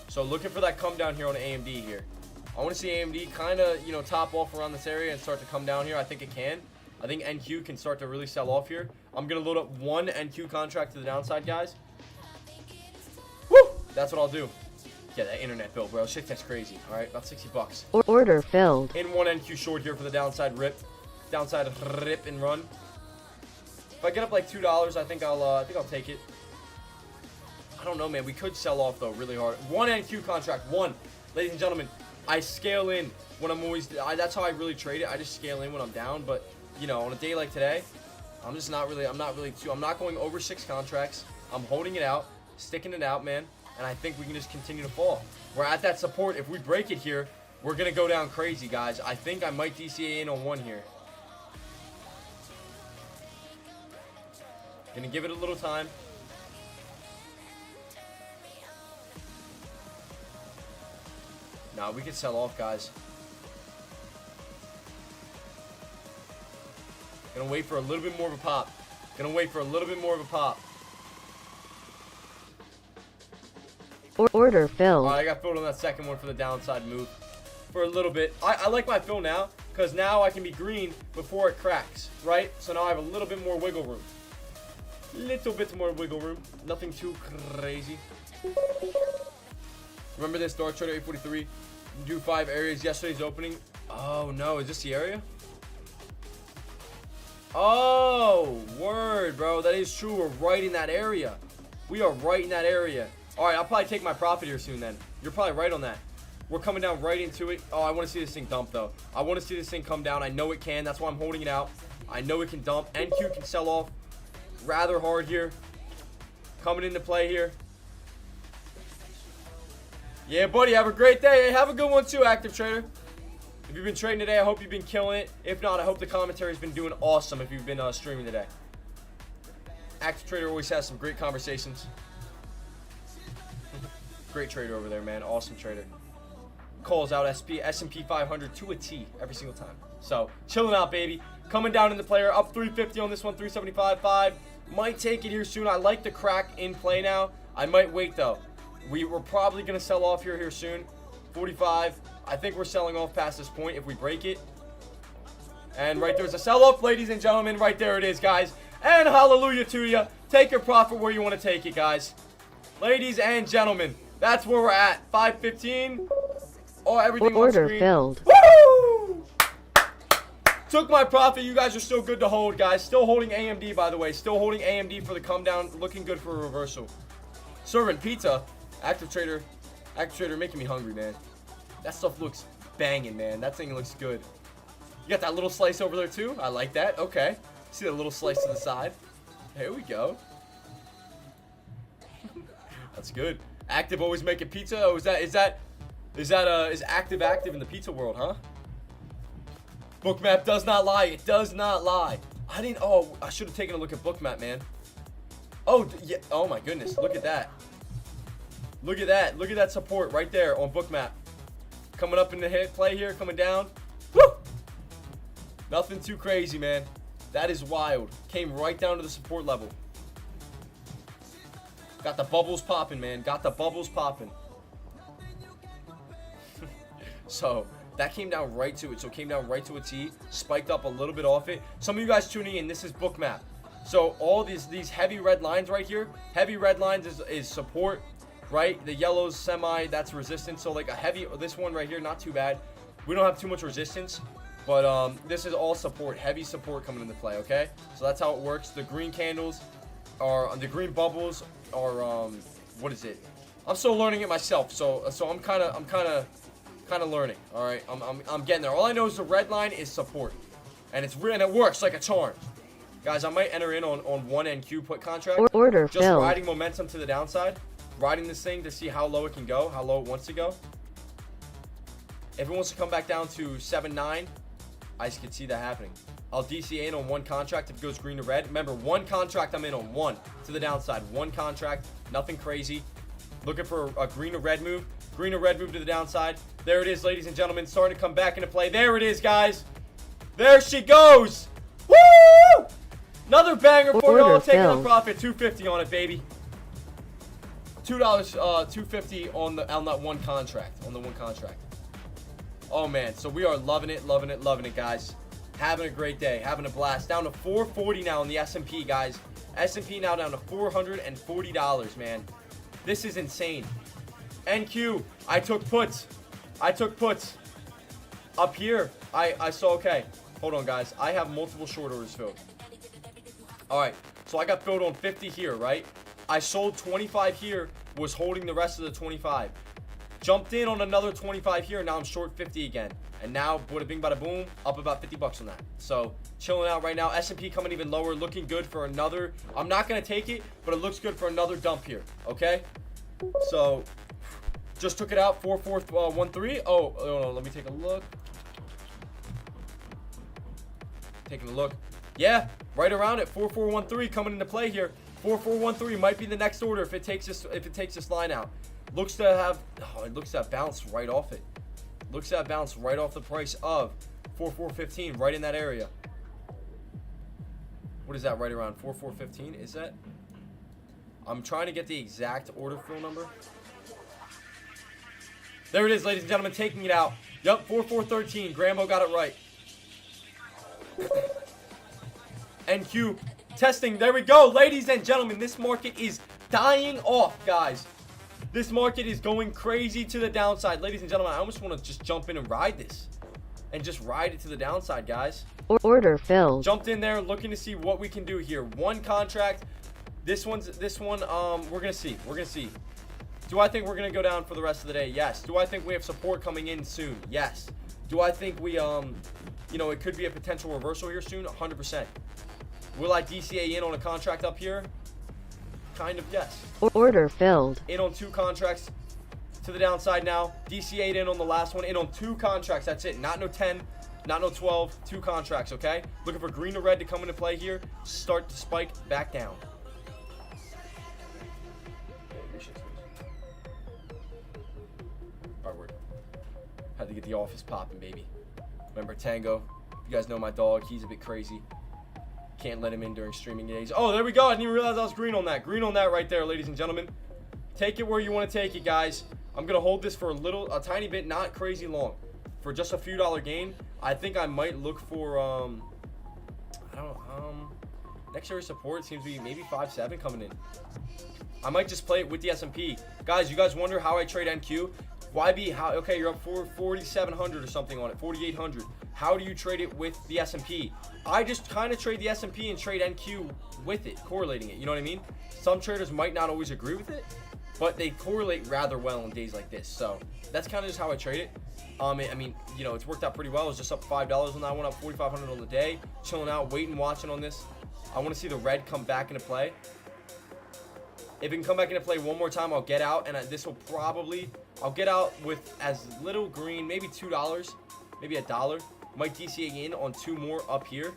So looking for that come down here on AMD here. I want to see AMD kind of, you know, top off around this area and start to come down here. I think it can. I think NQ can start to really sell off here. I'm going to load up 1 NQ contract to the downside, guys. Woo! That's what I'll do. Yeah, that internet bill, bro. Shit, that's crazy. All right, about 60 bucks. Order filled. In 1 NQ short here for the downside rip. Downside rip and run. If I get up like $2, I think I'll take it. I don't know, man. We could sell off, though, really hard. 1 NQ contract. 1. Ladies and gentlemen, I scale in when I'm always... that's how I really trade it. I just scale in when I'm down. But, you know, on a day like today, I'm not going over 6 contracts. I'm holding it out, sticking it out, man. And I think we can just continue to fall. We're at that support. If we break it here, we're going to go down crazy, guys. I think I might DCA in on one here. Gonna give it a little time. Nah, we can sell off, guys. Gonna wait for a little bit more of a pop. Gonna wait for a little bit more of a pop. Order filled. Alright, I got filled on that second one for the downside move. For a little bit. I like my fill now, because now I can be green before it cracks, right? So now I have a little bit more wiggle room. Little bit more wiggle room. Nothing too crazy. Remember this, Dark Trader 843? Do 5 areas. Yesterday's opening. Oh, no. Is this the area? Oh, word, bro. That is true. We're right in that area. We are right in that area. All right, I'll probably take my profit here soon then. You're probably right on that. We're coming down right into it. Oh, I want to see this thing dump, though. I want to see this thing come down. I know it can. That's why I'm holding it out. I know it can dump. NQ can sell off rather hard here. Coming into play here. Yeah, buddy. Have a great day. Hey, have a good one, too, Active Trader. If you've been trading today, I hope you've been killing it. If not, I hope the commentary's been doing awesome if you've been streaming today. Active Trader always has some great conversations. Great trader over there, man. Awesome trader. Calls out S&P 500 to a T every single time. So, chilling out, baby. Coming down in the player. Up 350 on this one. 375.5. Might take it here soon. I like the crack in play now. I might wait, though. We're probably going to sell off here soon. 45. I think we're selling off past this point if we break it. And right there's a sell-off, ladies and gentlemen. Right there it is, guys. And hallelujah to you. Take your profit where you want to take it, guys. Ladies and gentlemen, that's where we're at. 515. Oh, everything on Order screen. filled. Woo! Took my profit. You guys are still good to hold, guys. Still holding AMD, by the way. Still holding AMD for the come down. Looking good for a reversal. Serving pizza. Active Trader, making me hungry, man. That stuff looks banging, man. That thing looks good. You got that little slice over there, too? I like that. Okay. See that little slice to the side? There we go. That's good. Active always making pizza. Oh, is active in the pizza world, huh? Bookmap does not lie. It does not lie. I should have taken a look at Bookmap, man. Oh, yeah. Oh my goodness. Look at that. Look at that. Look at that support right there on Bookmap. Coming up in the hit play here, coming down. Woo! Nothing too crazy, man. That is wild. Came right down to the support level. Got the bubbles popping, man. Got the bubbles popping. So, that came down right to it. So, it came down right to a T. Spiked up a little bit off it. Some of you guys tuning in, this is Bookmap. So, all these heavy red lines right here. Heavy red lines is support, right? The yellow's semi, that's resistance. So, like a heavy, this one right here, not too bad. We don't have too much resistance. But this is all support. Heavy support coming into play, okay? So, that's how it works. The green candles are, the green bubbles are, what is it? I'm still learning it myself. So I'm kind of learning. All right, I'm getting there. All I know is the red line is support, and it works like a charm. Guys, I might enter in on one NQ put contract. Order just filled. riding momentum to the downside, riding this thing to see how low it can go, how low it wants to go. If it wants to come back down to 7.9, I just could see that happening. I'll DCA in on one contract if it goes green to red. Remember, one contract I'm in on, one to the downside. One contract, nothing crazy. Looking for a green to red move. Green to red move to the downside. There it is, ladies and gentlemen. Starting to come back into play. There it is, guys. There she goes. Woo! Another banger for y'all. Taking a profit. $250 on it, baby. $2, $250 on that one contract. On the one contract. Oh, man. So we are loving it, loving it, loving it, guys. Having a great day. Having a blast. Down to 440 now in the S&P, guys. S&P now down to $440, man. This is insane. NQ, I took puts. Up here, I saw, okay. Hold on, guys. I have multiple short orders filled. All right, so I got filled on 50 here, right? I sold 25 here, was holding the rest of the 25. Jumped in on another 25 here, and now I'm short 50 again. And now, bada bing, bada boom, up about 50 bucks on that. So, chilling out right now. S&P coming even lower, looking good for another. I'm not going to take it, but it looks good for another dump here, okay? So, Just took it out. 4413. Oh, no, let me take a look. Taking a look. Yeah, right around it. 4413 coming into play here. 4413 might be the next order if it takes this line out. Looks to have, it looks to have bounced right off it. Looks to have bounced right off the price of 4415, right in that area. What is that, right around 4415? Is that? I'm trying to get the exact order fill number. There it is, ladies and gentlemen, taking it out. Yep, 4413. Grambo got it right. NQ testing. There we go, ladies and gentlemen. This market is dying off, guys. This market is going crazy to the downside. Ladies and gentlemen, I almost want to just jump in and ride this. And just ride it to the downside, guys. Order filled. Jumped in there looking to see what we can do here. One contract. This one, we're going to see. We're going to see. Do I think we're going to go down for the rest of the day? Yes. Do I think we have support coming in soon? Yes. Do I think we, it could be a potential reversal here soon? 100%. Will I DCA in on a contract up here? Kind of, yes. Order filled. In on 2 contracts to the downside now. DCA'd in on the last one. In on 2 contracts. That's it. Not no 10, not no 12. 2 contracts, okay? Looking for green or red to come into play here. Start to spike back down. Alright, had to get the office popping, baby. Remember Tango? You guys know my dog. He's a bit crazy. Can't let him in during streaming days. Oh, there we go. I didn't even realize I was green on that. Green on that right there, ladies and gentlemen. Take it where you want to take it, guys. I'm going to hold this for a tiny bit, not crazy long. For just a few dollar gain. I think I might look for, next area support seems to be maybe 5.7 coming in. I might just play it with the S&P. Guys, you guys wonder how I trade NQ? YB, okay, you're up 4,700 or something on it, 4,800. How do you trade it with the S&P? I just kind of trade the S&P and trade NQ with it, correlating it. You know what I mean? Some traders might not always agree with it, but they correlate rather well on days like this. So that's kind of just how I trade it. I mean, it's worked out pretty well. It's just up $5 on that one, up 4,500 on the day. Chilling out, waiting, watching on this. I want to see the red come back into play. If it can come back into play one more time, I'll get out, and this will probably, I'll get out with as little green, maybe $2, maybe $1. Might DCA in on 2 more up here,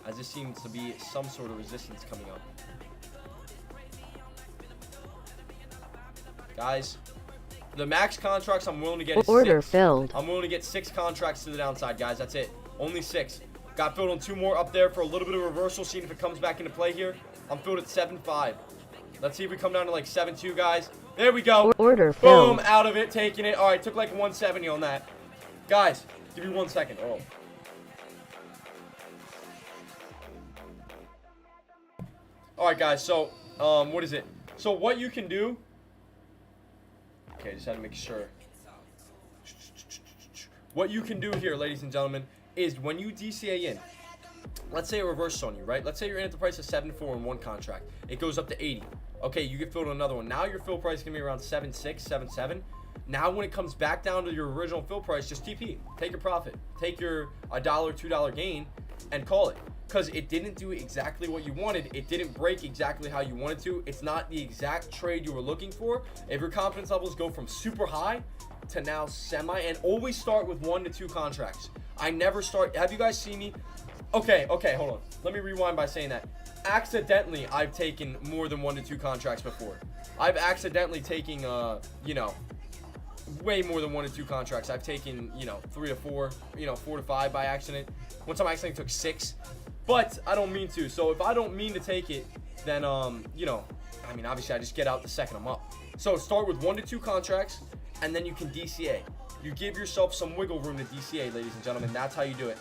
as this seems to be some sort of resistance coming up. Guys, the max contracts I'm willing to get is 6. Order filled. I'm willing to get 6 contracts to the downside, guys. That's it. Only 6. Got filled on 2 more up there for a little bit of reversal, seeing if it comes back into play here. I'm filled at 7.5. Let's see if we come down to like 7.2, guys. There we go. Order filled. Boom, out of it, taking it. All right, took like 170 on that. Guys, give me 1 second. Oh. All right, guys, so what is it? So what you can do, okay, just had to make sure. What you can do here, ladies and gentlemen, is when you DCA in, let's say it reverses on you, right? Let's say you're in at the price of 7.4 in one contract. It goes up to 80. Okay, you get filled on another one. Now your fill price is going to be around 7.6, 7.7. Now when it comes back down to your original fill price, just TP. Take your profit. Take your $1, $2 gain and call it. Because it didn't do exactly what you wanted. It didn't break exactly how you wanted to. It's not the exact trade you were looking for. If your confidence levels go from super high to now semi, and always start with 1 to 2 contracts. I never start. Have you guys seen me? Okay, hold on. Let me rewind by saying that. Accidentally, I've taken more than 1 to 2 contracts before. I've accidentally taken, way more than 1 to 2 contracts. I've taken, 3 to 4, 4 to 5 by accident. One time I accidentally took 6, but I don't mean to. So if I don't mean to take it, then, obviously I just get out the second I'm up. So start with 1 to 2 contracts, and then you can DCA. You give yourself some wiggle room to DCA, ladies and gentlemen. That's how you do it.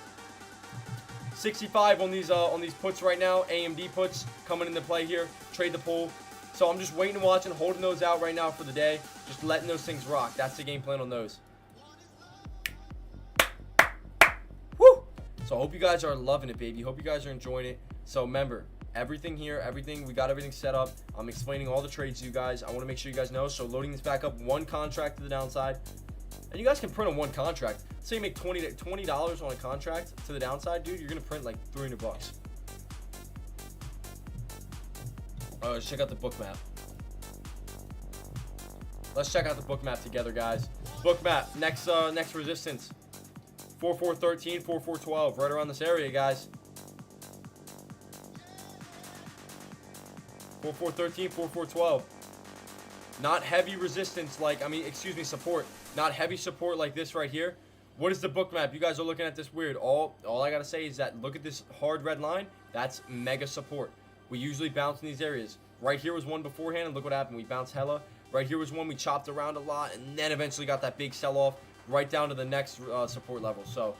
65 on these puts right now. AMD puts coming into play here. Trade the pull. So I'm just waiting and watching, holding those out right now for the day. Just letting those things rock. That's the game plan on those. Woo! So I hope you guys are loving it, baby. Hope you guys are enjoying it. So remember, everything here, we got everything set up. I'm explaining all the trades to you guys. I want to make sure you guys know. So loading this back up, 1 contract to the downside. And you guys can print on 1 contract. Say you make $20 on a contract to the downside, dude, you're going to print like $300. Let's check out the book map. Let's check out the book map together, guys. Book map. Next resistance. 4413, 4412. Right around this area, guys. 4413, 4412. Not heavy resistance like, excuse me, support. Not heavy support like this right here. What is the book map? You guys are looking at this weird. All I gotta say is that look at this hard red line. That's mega support. We usually bounce in these areas. Right here was one beforehand, and look what happened. We bounced hella. Right here was one we chopped around a lot, and then eventually got that big sell-off right down to the next support level. So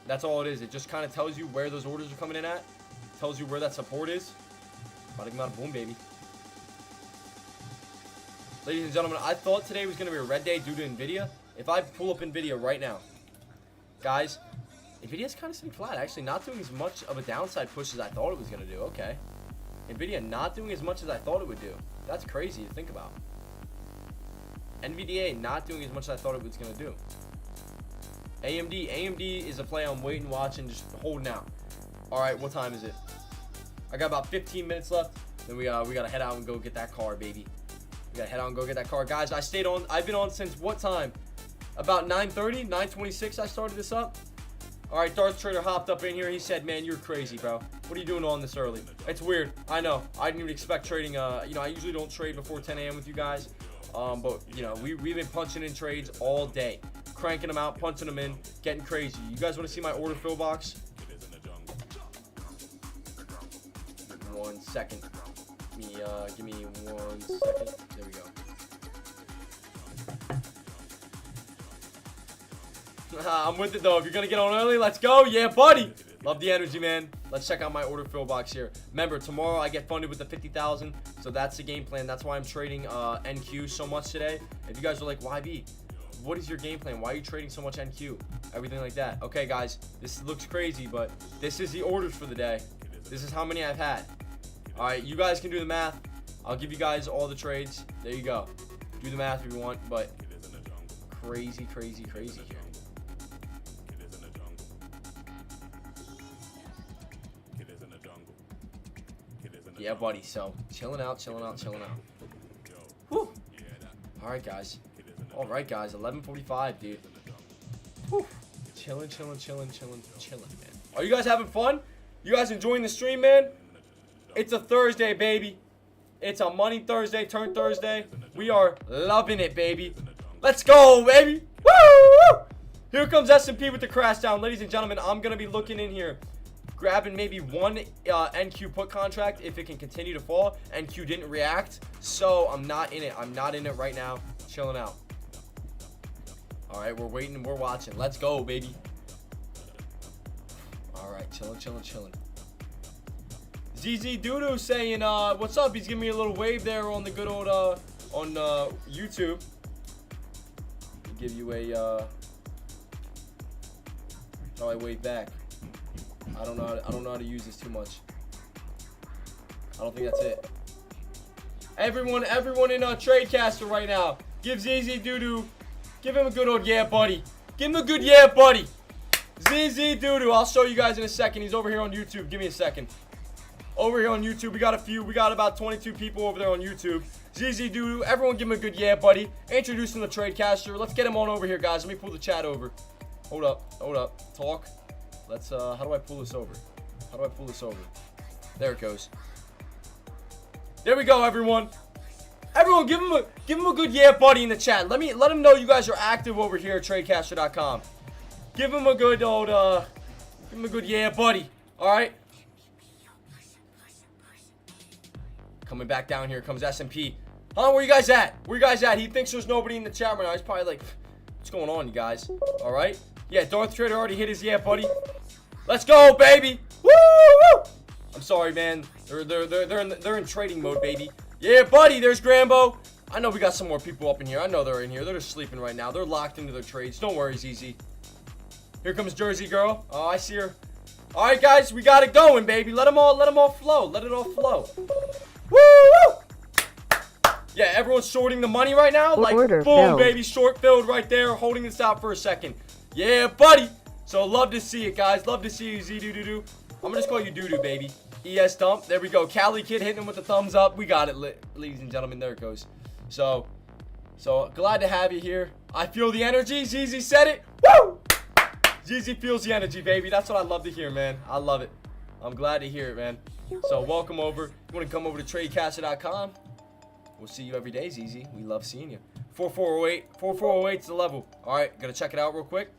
that's all it is. It just kind of tells you where those orders are coming in at. Tells you where that support is. Bada boom, baby. Ladies and gentlemen, I thought today was going to be a red day due to NVIDIA. If I pull up NVIDIA right now, guys, NVIDIA's kind of sitting flat. Actually, not doing as much of a downside push as I thought it was going to do. Okay. NVIDIA not doing as much as I thought it would do. That's crazy to think about. NVDA not doing as much as I thought it was going to do. AMD is a play on wait and watch and just holding out. All right, what time is it? I got about 15 minutes left. Then we got to head out and go get that car, baby. We got to head out and go get that car. Guys, I've been on since what time? About 9:30, 9:26 I started this up. All right, Darth Trader hopped up in here. He said, man, you're crazy, bro. What are you doing on this early? It's weird. I know. I didn't even expect trading. I usually don't trade before 10 a.m. with you guys. But, we've been punching in trades all day. Cranking them out, punching them in, getting crazy. You guys want to see my order fill box? 1 second. Give me 1 second. There we go. I'm with it, though. If you're going to get on early, let's go. Yeah, buddy. Love the energy, man. Let's check out my order fill box here. Remember, tomorrow I get funded with the 50,000. So that's the game plan. That's why I'm trading NQ so much today. If you guys are like, YB, what is your game plan? Why are you trading so much NQ? Everything like that. Okay, guys, this looks crazy, but this is the orders for the day. This is how many I've had. All right, you guys can do the math. I'll give you guys all the trades. There you go. Do the math if you want, but crazy, crazy, crazy here. Yeah, buddy. So, chilling out. Whew. All right, guys. 11:45, dude. Whew. Chilling, man. Are you guys having fun? You guys enjoying the stream, man? It's a Thursday, baby. It's a Money Thursday, Turn Thursday. We are loving it, baby. Let's go, baby. Woo! Here comes S&P with the crash down. Ladies and gentlemen, I'm going to be looking in here. Grabbing maybe one NQ put contract if it can continue to fall. NQ didn't react, so I'm not in it. I'm not in it right now. Chilling out. All right, we're waiting. We're watching. Let's go, baby. All right, chilling. ZZ Doodoo saying, what's up? He's giving me a little wave there on the good old, on YouTube. Give you a, how I wave back. I don't know how to use this too much. I don't think that's it. Everyone in Tradecaster right now, give ZZ Doodoo, give him a good old yeah, buddy. Give him a good yeah, buddy. ZZ Doodoo, I'll show you guys in a second. He's over here on YouTube. Give me a second. Over here on YouTube, we got about 22 people over there on YouTube. ZZ Doodoo, everyone give him a good yeah, buddy. Introduce him to Tradecaster. Let's get him on over here, guys. Let me pull the chat over. Hold up. Talk. Let's, how do I pull this over? There it goes. There we go, everyone. Everyone, give him a good yeah, buddy in the chat. Let him know you guys are active over here at Tradecaster.com. Give him a good old, give him a good yeah, buddy. All right. Coming back down here comes S&P. Huh? Where you guys at? He thinks there's nobody in the chat right now. He's probably like, what's going on, you guys? All right. Yeah, Darth Trader already hit his yeah, buddy. Let's go, baby. Woo! I'm sorry, man. They're in trading mode, baby. Yeah, buddy. There's Grambo. I know we got some more people up in here. I know they're in here. They're just sleeping right now. They're locked into their trades. Don't worry, ZZ. Here comes Jersey Girl. Oh, I see her. All right, guys, we got it going, baby. Let them all flow. Let it all flow. Woo! Yeah, everyone's shorting the money right now. Like, order boom, filled. baby. Short filled right there. Holding this out for a second. Yeah, buddy. So, love to see it, guys. Love to see you, Z-Doo-Doo-Doo. I'm going to just call you Doo-Doo, baby. ES dump. There we go. Cali Kid hitting him with the thumbs up. We got it, ladies and gentlemen. There it goes. So, So glad to have you here. I feel the energy. ZZ said it. Woo! ZZ feels the energy, baby. That's what I love to hear, man. I love it. I'm glad to hear it, man. So welcome over. You want to come over to TradeCaster.com? We'll see you every day, ZZ. We love seeing you. 4408. 4408 is the level. All right, gonna check it out real quick.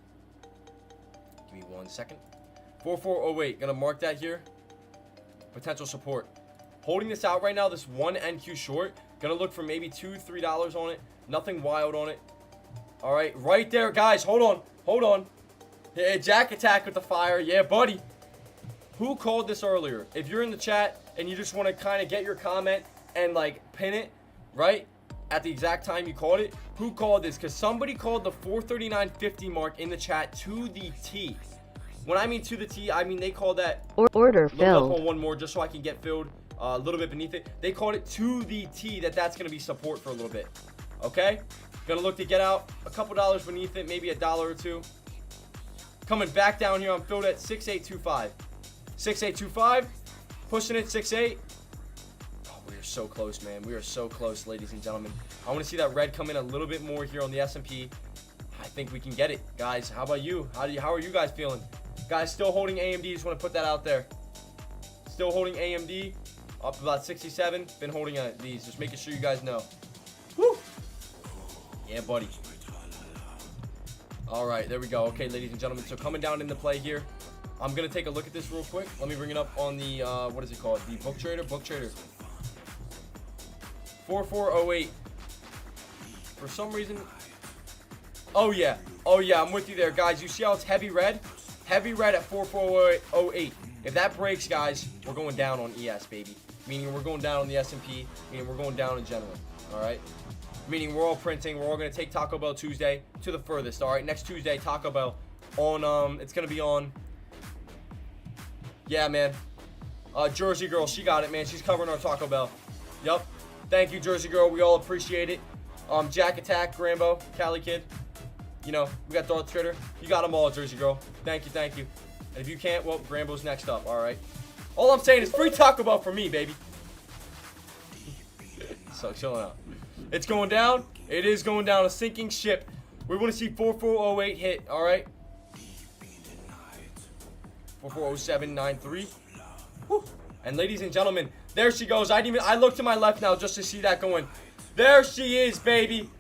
Give me 1 second. 4408. Gonna mark that here. Potential support. Holding this out right now. This one NQ short. Gonna look for maybe $2-3 on it. Nothing wild on it. All right, right there, guys. Hold on. Hold on. Yeah, Jack Attack with the fire. Yeah, buddy. Who called this earlier? If you're in the chat and you just want to kind of get your comment and like pin it, right? At the exact time you called it. Who called this? Because somebody called the 439.50 mark in the chat to the T. When I mean to the T, I mean they called that. Order Look up on filled. one more just so I can get filled a little bit beneath it. They called it to the T that's going to be support for a little bit. Okay? Gonna look to get out a couple dollars beneath it, maybe $1 or $2. Coming back down here, I'm filled at 6825. 6825, pushing it 68. Oh, we are so close, man. We are so close, ladies and gentlemen. I want to see that red come in a little bit more here on the S&P. I think we can get it, guys. How about you? How are you guys feeling? Guys, still holding AMD. Just want to put that out there. Still holding AMD. Up about 67. Been holding these. Just making sure you guys know. Woo! Yeah, buddy. All right, there we go. Okay, ladies and gentlemen. So coming down into play here. I'm going to take a look at this real quick. Let me bring it up on the, what is it called? The Book Trader? Book Trader. 4408. For some reason. Oh, yeah. Oh, yeah. I'm with you there, guys. You see how it's heavy red? Heavy red at 4408. If that breaks, guys, we're going down on ES, baby. Meaning we're going down on the S&P. Meaning we're going down in general. All right? Meaning we're all printing. We're all going to take Taco Bell Tuesday to the furthest. All right? Next Tuesday, Taco Bell on, it's going to be on. Yeah, man. Jersey Girl, she got it, man. She's covering our Taco Bell. Yup. Thank you, Jersey Girl. We all appreciate it. Jack Attack, Grambo, Cali Kid. You know, we got Darth Trader. You got them all, Jersey Girl. Thank you, thank you. And if you can't, well, Grambo's next up, all right? All I'm saying is free Taco Bell for me, baby. So, chilling out. It's going down. It is going down. A sinking ship. We want to see 4408 hit, all right? 440793. Woo. And ladies and gentlemen, there she goes. I look to my left now just to see that going. There she is, baby.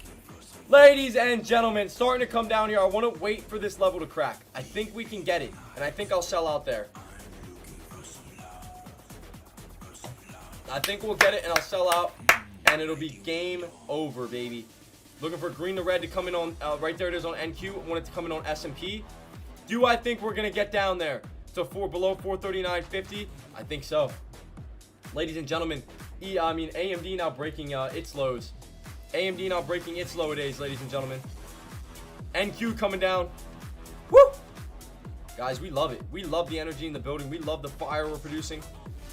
Ladies and gentlemen, starting to come down here. I want to wait for this level to crack. I think we can get it, and I think I'll sell out there. I think we'll get it, and I'll sell out, and it'll be game over, baby. Looking for green to red to come in on, right there it is on NQ. I want it to come in on S&P. Do I think we're going to get down there to below 439.50? I think so. Ladies and gentlemen, AMD now breaking its lows. AMD now breaking its low days, ladies and gentlemen. NQ coming down. Woo! Guys, we love it. We love the energy in the building. We love the fire we're producing.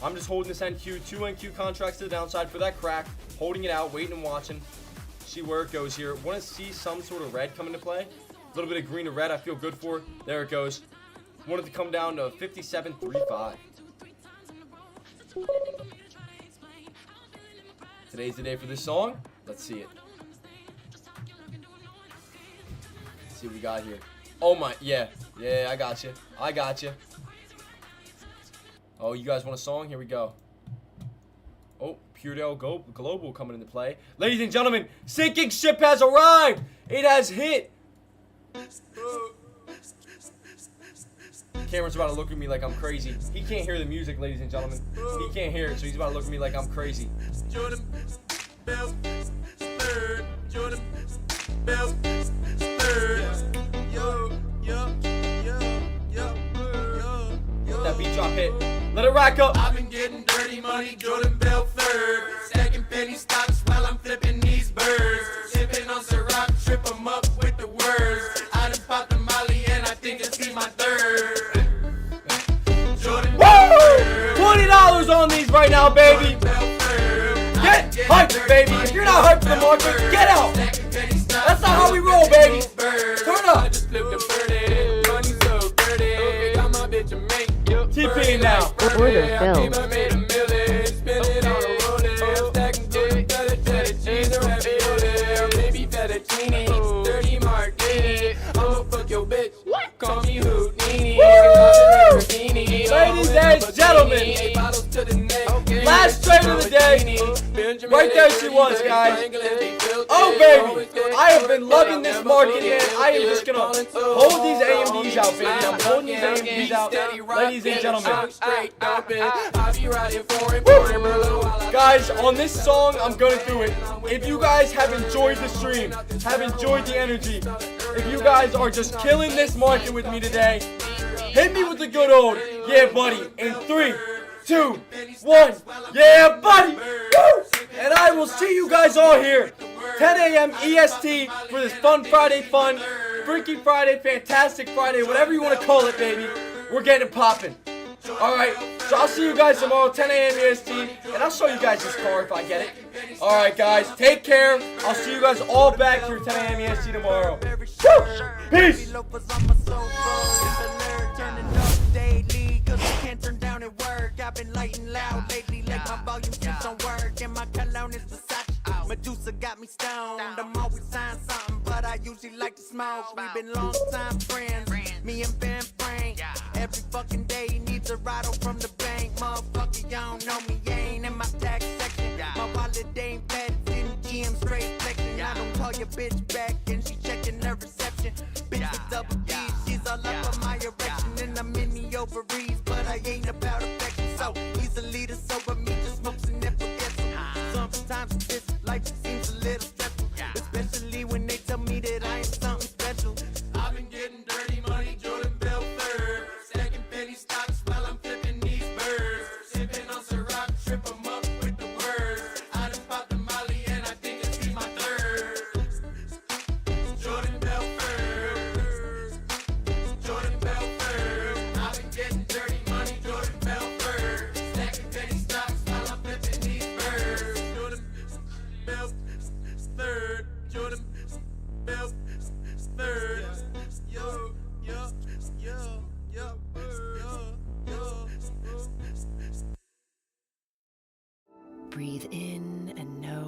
I'm just holding this NQ, 2 NQ contracts to the downside for that crack. Holding it out, waiting and watching. See where it goes here. Want to see some sort of red come into play. A little bit of green to red I feel good for. There it goes. Want it to come down to 57.35. Today's the day for this song. Let's see it. Let's see what we got here. Oh my, yeah, I got you. I got you. Oh, you guys want a song? Here we go. Oh, Puredale Global coming into play. Ladies and gentlemen, sinking ship has arrived. It has hit. Cameron's about to look at me like I'm crazy. He can't hear the music, ladies and gentlemen. He can't hear it, so he's about to look at me like I'm crazy. That beat drop hit. Let it rack up. I've been getting dirty money, Jordan Bell third. Stacking penny stocks while I'm flipping these birds. Sipping on Ciroc, trip 'em up with the words. I done popped the Molly and I think it's be my third. Jordan Woo! $20 on these right now, baby. Get hyped, baby. If you're not hyped for the market, get out. That's not how we roll, baby. Turn up. TP now. Order filled. was, guys. Oh, baby. I have been loving this market, man. I am just going to hold these AMDs out, baby. I'm holding these AMDs out, ladies and gentlemen. Guys, on this song, I'm going to do it. If you guys have enjoyed the stream, have enjoyed the energy, if you guys are just killing this market with me today, hit me with the good old, yeah, buddy, in 3, 2, 1, yeah, buddy, woo! And I will see you guys all here, 10 a.m. EST for this Fun Friday fun, Freaky Friday, Fantastic Friday, whatever you want to call it, baby. We're getting it popping. Alright, so I'll see you guys tomorrow, 10 a.m. EST, and I'll show you guys this car if I get it. Alright, guys, take care. I'll see you guys all back here, 10 a.m. EST tomorrow. Woo! Peace! I've been lighting loud lately, like my volume keeps on work, and my cologne is Versace. Medusa got me stoned. I'm always signing something, but I usually like to smoke. We've been long time friends, me and Ben Frank. Every fucking day he needs a ride from the bank. Motherfucker, you don't know me, you ain't in my tax section. My wallet ain't bad, it's in GM straight flexing. I don't call your bitch back, and she checking her reception. Bitch with double D's, she's all up on my erection, and I'm in the ovaries, but I ain't about affection. So easily to sober me, just smokes and never gets them. Sometimes this life seems a little stressful, especially when they tell me that I ain't something special. I've been getting dirty money, Jordan Bell third. Stacking penny stocks while I'm flipping these birds. Sipping on Ciroc, trip 'em up with the words. I done popped the Molly and I think it's be my third. Jordan Bell third. Jordan Bell third. I've been getting dirty money, Jordan Bell third. Stacking penny stocks while I'm flipping these birds. Jordan Bell third. Jordan Bell third. Yo, yo, yo, yo, yo. Breathe in and know